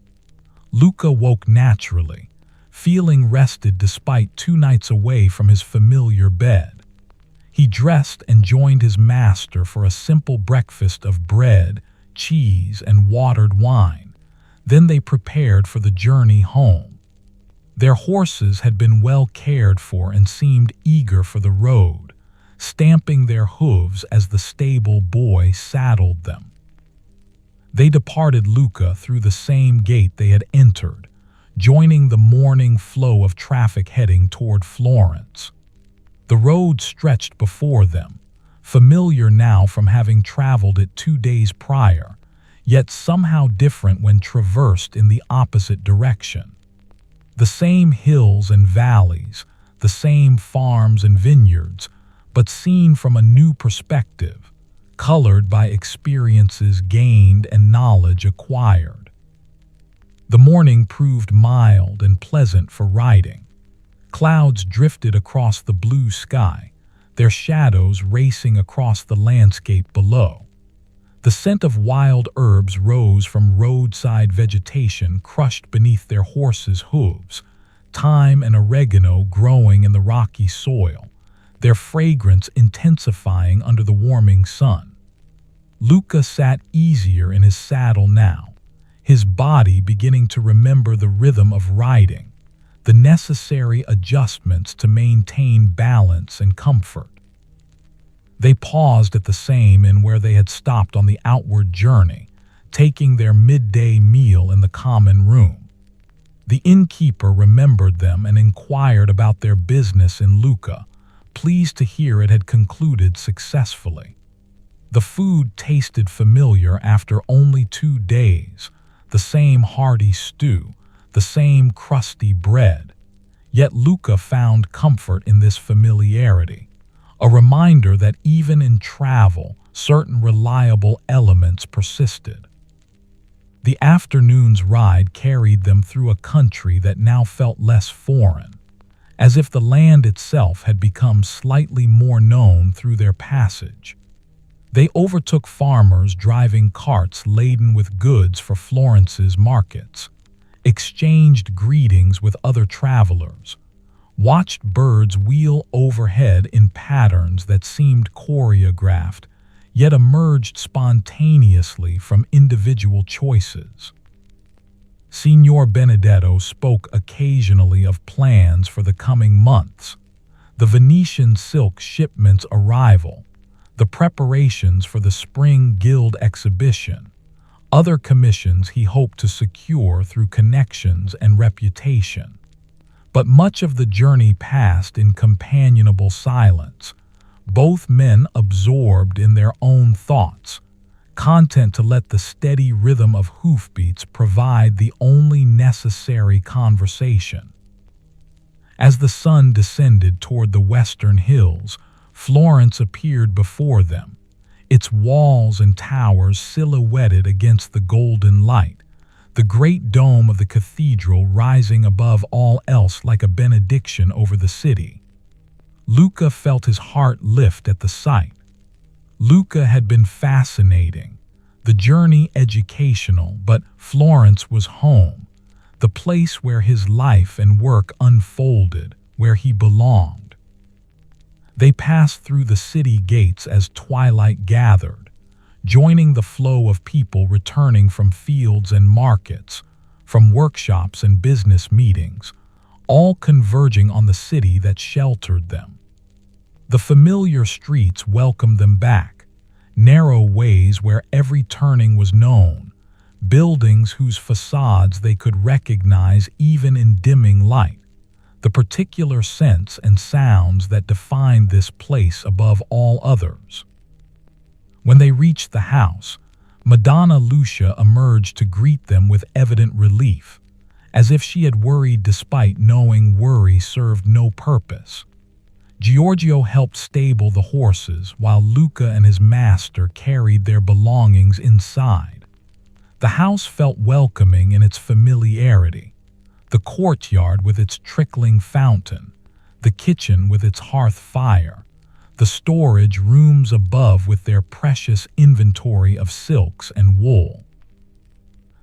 Luca woke naturally, feeling rested despite 2 nights away from his familiar bed. He dressed and joined his master for a simple breakfast of bread, cheese, and watered wine. Then they prepared for the journey home. Their horses had been well cared for and seemed eager for the road, stamping their hooves as the stable boy saddled them. They departed Luca through the same gate they had entered, joining the morning flow of traffic heading toward Florence. The road stretched before them, familiar now from having traveled it 2 days prior, yet somehow different when traversed in the opposite direction. The same hills and valleys, the same farms and vineyards, but seen from a new perspective, colored by experiences gained and knowledge acquired. The morning proved mild and pleasant for riding. Clouds drifted across the blue sky, their shadows racing across the landscape below. The scent of wild herbs rose from roadside vegetation crushed beneath their horses' hooves, thyme and oregano growing in the rocky soil, their fragrance intensifying under the warming sun. Luca sat easier in his saddle now, his body beginning to remember the rhythm of riding, the necessary adjustments to maintain balance and comfort. They paused at the same inn where they had stopped on the outward journey, taking their midday meal in the common room. The innkeeper remembered them and inquired about their business in Luca, pleased to hear it had concluded successfully. The food tasted familiar after only 2 days, the same hearty stew, the same crusty bread. Yet Luca found comfort in this familiarity, a reminder that even in travel, certain reliable elements persisted. The afternoon's ride carried them through a country that now felt less foreign, as if the land itself had become slightly more known through their passage. They overtook farmers driving carts laden with goods for Florence's markets, exchanged greetings with other travelers, watched birds wheel overhead in patterns that seemed choreographed, yet emerged spontaneously from individual choices. Signor Benedetto spoke occasionally of plans for the coming months, the Venetian silk shipment's arrival, the preparations for the spring guild exhibition, other commissions he hoped to secure through connections and reputation. But much of the journey passed in companionable silence, both men absorbed in their own thoughts, content to let the steady rhythm of hoofbeats provide the only necessary conversation. As the sun descended toward the western hills, Florence appeared before them, its walls and towers silhouetted against the golden light, the great dome of the cathedral rising above all else like a benediction over the city. Luca felt his heart lift at the sight. Luca had been fascinating, the journey educational, but Florence was home, the place where his life and work unfolded, where he belonged. They passed through the city gates as twilight gathered, joining the flow of people returning from fields and markets, from workshops and business meetings, all converging on the city that sheltered them. The familiar streets welcomed them back, narrow ways where every turning was known, buildings whose facades they could recognize even in dimming light, the particular scents and sounds that defined this place above all others. When they reached the house, Madonna Lucia emerged to greet them with evident relief, as if she had worried despite knowing worry served no purpose. Giorgio helped stable the horses while Luca and his master carried their belongings inside. The house felt welcoming in its familiarity. The courtyard with its trickling fountain, the kitchen with its hearth fire, the storage rooms above with their precious inventory of silks and wool.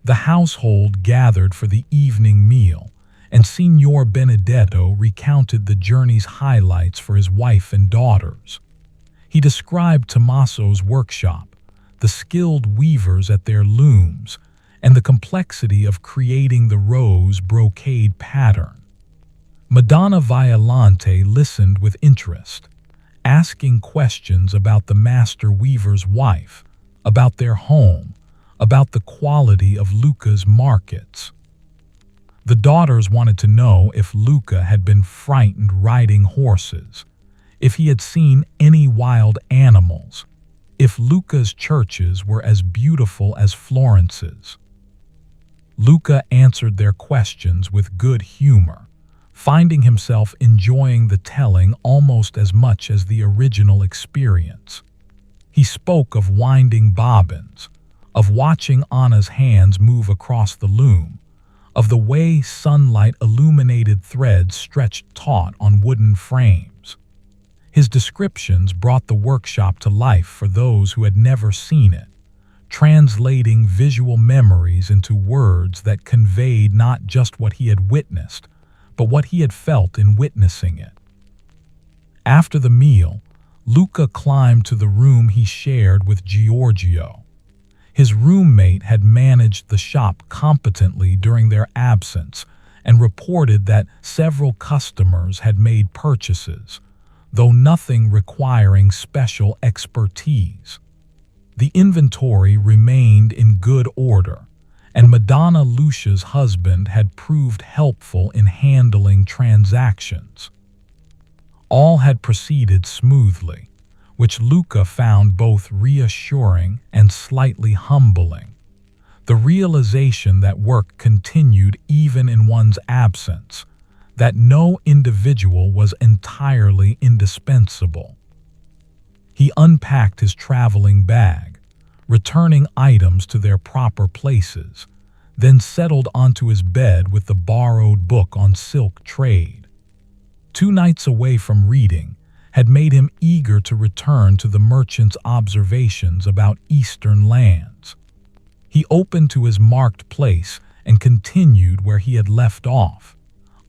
The household gathered for the evening meal, and Signor Benedetto recounted the journey's highlights for his wife and daughters. He described Tommaso's workshop, the skilled weavers at their looms, and the complexity of creating the rose brocade pattern. Madonna Violante listened with interest, asking questions about the master weaver's wife, about their home, about the quality of Luca's markets. The daughters wanted to know if Luca had been frightened riding horses, if he had seen any wild animals, if Luca's churches were as beautiful as Florence's. Luca answered their questions with good humor, finding himself enjoying the telling almost as much as the original experience. He spoke of winding bobbins, of watching Anna's hands move across the loom, of the way sunlight-illuminated threads stretched taut on wooden frames. His descriptions brought the workshop to life for those who had never seen it, translating visual memories into words that conveyed not just what he had witnessed, but what he had felt in witnessing it. After the meal, Luca climbed to the room he shared with Giorgio. His roommate had managed the shop competently during their absence and reported that several customers had made purchases, though nothing requiring special expertise. The inventory remained in good order, and Madonna Lucia's husband had proved helpful in handling transactions. All had proceeded smoothly, which Luca found both reassuring and slightly humbling. The realization that work continued even in one's absence, that no individual was entirely indispensable. He unpacked his traveling bag, returning items to their proper places, then settled onto his bed with the borrowed book on silk trade. 2 nights away from reading had made him eager to return to the merchant's observations about eastern lands. He opened to his marked place and continued where he had left off,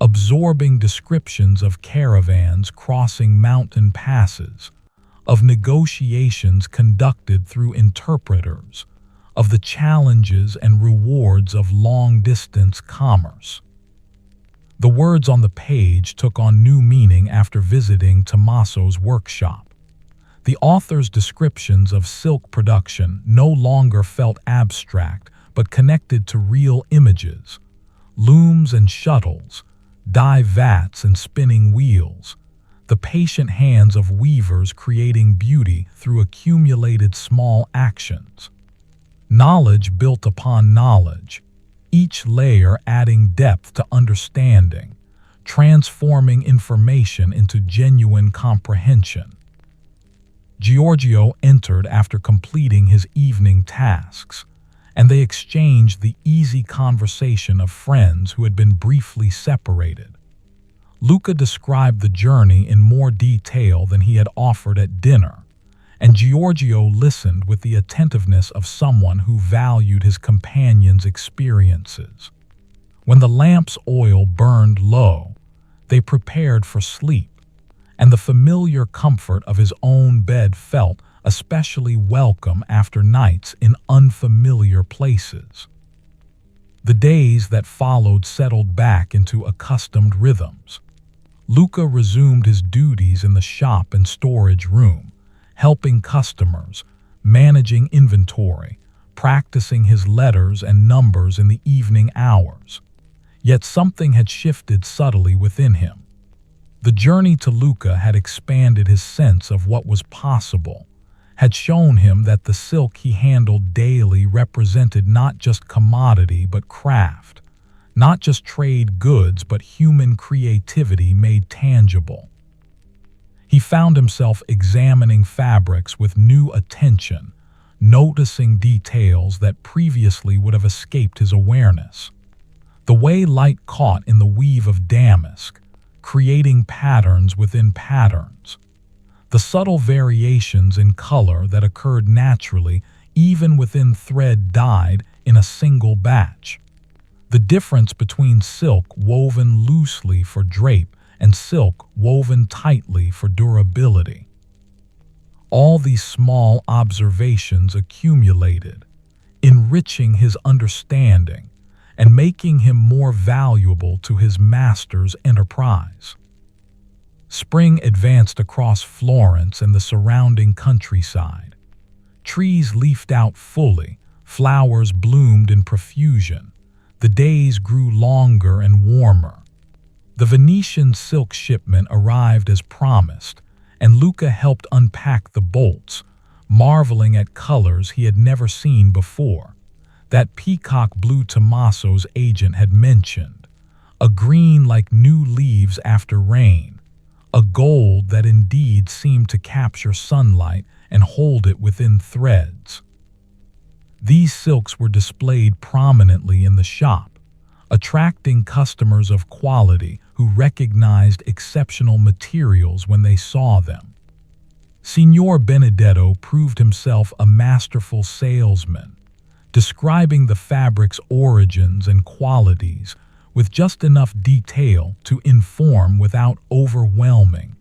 absorbing descriptions of caravans crossing mountain passes, of negotiations conducted through interpreters, of the challenges and rewards of long-distance commerce. The words on the page took on new meaning after visiting Tommaso's workshop. The author's descriptions of silk production no longer felt abstract but connected to real images: looms and shuttles, dye vats and spinning wheels, the patient hands of weavers creating beauty through accumulated small actions. Knowledge built upon knowledge, each layer adding depth to understanding, transforming information into genuine comprehension. Giorgio entered after completing his evening tasks, and they exchanged the easy conversation of friends who had been briefly separated. Luca described the journey in more detail than he had offered at dinner, and Giorgio listened with the attentiveness of someone who valued his companion's experiences. When the lamp's oil burned low, they prepared for sleep, and the familiar comfort of his own bed felt especially welcome after nights in unfamiliar places. The days that followed settled back into accustomed rhythms. Luca resumed his duties in the shop and storage room, helping customers, managing inventory, practicing his letters and numbers in the evening hours. Yet something had shifted subtly within him. The journey to Luca had expanded his sense of what was possible, had shown him that the silk he handled daily represented not just commodity but craft, not just trade goods but human creativity made tangible. He found himself examining fabrics with new attention, noticing details that previously would have escaped his awareness. The way light caught in the weave of damask, creating patterns within patterns. The subtle variations in color that occurred naturally even within thread dyed in a single batch. The difference between silk woven loosely for drape and silk woven tightly for durability. All these small observations accumulated, enriching his understanding and making him more valuable to his master's enterprise. Spring advanced across Florence and the surrounding countryside. Trees leafed out fully, flowers bloomed in profusion. The days grew longer and warmer. The Venetian silk shipment arrived as promised, and Luca helped unpack the bolts, marveling at colors he had never seen before. That peacock blue Tommaso's agent had mentioned, a green like new leaves after rain, a gold that indeed seemed to capture sunlight and hold it within threads. These silks were displayed prominently in the shop, attracting customers of quality who recognized exceptional materials when they saw them. Signor Benedetto proved himself a masterful salesman, describing the fabric's origins and qualities with just enough detail to inform without overwhelming,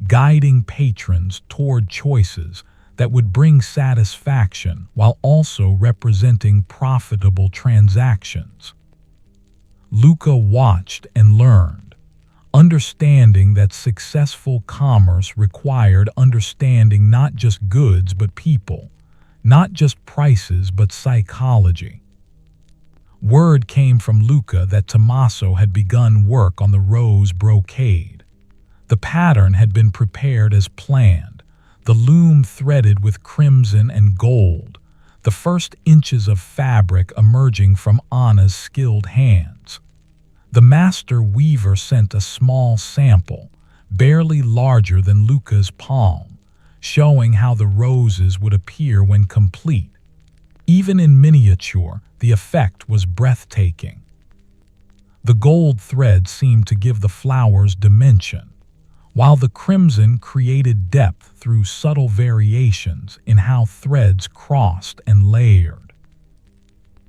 guiding patrons toward choices that would bring satisfaction while also representing profitable transactions. Luca watched and learned, understanding that successful commerce required understanding not just goods but people, not just prices but psychology. Word came from Luca that Tommaso had begun work on the rose brocade. The pattern had been prepared as planned, the loom threaded with crimson and gold, the first inches of fabric emerging from Anna's skilled hands. The master weaver sent a small sample, barely larger than Luca's palm, showing how the roses would appear when complete. Even in miniature, the effect was breathtaking. The gold thread seemed to give the flowers dimension, while the crimson created depth through subtle variations in how threads crossed and layered.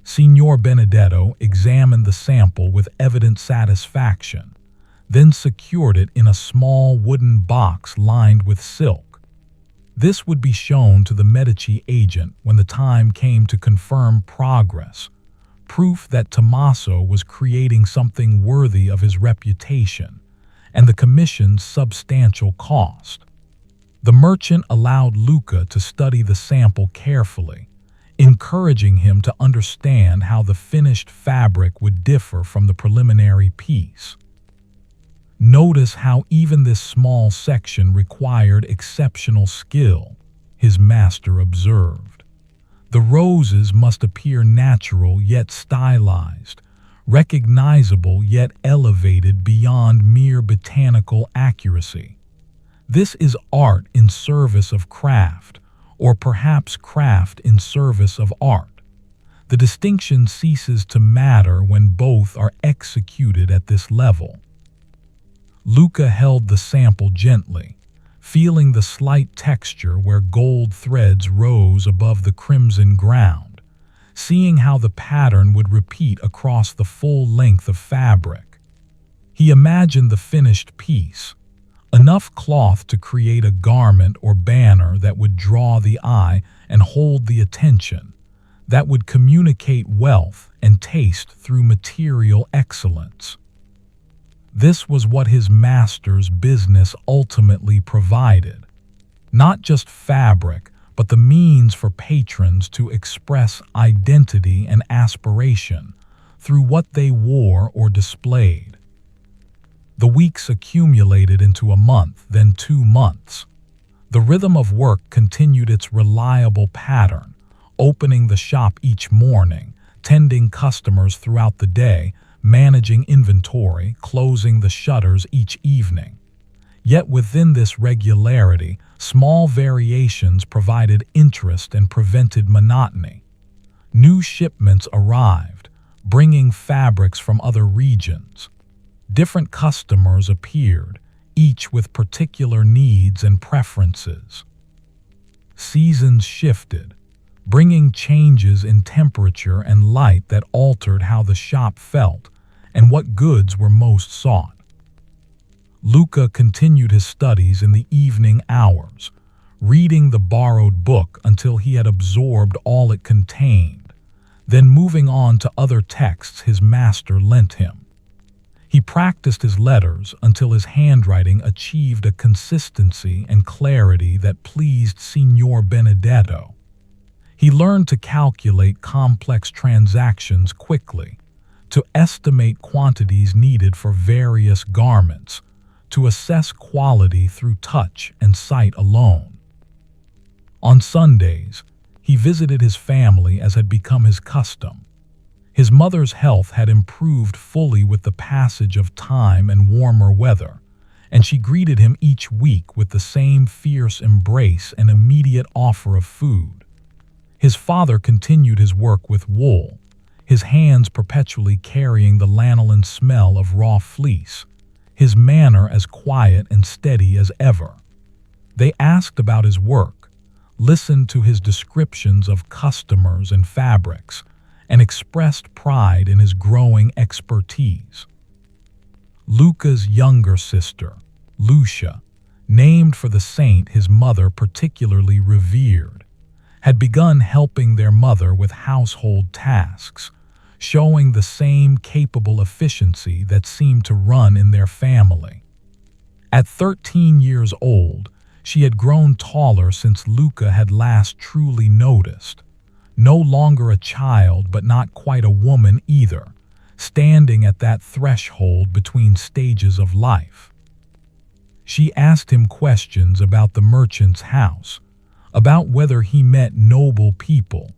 Signor Benedetto examined the sample with evident satisfaction, then secured it in a small wooden box lined with silk. This would be shown to the Medici agent when the time came to confirm progress, proof that Tommaso was creating something worthy of his reputation and the commission's substantial cost. The merchant allowed Luca to study the sample carefully, encouraging him to understand how the finished fabric would differ from the preliminary piece. Notice how even this small section required exceptional skill, his master observed. The roses must appear natural yet stylized, recognizable yet elevated beyond mere botanical accuracy. This is art in service of craft, or perhaps craft in service of art. The distinction ceases to matter when both are executed at this level. Luca held the sample gently, feeling the slight texture where gold threads rose above the crimson ground, seeing how the pattern would repeat across the full length of fabric. He imagined the finished piece, enough cloth to create a garment or banner that would draw the eye and hold the attention, that would communicate wealth and taste through material excellence. This was what his master's business ultimately provided. Not just fabric, but the means for patrons to express identity and aspiration through what they wore or displayed. The weeks accumulated into a month, then 2 months. The rhythm of work continued its reliable pattern, opening the shop each morning, tending customers throughout the day, managing inventory, closing the shutters each evening. Yet within this regularity, small variations provided interest and prevented monotony. New shipments arrived, bringing fabrics from other regions. Different customers appeared, each with particular needs and preferences. Seasons shifted, bringing changes in temperature and light that altered how the shop felt and what goods were most sought. Luca continued his studies in the evening hours, reading the borrowed book until he had absorbed all it contained, then moving on to other texts his master lent him. He practiced his letters until his handwriting achieved a consistency and clarity that pleased Signor Benedetto. He learned to calculate complex transactions quickly, to estimate quantities needed for various garments, to assess quality through touch and sight alone. On Sundays, he visited his family as had become his custom. His mother's health had improved fully with the passage of time and warmer weather, and she greeted him each week with the same fierce embrace and immediate offer of food. His father continued his work with wool, his hands perpetually carrying the lanolin smell of raw fleece, his manner as quiet and steady as ever. They asked about his work, listened to his descriptions of customers and fabrics, and expressed pride in his growing expertise. Luca's younger sister, Lucia, named for the saint his mother particularly revered, had begun helping their mother with household tasks, showing the same capable efficiency that seemed to run in their family. At 13 years old, she had grown taller since Luca had last truly noticed, no longer a child but not quite a woman either, standing at that threshold between stages of life. She asked him questions about the merchant's house, about whether he met noble people,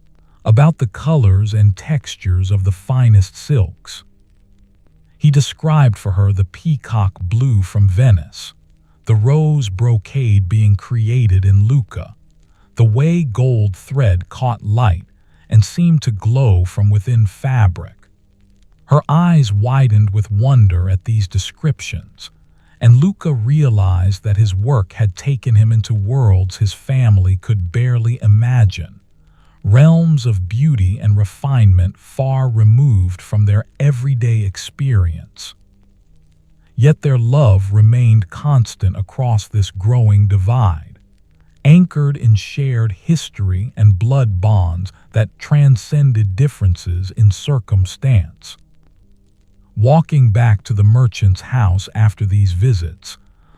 about the colors and textures of the finest silks. He described for her the peacock blue from Venice, the rose brocade being created in Lucca, the way gold thread caught light and seemed to glow from within fabric. Her eyes widened with wonder at these descriptions, and Luca realized that his work had taken him into worlds his family could barely imagine, realms of beauty and refinement far removed from their everyday experience. Yet their love remained constant across this growing divide, anchored in shared history and blood bonds that transcended differences in circumstance. Walking back to the merchant's house after these visits,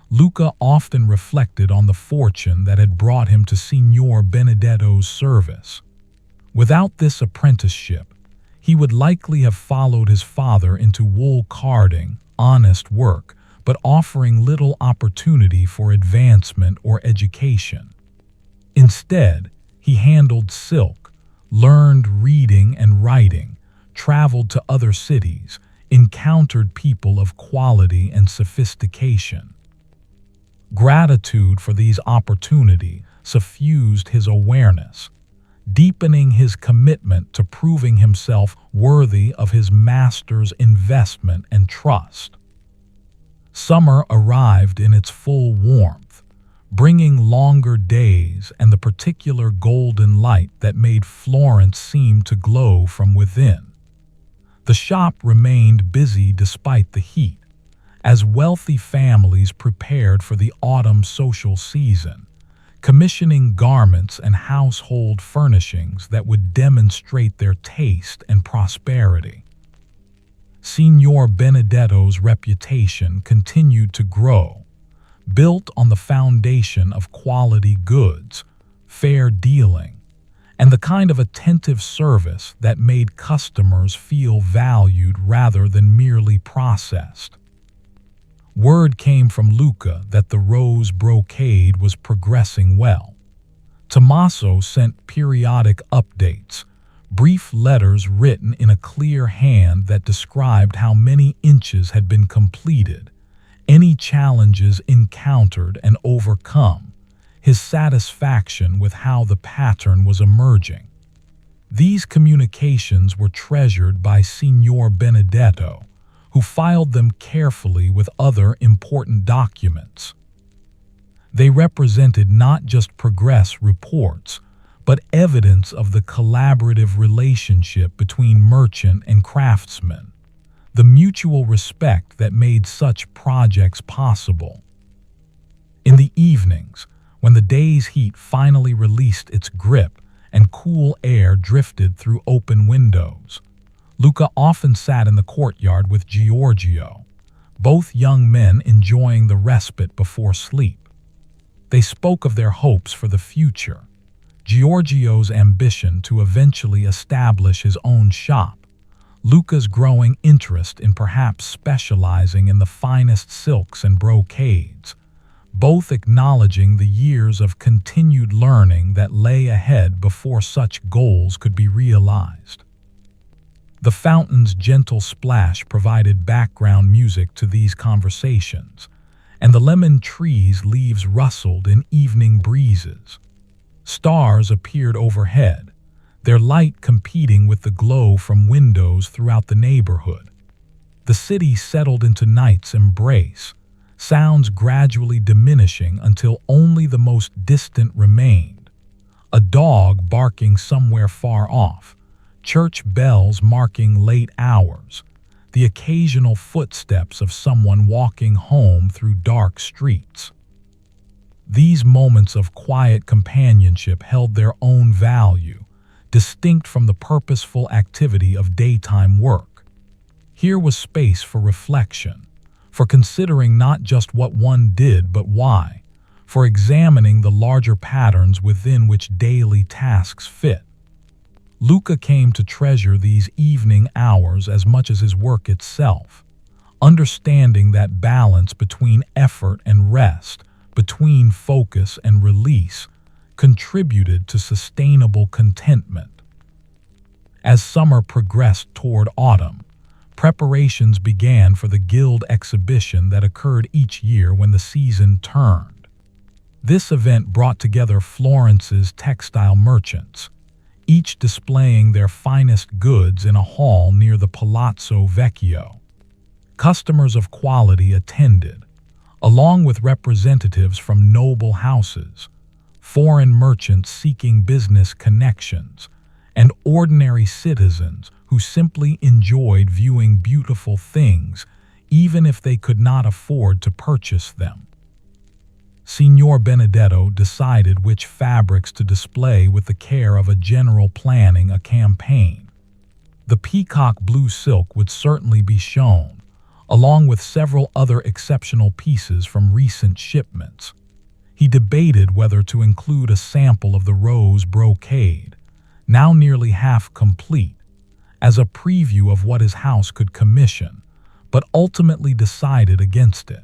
Luca often reflected on the fortune that had brought him to Signor Benedetto's service. Without this apprenticeship, he would likely have followed his father into wool carding, honest work, but offering little opportunity for advancement or education. Instead, he handled silk, learned reading and writing, traveled to other cities, encountered people of quality and sophistication. Gratitude for these opportunities suffused his awareness, deepening his commitment to proving himself worthy of his master's investment and trust. Summer arrived in its full warmth, bringing longer days and the particular golden light that made Florence seem to glow from within. The shop remained busy despite the heat, as wealthy families prepared for the autumn social season, commissioning garments and household furnishings that would demonstrate their taste and prosperity. Signor Benedetto's reputation continued to grow, built on the foundation of quality goods, fair dealing, and the kind of attentive service that made customers feel valued rather than merely processed. Word came from Luca that the rose brocade was progressing well. Tommaso sent periodic updates, brief letters written in a clear hand that described how many inches had been completed, any challenges encountered and overcome, his satisfaction with how the pattern was emerging. These communications were treasured by Signor Benedetto, who filed them carefully with other important documents. They represented not just progress reports, but evidence of the collaborative relationship between merchant and craftsman, the mutual respect that made such projects possible. In the evenings, when the day's heat finally released its grip and cool air drifted through open windows, Luca often sat in the courtyard with Giorgio, both young men enjoying the respite before sleep. They spoke of their hopes for the future, Giorgio's ambition to eventually establish his own shop, Luca's growing interest in perhaps specializing in the finest silks and brocades, both acknowledging the years of continued learning that lay ahead before such goals could be realized. The fountain's gentle splash provided background music to these conversations, and the lemon tree's leaves rustled in evening breezes. Stars appeared overhead, their light competing with the glow from windows throughout the neighborhood. The city settled into night's embrace, sounds gradually diminishing until only the most distant remained. A dog barking somewhere far off, church bells marking late hours, the occasional footsteps of someone walking home through dark streets. These moments of quiet companionship held their own value, distinct from the purposeful activity of daytime work. Here was space for reflection, for considering not just what one did but why, for examining the larger patterns within which daily tasks fit. Luca came to treasure these evening hours as much as his work itself, understanding that balance between effort and rest, between focus and release, contributed to sustainable contentment. As summer progressed toward autumn, preparations began for the guild exhibition that occurred each year when the season turned. This event brought together Florence's textile merchants, each displaying their finest goods in a hall near the Palazzo Vecchio. Customers of quality attended, along with representatives from noble houses, foreign merchants seeking business connections, and ordinary citizens who simply enjoyed viewing beautiful things even if they could not afford to purchase them. Signor Benedetto decided which fabrics to display with the care of a general planning a campaign. The peacock blue silk would certainly be shown, along with several other exceptional pieces from recent shipments. He debated whether to include a sample of the rose brocade, now nearly half complete, as a preview of what his house could commission, but ultimately decided against it.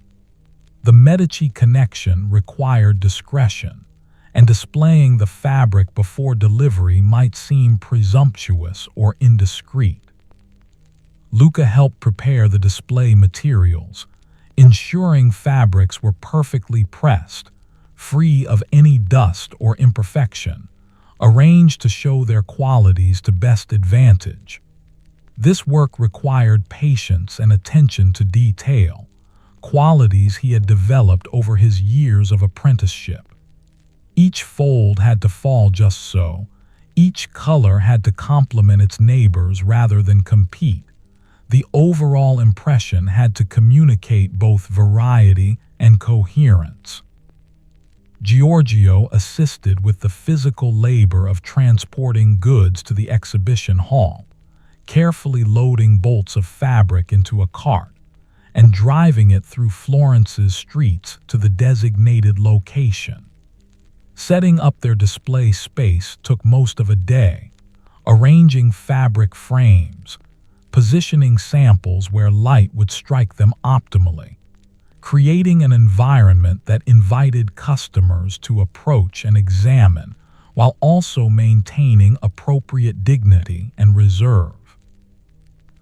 The Medici connection required discretion, and displaying the fabric before delivery might seem presumptuous or indiscreet. Luca helped prepare the display materials, ensuring fabrics were perfectly pressed, free of any dust or imperfection, arranged to show their qualities to best advantage. This work required patience and attention to detail, qualities he had developed over his years of apprenticeship. Each fold had to fall just so, each color had to complement its neighbors rather than compete. The overall impression had to communicate both variety and coherence. Giorgio assisted with the physical labor of transporting goods to the exhibition hall, carefully loading bolts of fabric into a cart and driving it through Florence's streets to the designated location. Setting up their display space took most of a day, arranging fabric frames, positioning samples where light would strike them optimally, creating an environment that invited customers to approach and examine while also maintaining appropriate dignity and reserve.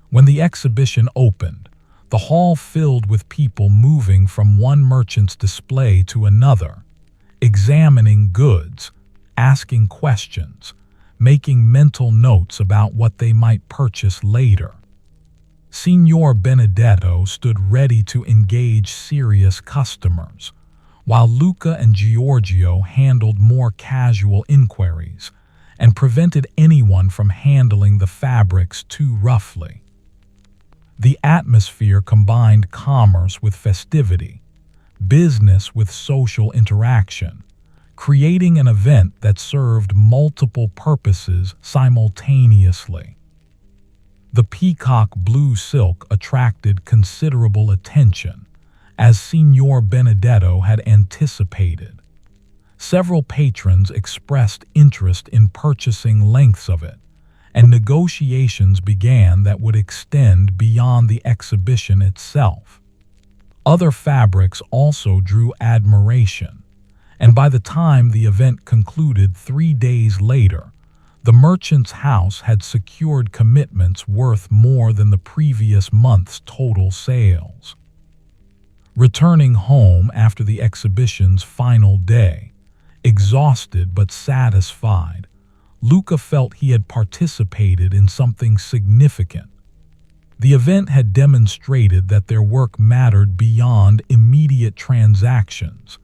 When the exhibition opened, the hall filled with people moving from one merchant's display to another, examining goods, asking questions, making mental notes about what they might purchase later. Signor Benedetto stood ready to engage serious customers, while Luca and Giorgio handled more casual inquiries and prevented anyone from handling the fabrics too roughly. The atmosphere combined commerce with festivity, business with social interaction, creating an event that served multiple purposes simultaneously. The peacock blue silk attracted considerable attention, as Signor Benedetto had anticipated. Several patrons expressed interest in purchasing lengths of it, and negotiations began that would extend beyond the exhibition itself. Other fabrics also drew admiration, and by the time the event concluded 3 days later, the merchant's house had secured commitments worth more than the previous month's total sales. Returning home after the exhibition's final day, exhausted but satisfied, Luca felt he had participated in something significant. The event had demonstrated that their work mattered beyond immediate transactions,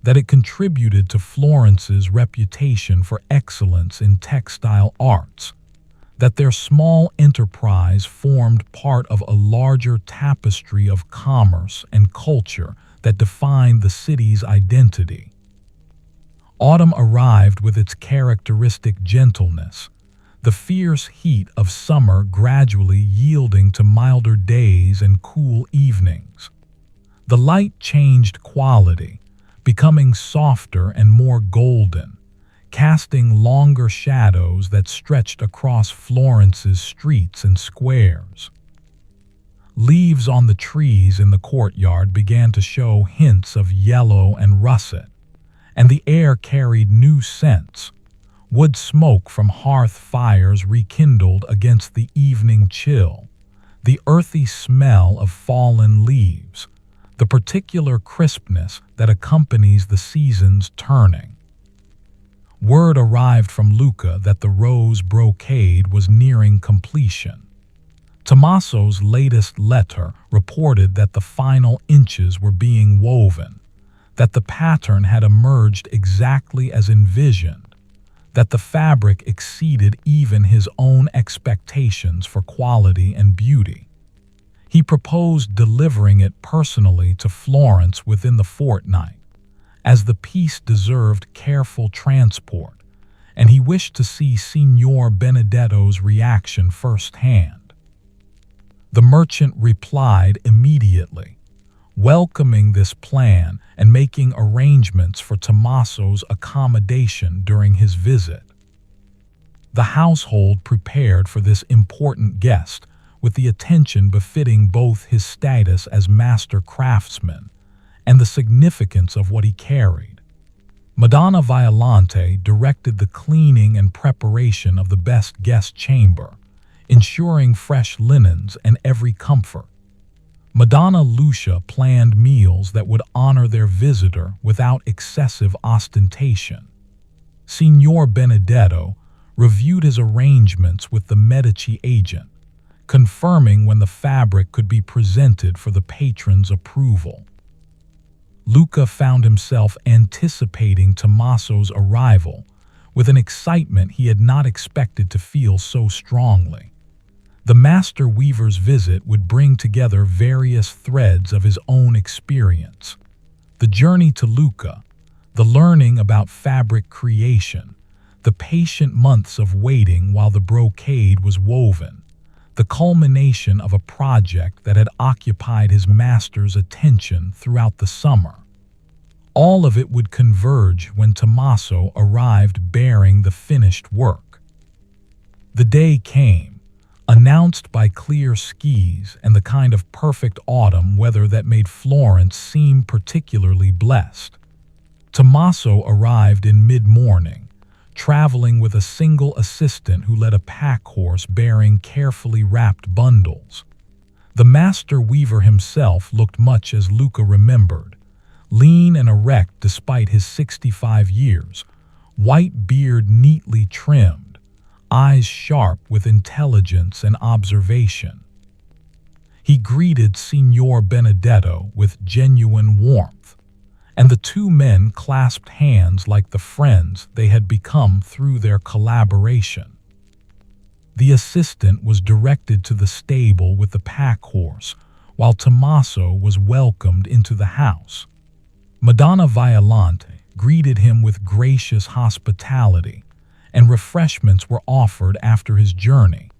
that it contributed to Florence's reputation for excellence in textile arts, that their small enterprise formed part of a larger tapestry of commerce and culture that defined the city's identity. Autumn arrived with its characteristic gentleness, the fierce heat of summer gradually yielding to milder days and cool evenings. The light changed quality, becoming softer and more golden, casting longer shadows that stretched across Florence's streets and squares. Leaves on the trees in the courtyard began to show hints of yellow and russet, and the air carried new scents. Wood smoke from hearth fires rekindled against the evening chill, the earthy smell of fallen leaves, the particular crispness that accompanies the season's turning. Word arrived from Luca that the rose brocade was nearing completion. Tommaso's latest letter reported that the final inches were being woven, that the pattern had emerged exactly as envisioned, that the fabric exceeded even his own expectations for quality and beauty. He proposed delivering it personally to Florence within the fortnight, as the piece deserved careful transport, and he wished to see Signor Benedetto's reaction firsthand. The merchant replied immediately, welcoming this plan and making arrangements for Tommaso's accommodation during his visit. The household prepared for this important guest with the attention befitting both his status as master craftsman and the significance of what he carried. Madonna Violante directed the cleaning and preparation of the best guest chamber, ensuring fresh linens and every comfort. Madonna Lucia planned meals that would honor their visitor without excessive ostentation. Signor Benedetto reviewed his arrangements with the Medici agent, confirming when the fabric could be presented for the patron's approval. Luca found himself anticipating Tommaso's arrival with an excitement he had not expected to feel so strongly. The master weaver's visit would bring together various threads of his own experience. The journey to Luca, the learning about fabric creation, the patient months of waiting while the brocade was woven, the culmination of a project that had occupied his master's attention throughout the summer. All of it would converge when Tommaso arrived bearing the finished work. The day came, announced by clear skies and the kind of perfect autumn weather that made Florence seem particularly blessed. Tommaso arrived in mid-morning, traveling with a single assistant who led a pack horse bearing carefully wrapped bundles. The master weaver himself looked much as Luca remembered, lean and erect despite his 65 years, white beard neatly trimmed, eyes sharp with intelligence and observation. He greeted Signor Benedetto with genuine warmth, and the two men clasped hands like the friends they had become through their collaboration. The assistant was directed to the stable with the pack horse, while Tommaso was welcomed into the house. Madonna Violante greeted him with gracious hospitality, and refreshments were offered after his journey.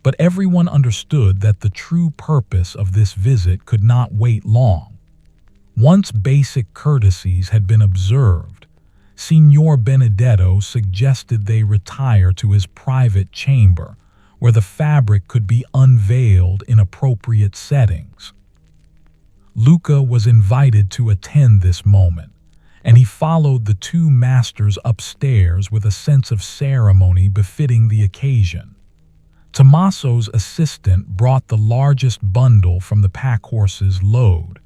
But everyone understood that the true purpose of this visit could not wait long. Once basic courtesies had been observed, Signor Benedetto suggested they retire to his private chamber, where the fabric could be unveiled in appropriate settings. Luca was invited to attend this moment, and he followed the two masters upstairs with a sense of ceremony befitting the occasion. Tommaso's assistant brought the largest bundle from the pack horse's load,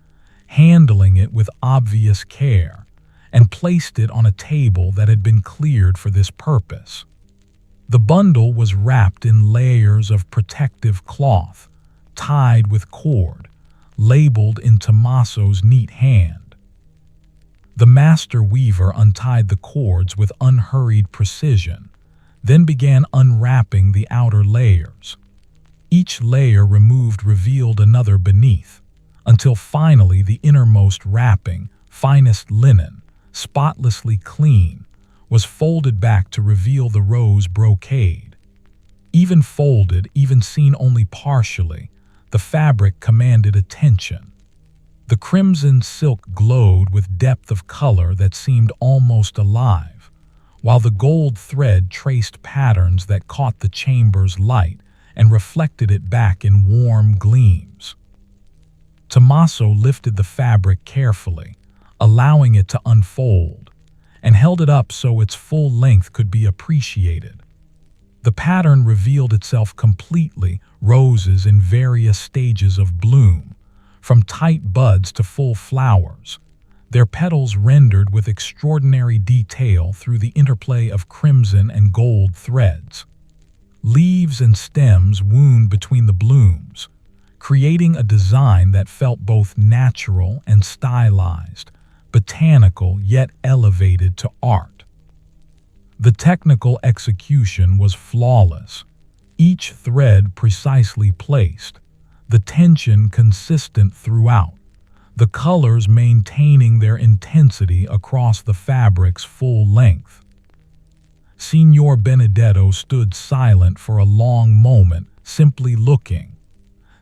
handling it with obvious care, and placed it on a table that had been cleared for this purpose. The bundle was wrapped in layers of protective cloth, tied with cord, labeled in Tommaso's neat hand. The master weaver untied the cords with unhurried precision, then began unwrapping the outer layers. Each layer removed revealed another beneath, until finally the innermost wrapping, finest linen, spotlessly clean, was folded back to reveal the rose brocade. Even folded, even seen only partially, the fabric commanded attention. The crimson silk glowed with depth of color that seemed almost alive, while the gold thread traced patterns that caught the chamber's light and reflected it back in warm gleams. Tommaso lifted the fabric carefully, allowing it to unfold, and held it up so its full length could be appreciated. The pattern revealed itself completely, roses in various stages of bloom, from tight buds to full flowers, their petals rendered with extraordinary detail through the interplay of crimson and gold threads. Leaves and stems wound between the blooms, creating a design that felt both natural and stylized, botanical yet elevated to art. The technical execution was flawless, each thread precisely placed, the tension consistent throughout, the colors maintaining their intensity across the fabric's full length. Signor Benedetto stood silent for a long moment, simply looking.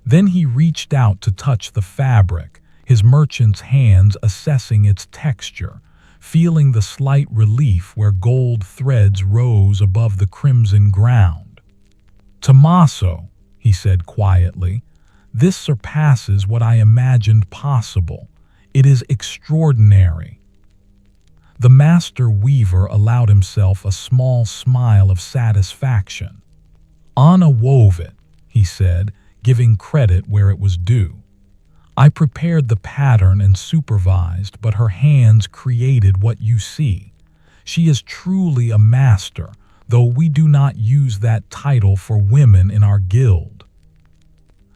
Then he reached out to touch the fabric, his merchant's hands assessing its texture, feeling the slight relief where gold threads rose above the crimson ground. "Tommaso," he said quietly, "this surpasses what I imagined possible. It is extraordinary." The master weaver allowed himself a small smile of satisfaction. "Anna wove it," he said, giving credit where it was due. "I prepared the pattern and supervised, but her hands created what you see. She is truly a master, though we do not use that title for women in our guild."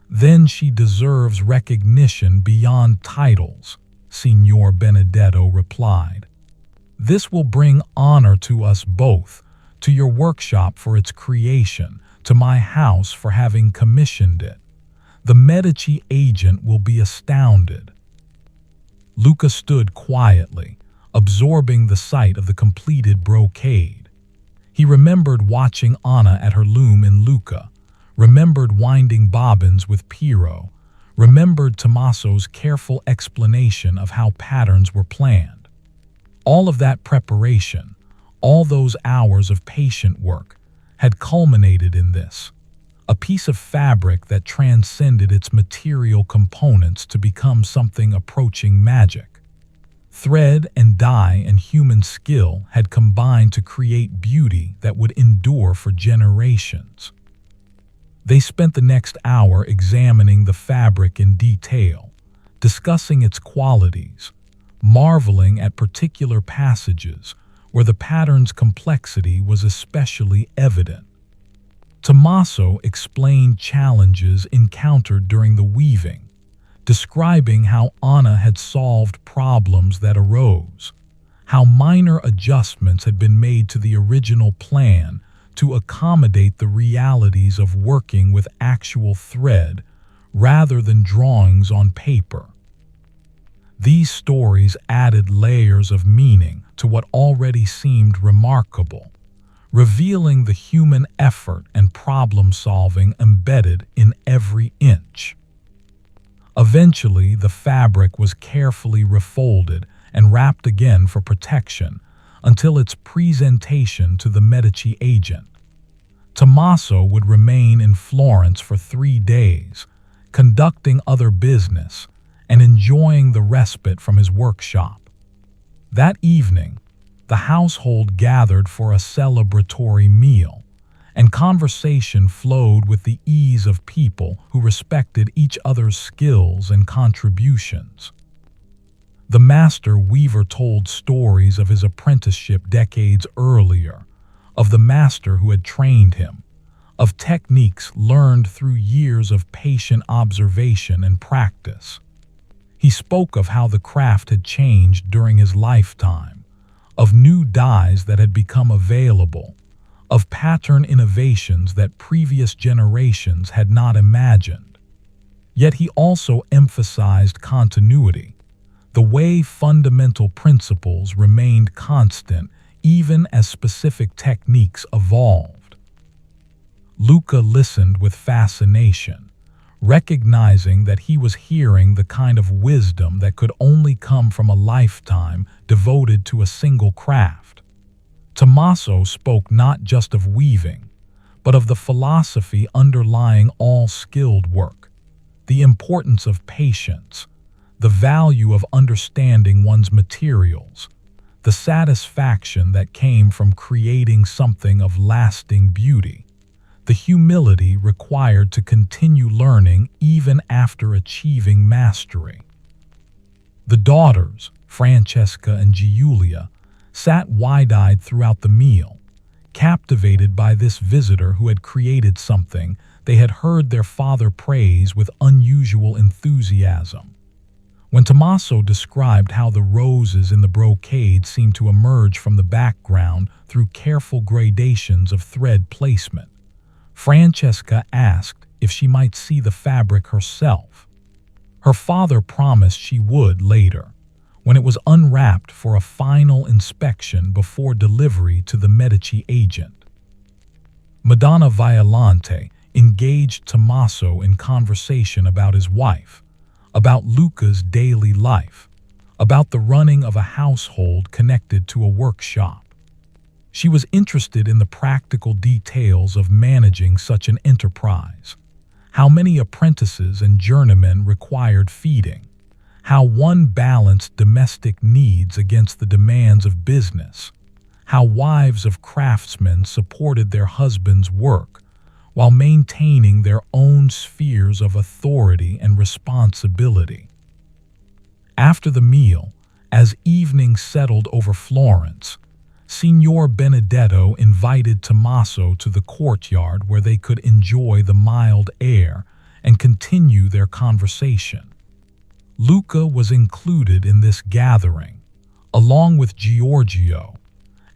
"Then she deserves recognition beyond titles," Signor Benedetto replied. "This will bring honor to us both, to your workshop for its creation, to my house for having commissioned it. The Medici agent will be astounded." Luca stood quietly, absorbing the sight of the completed brocade. He remembered watching Anna at her loom in Luca, remembered winding bobbins with Piero, remembered Tommaso's careful explanation of how patterns were planned. All of that preparation, all those hours of patient work, had culminated in this, a piece of fabric that transcended its material components to become something approaching magic. Thread and dye and human skill had combined to create beauty that would endure for generations. They spent the next hour examining the fabric in detail, discussing its qualities, marveling at particular passages where the pattern's complexity was especially evident. Tommaso explained challenges encountered during the weaving, describing how Anna had solved problems that arose, how minor adjustments had been made to the original plan to accommodate the realities of working with actual thread rather than drawings on paper. These stories added layers of meaning to what already seemed remarkable, revealing the human effort and problem-solving embedded in every inch. Eventually, the fabric was carefully refolded and wrapped again for protection until its presentation to the Medici agent. Tommaso would remain in Florence for 3 days, conducting other business and enjoying the respite from his workshop. That evening, the household gathered for a celebratory meal, and conversation flowed with the ease of people who respected each other's skills and contributions. The master weaver told stories of his apprenticeship decades earlier, of the master who had trained him, of techniques learned through years of patient observation and practice. He spoke of how the craft had changed during his lifetime, of new dyes that had become available, of pattern innovations that previous generations had not imagined. Yet he also emphasized continuity, the way fundamental principles remained constant even as specific techniques evolved. Luca listened with fascination, recognizing that he was hearing the kind of wisdom that could only come from a lifetime devoted to a single craft. Tommaso spoke not just of weaving, but of the philosophy underlying all skilled work, the importance of patience, the value of understanding one's materials, the satisfaction that came from creating something of lasting beauty, the humility required to continue learning even after achieving mastery. The daughters, Francesca and Giulia, sat wide-eyed throughout the meal, captivated by this visitor who had created something they had heard their father praise with unusual enthusiasm. When Tommaso described how the roses in the brocade seemed to emerge from the background through careful gradations of thread placement, Francesca asked if she might see the fabric herself. Her father promised she would later, when it was unwrapped for a final inspection before delivery to the Medici agent. Madonna Violante engaged Tommaso in conversation about his wife, about Luca's daily life, about the running of a household connected to a workshop. She was interested in the practical details of managing such an enterprise, how many apprentices and journeymen required feeding, how one balanced domestic needs against the demands of business, how wives of craftsmen supported their husbands' work while maintaining their own spheres of authority and responsibility. After the meal, as evening settled over Florence, Signor Benedetto invited Tommaso to the courtyard where they could enjoy the mild air and continue their conversation. Luca was included in this gathering, along with Giorgio,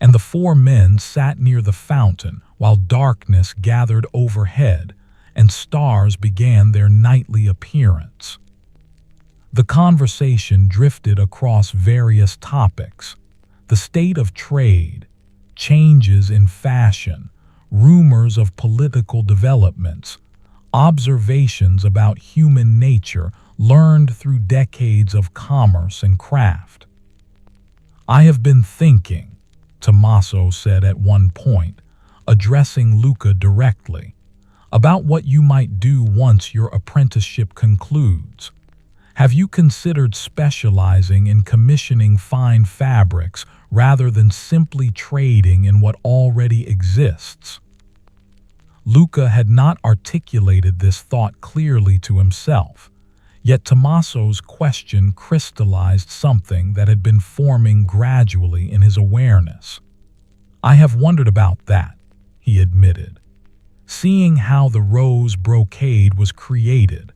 and the 4 men sat near the fountain while darkness gathered overhead and stars began their nightly appearance. The conversation drifted across various topics: the state of trade, changes in fashion, rumors of political developments, observations about human nature learned through decades of commerce and craft. "I have been thinking," Tommaso said at one point, addressing Luca directly, "about what you might do once your apprenticeship concludes. Have you considered specializing in commissioning fine fabrics rather than simply trading in what already exists?" Luca had not articulated this thought clearly to himself, yet Tommaso's question crystallized something that had been forming gradually in his awareness. "I have wondered about that," he admitted. "Seeing how the rose brocade was created,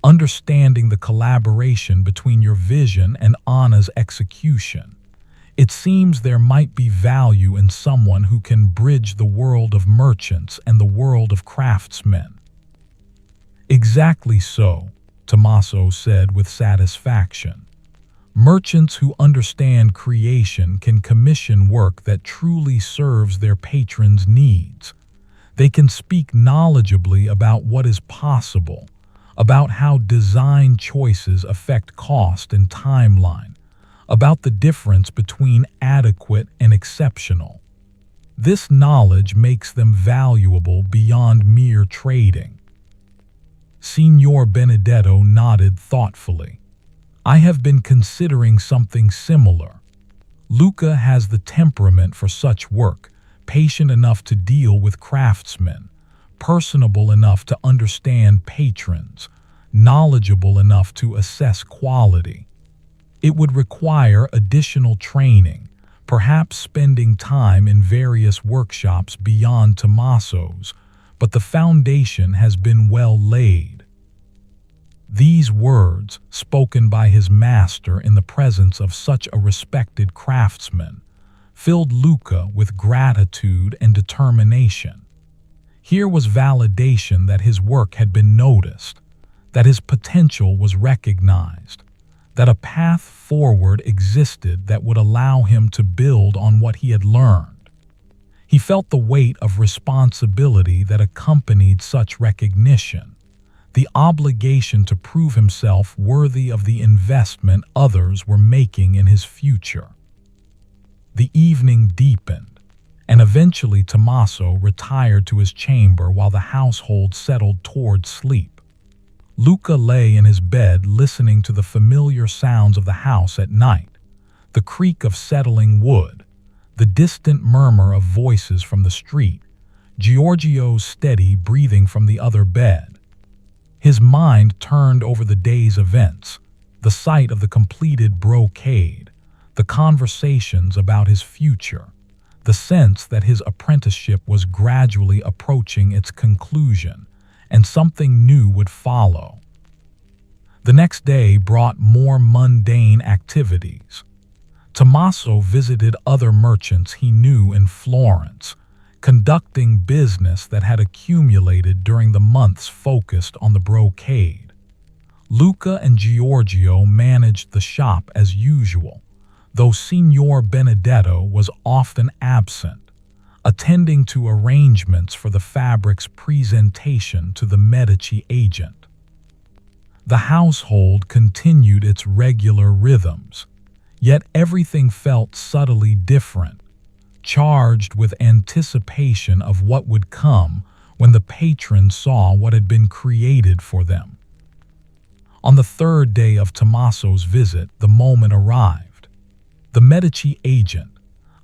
understanding the collaboration between your vision and Anna's execution, it seems there might be value in someone who can bridge the world of merchants and the world of craftsmen." "Exactly so," Tommaso said with satisfaction. "Merchants who understand creation can commission work that truly serves their patrons' needs. They can speak knowledgeably about what is possible, about how design choices affect cost and timeline, about the difference between adequate and exceptional. This knowledge makes them valuable beyond mere trading." Signor Benedetto nodded thoughtfully. "I have been considering something similar. Luca has the temperament for such work, patient enough to deal with craftsmen, personable enough to understand patrons, knowledgeable enough to assess quality. It would require additional training, perhaps spending time in various workshops beyond Tommaso's, but the foundation has been well laid." These words, spoken by his master in the presence of such a respected craftsman, filled Luca with gratitude and determination. Here was validation that his work had been noticed, that his potential was recognized, that a path forward existed that would allow him to build on what he had learned. He felt the weight of responsibility that accompanied such recognition, the obligation to prove himself worthy of the investment others were making in his future. The evening deepened, and eventually Tommaso retired to his chamber while the household settled toward sleep. Luca lay in his bed listening to the familiar sounds of the house at night, the creak of settling wood, the distant murmur of voices from the street, Giorgio's steady breathing from the other bed. His mind turned over the day's events, the sight of the completed brocade, the conversations about his future, the sense that his apprenticeship was gradually approaching its conclusion, and something new would follow. The next day brought more mundane activities. Tommaso visited other merchants he knew in Florence, conducting business that had accumulated during the months focused on the brocade. Luca and Giorgio managed the shop as usual, though Signor Benedetto was often absent, attending to arrangements for the fabric's presentation to the Medici agent. The household continued its regular rhythms, yet everything felt subtly different, charged with anticipation of what would come when the patrons saw what had been created for them. On the third day of Tommaso's visit, the moment arrived. The Medici agent,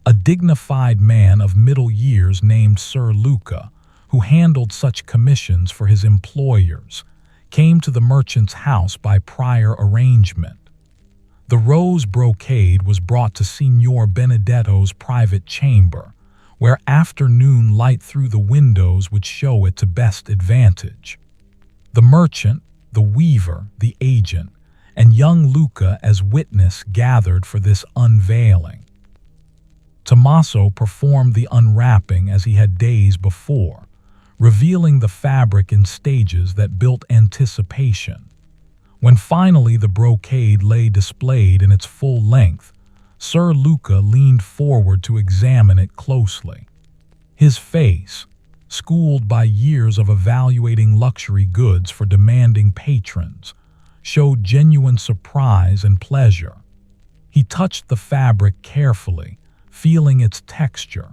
a dignified man of middle years named Sir Luca, who handled such commissions for his employers, came to the merchant's house by prior arrangement. The rose brocade was brought to Signor Benedetto's private chamber, where afternoon light through the windows would show it to best advantage. The merchant, the weaver, the agent, and young Luca as witness gathered for this unveiling. Tommaso performed the unwrapping as he had days before, revealing the fabric in stages that built anticipation. When finally the brocade lay displayed in its full length, Sir Luca leaned forward to examine it closely. His face, schooled by years of evaluating luxury goods for demanding patrons, showed genuine surprise and pleasure. He touched the fabric carefully, feeling its texture,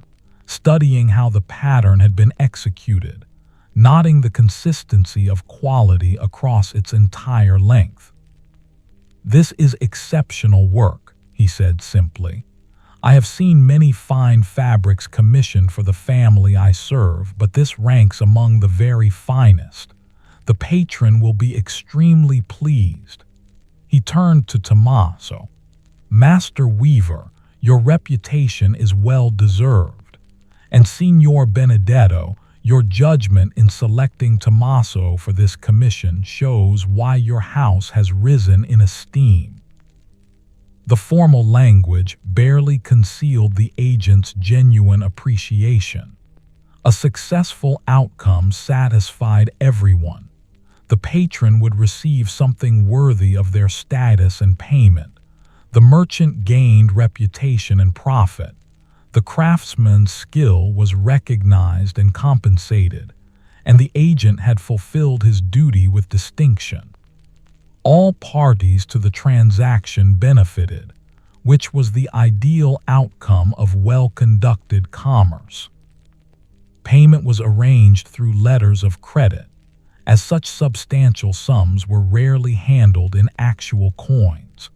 studying how the pattern had been executed, noting the consistency of quality across its entire length. "This is exceptional work," he said simply. I have seen many fine fabrics commissioned for the family I serve, but this ranks among the very finest. The patron will be extremely pleased." He turned to Tommaso. "Master Weaver, your reputation is well deserved. And Signor Benedetto, your judgment in selecting Tommaso for this commission shows why your house has risen in esteem." The formal language barely concealed the agent's genuine appreciation. A successful outcome satisfied everyone. The patron would receive something worthy of their status and payment. The merchant gained reputation and profit. The craftsman's skill was recognized and compensated, and the agent had fulfilled his duty with distinction. All parties to the transaction benefited, which was the ideal outcome of well-conducted commerce. Payment was arranged through letters of credit, as such substantial sums were rarely handled in actual coins.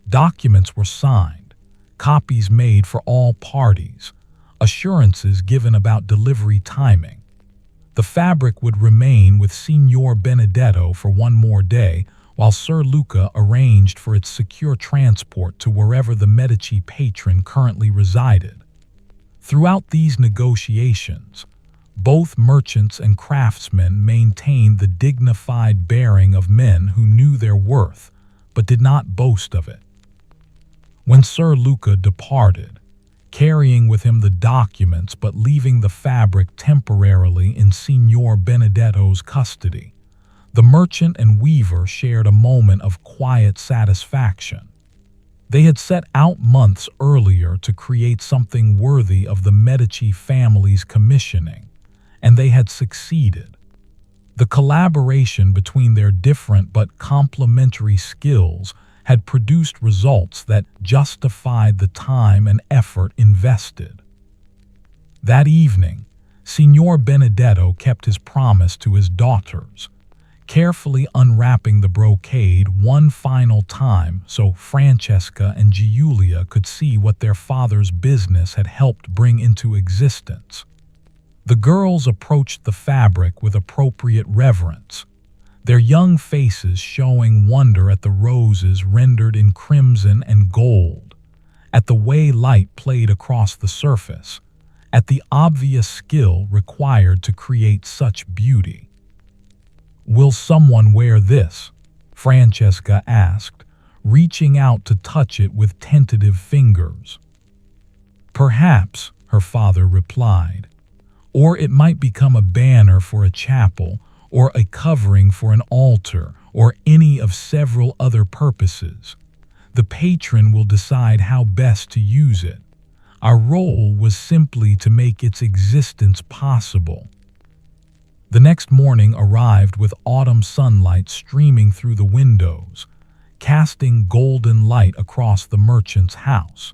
Documents were signed, copies made for all parties, assurances given about delivery timing. The fabric would remain with Signor Benedetto for one more day, while Sir Luca arranged for its secure transport to wherever the Medici patron currently resided. Throughout these negotiations, both merchants and craftsmen maintained the dignified bearing of men who knew their worth, but did not boast of it. When Sir Luca departed, carrying with him the documents but leaving the fabric temporarily in Signor Benedetto's custody, the merchant and weaver shared a moment of quiet satisfaction. They had set out months earlier to create something worthy of the Medici family's commissioning, and they had succeeded. The collaboration between their different but complementary skills had produced results that justified the time and effort invested. That evening, Signor Benedetto kept his promise to his daughters, carefully unwrapping the brocade one final time so Francesca and Giulia could see what their father's business had helped bring into existence. The girls approached the fabric with appropriate reverence, their young faces showing wonder at the roses rendered in crimson and gold, at the way light played across the surface, at the obvious skill required to create such beauty. "Will someone wear this?" Francesca asked, reaching out to touch it with tentative fingers. "Perhaps," her father replied, "or it might become a banner for a chapel, or a covering for an altar, or any of several other purposes. The patron will decide how best to use it. Our role was simply to make its existence possible." The next morning arrived with autumn sunlight streaming through the windows, casting golden light across the merchant's house.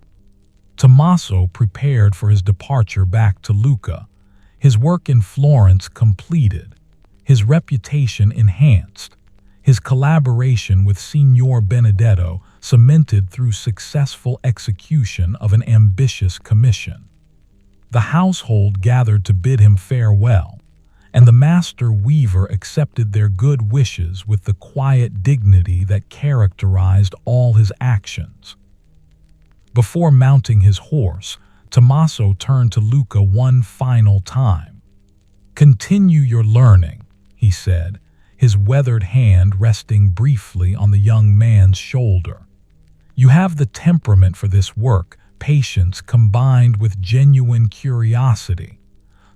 Tommaso prepared for his departure back to Luca, his work in Florence completed, his reputation enhanced, his collaboration with Signor Benedetto cemented through successful execution of an ambitious commission. The household gathered to bid him farewell, and the master weaver accepted their good wishes with the quiet dignity that characterized all his actions. Before mounting his horse, Tommaso turned to Luca one final time. "Continue your learning," he said, his weathered hand resting briefly on the young man's shoulder. "You have the temperament for this work, patience combined with genuine curiosity.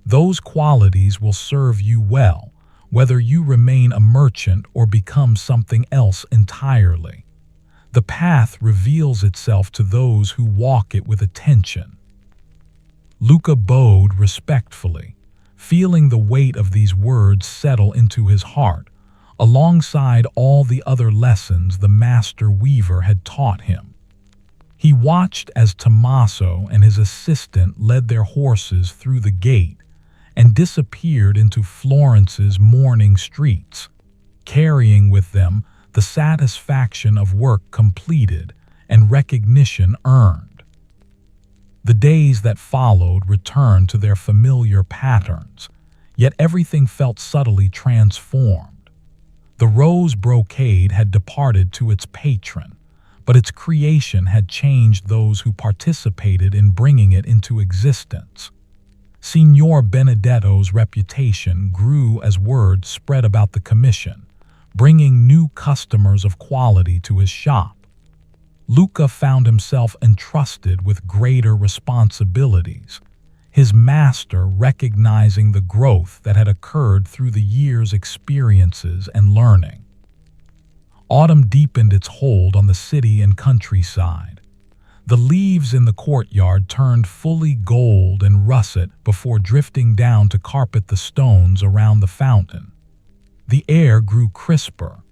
Those qualities will serve you well, whether you remain a merchant or become something else entirely. The path reveals itself to those who walk it with attention." Luca bowed respectfully, feeling the weight of these words settle into his heart, alongside all the other lessons the master weaver had taught him. He watched as Tommaso and his assistant led their horses through the gate and disappeared into Florence's morning streets, carrying with them the satisfaction of work completed and recognition earned. The days that followed returned to their familiar patterns, yet everything felt subtly transformed. The rose brocade had departed to its patron, but its creation had changed those who participated in bringing it into existence. Signor Benedetto's reputation grew as word spread about the commission, bringing new customers of quality to his shop. Luca found himself entrusted with greater responsibilities, his master recognizing the growth that had occurred through the year's experiences and learning. Autumn deepened its hold on the city and countryside. The leaves in the courtyard turned fully gold and russet before drifting down to carpet the stones around the fountain. The air grew crisper,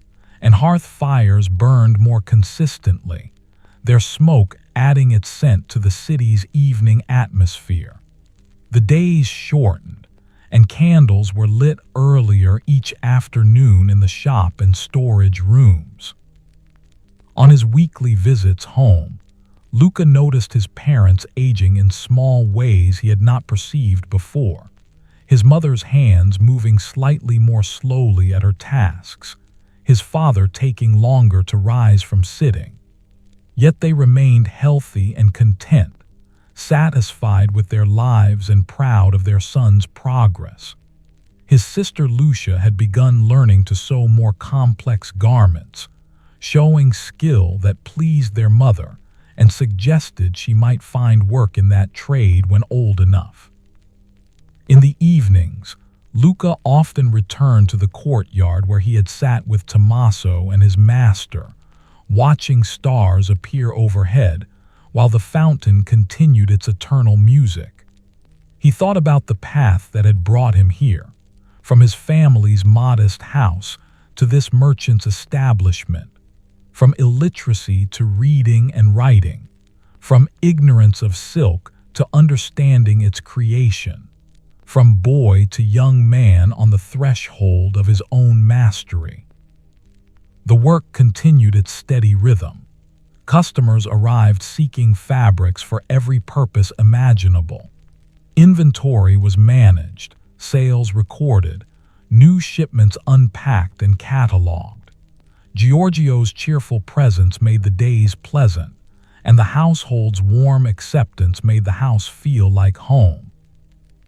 and hearth fires burned more consistently, their smoke adding its scent to the city's evening atmosphere. The days shortened, and candles were lit earlier each afternoon in the shop and storage rooms. On his weekly visits home, Luca noticed his parents aging in small ways he had not perceived before, his mother's hands moving slightly more slowly at her tasks, his father taking longer to rise from sitting. Yet they remained healthy and content, satisfied with their lives and proud of their son's progress. His sister Lucia had begun learning to sew more complex garments, showing skill that pleased their mother and suggested she might find work in that trade when old enough. In the evenings, Luca often returned to the courtyard where he had sat with Tommaso and his master, watching stars appear overhead while the fountain continued its eternal music. He thought about the path that had brought him here, from his family's modest house to this merchant's establishment, from illiteracy to reading and writing, from ignorance of silk to understanding its creation, from boy to young man on the threshold of his own mastery. The work continued its steady rhythm. Customers arrived seeking fabrics for every purpose imaginable. Inventory was managed, sales recorded, new shipments unpacked and cataloged. Giorgio's cheerful presence made the days pleasant, and the household's warm acceptance made the house feel like home.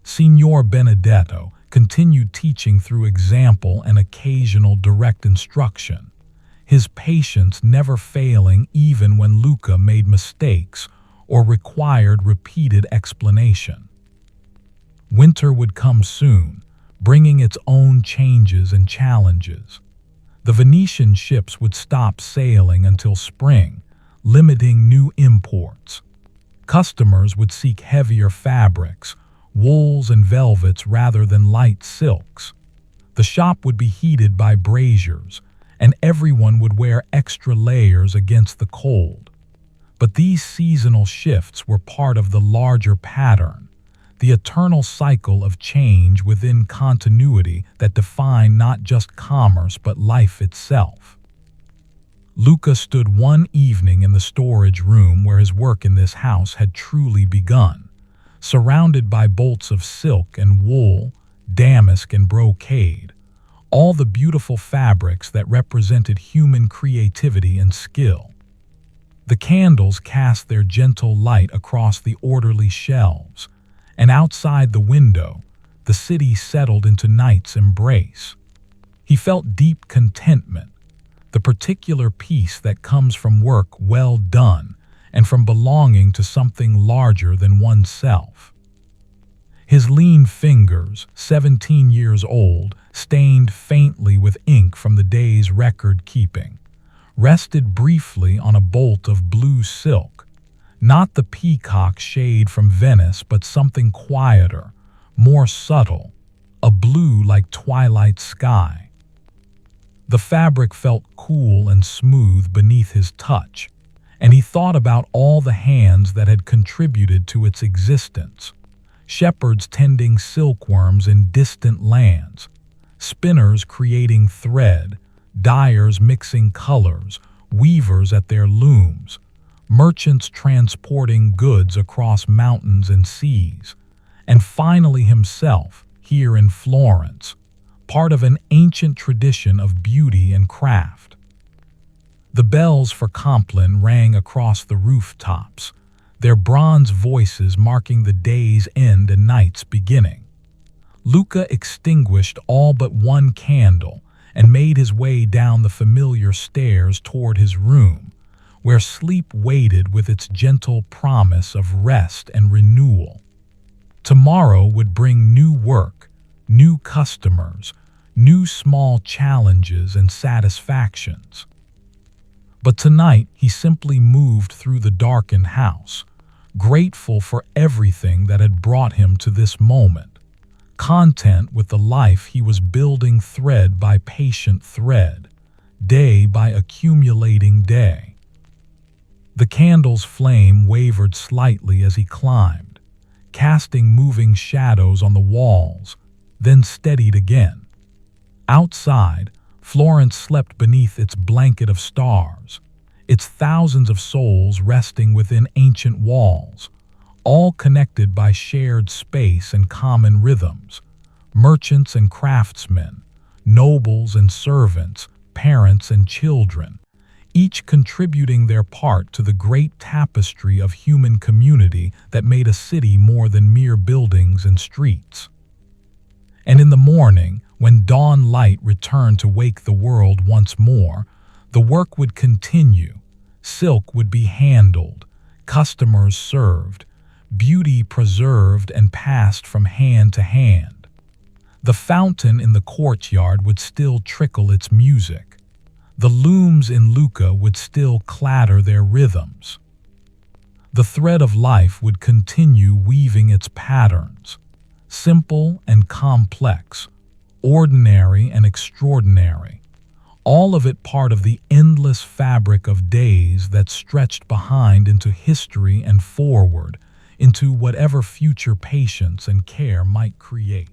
Signor Benedetto continued teaching through example and occasional direct instruction, his patience never failing even when Luca made mistakes or required repeated explanation. Winter would come soon, bringing its own changes and challenges. The Venetian ships would stop sailing until spring, limiting new imports. Customers would seek heavier fabrics, wools and velvets rather than light silks. The shop would be heated by braziers, and everyone would wear extra layers against the cold. But these seasonal shifts were part of the larger pattern, the eternal cycle of change within continuity that defined not just commerce but life itself. Luca stood one evening in the storage room where his work in this house had truly begun, surrounded by bolts of silk and wool, damask and brocade, all the beautiful fabrics that represented human creativity and skill. The candles cast their gentle light across the orderly shelves, and outside the window, the city settled into night's embrace. He felt deep contentment, the particular peace that comes from work well done and from belonging to something larger than oneself. His lean fingers, 17 years old, stained faintly with ink from the day's record-keeping, rested briefly on a bolt of blue silk, not the peacock shade from Venice but something quieter, more subtle, a blue like twilight sky. The fabric felt cool and smooth beneath his touch, and he thought about all the hands that had contributed to its existence. Shepherds tending silkworms in distant lands, spinners creating thread, dyers mixing colors, weavers at their looms, merchants transporting goods across mountains and seas, and finally himself here in Florence, part of an ancient tradition of beauty and craft. The bells for Compline rang across the rooftops, their bronze voices marking the day's end and night's beginning. Luca extinguished all but one candle and made his way down the familiar stairs toward his room, where sleep waited with its gentle promise of rest and renewal. Tomorrow would bring new work, new customers, new small challenges and satisfactions. But tonight he simply moved through the darkened house, grateful for everything that had brought him to this moment, content with the life he was building thread by patient thread, day by accumulating day. The candle's flame wavered slightly as he climbed, casting moving shadows on the walls, then steadied again. Outside, Florence slept beneath its blanket of stars, its thousands of souls resting within ancient walls, all connected by shared space and common rhythms, merchants and craftsmen, nobles and servants, parents and children, each contributing their part to the great tapestry of human community that made a city more than mere buildings and streets. And in the morning, when dawn light returned to wake the world once more, the work would continue, silk would be handled, customers served, beauty preserved and passed from hand to hand. The fountain in the courtyard would still trickle its music. The looms in Luca would still clatter their rhythms. The thread of life would continue weaving its patterns, simple and complex, ordinary and extraordinary, all of it part of the endless fabric of days that stretched behind into history and forward into whatever future patience and care might create.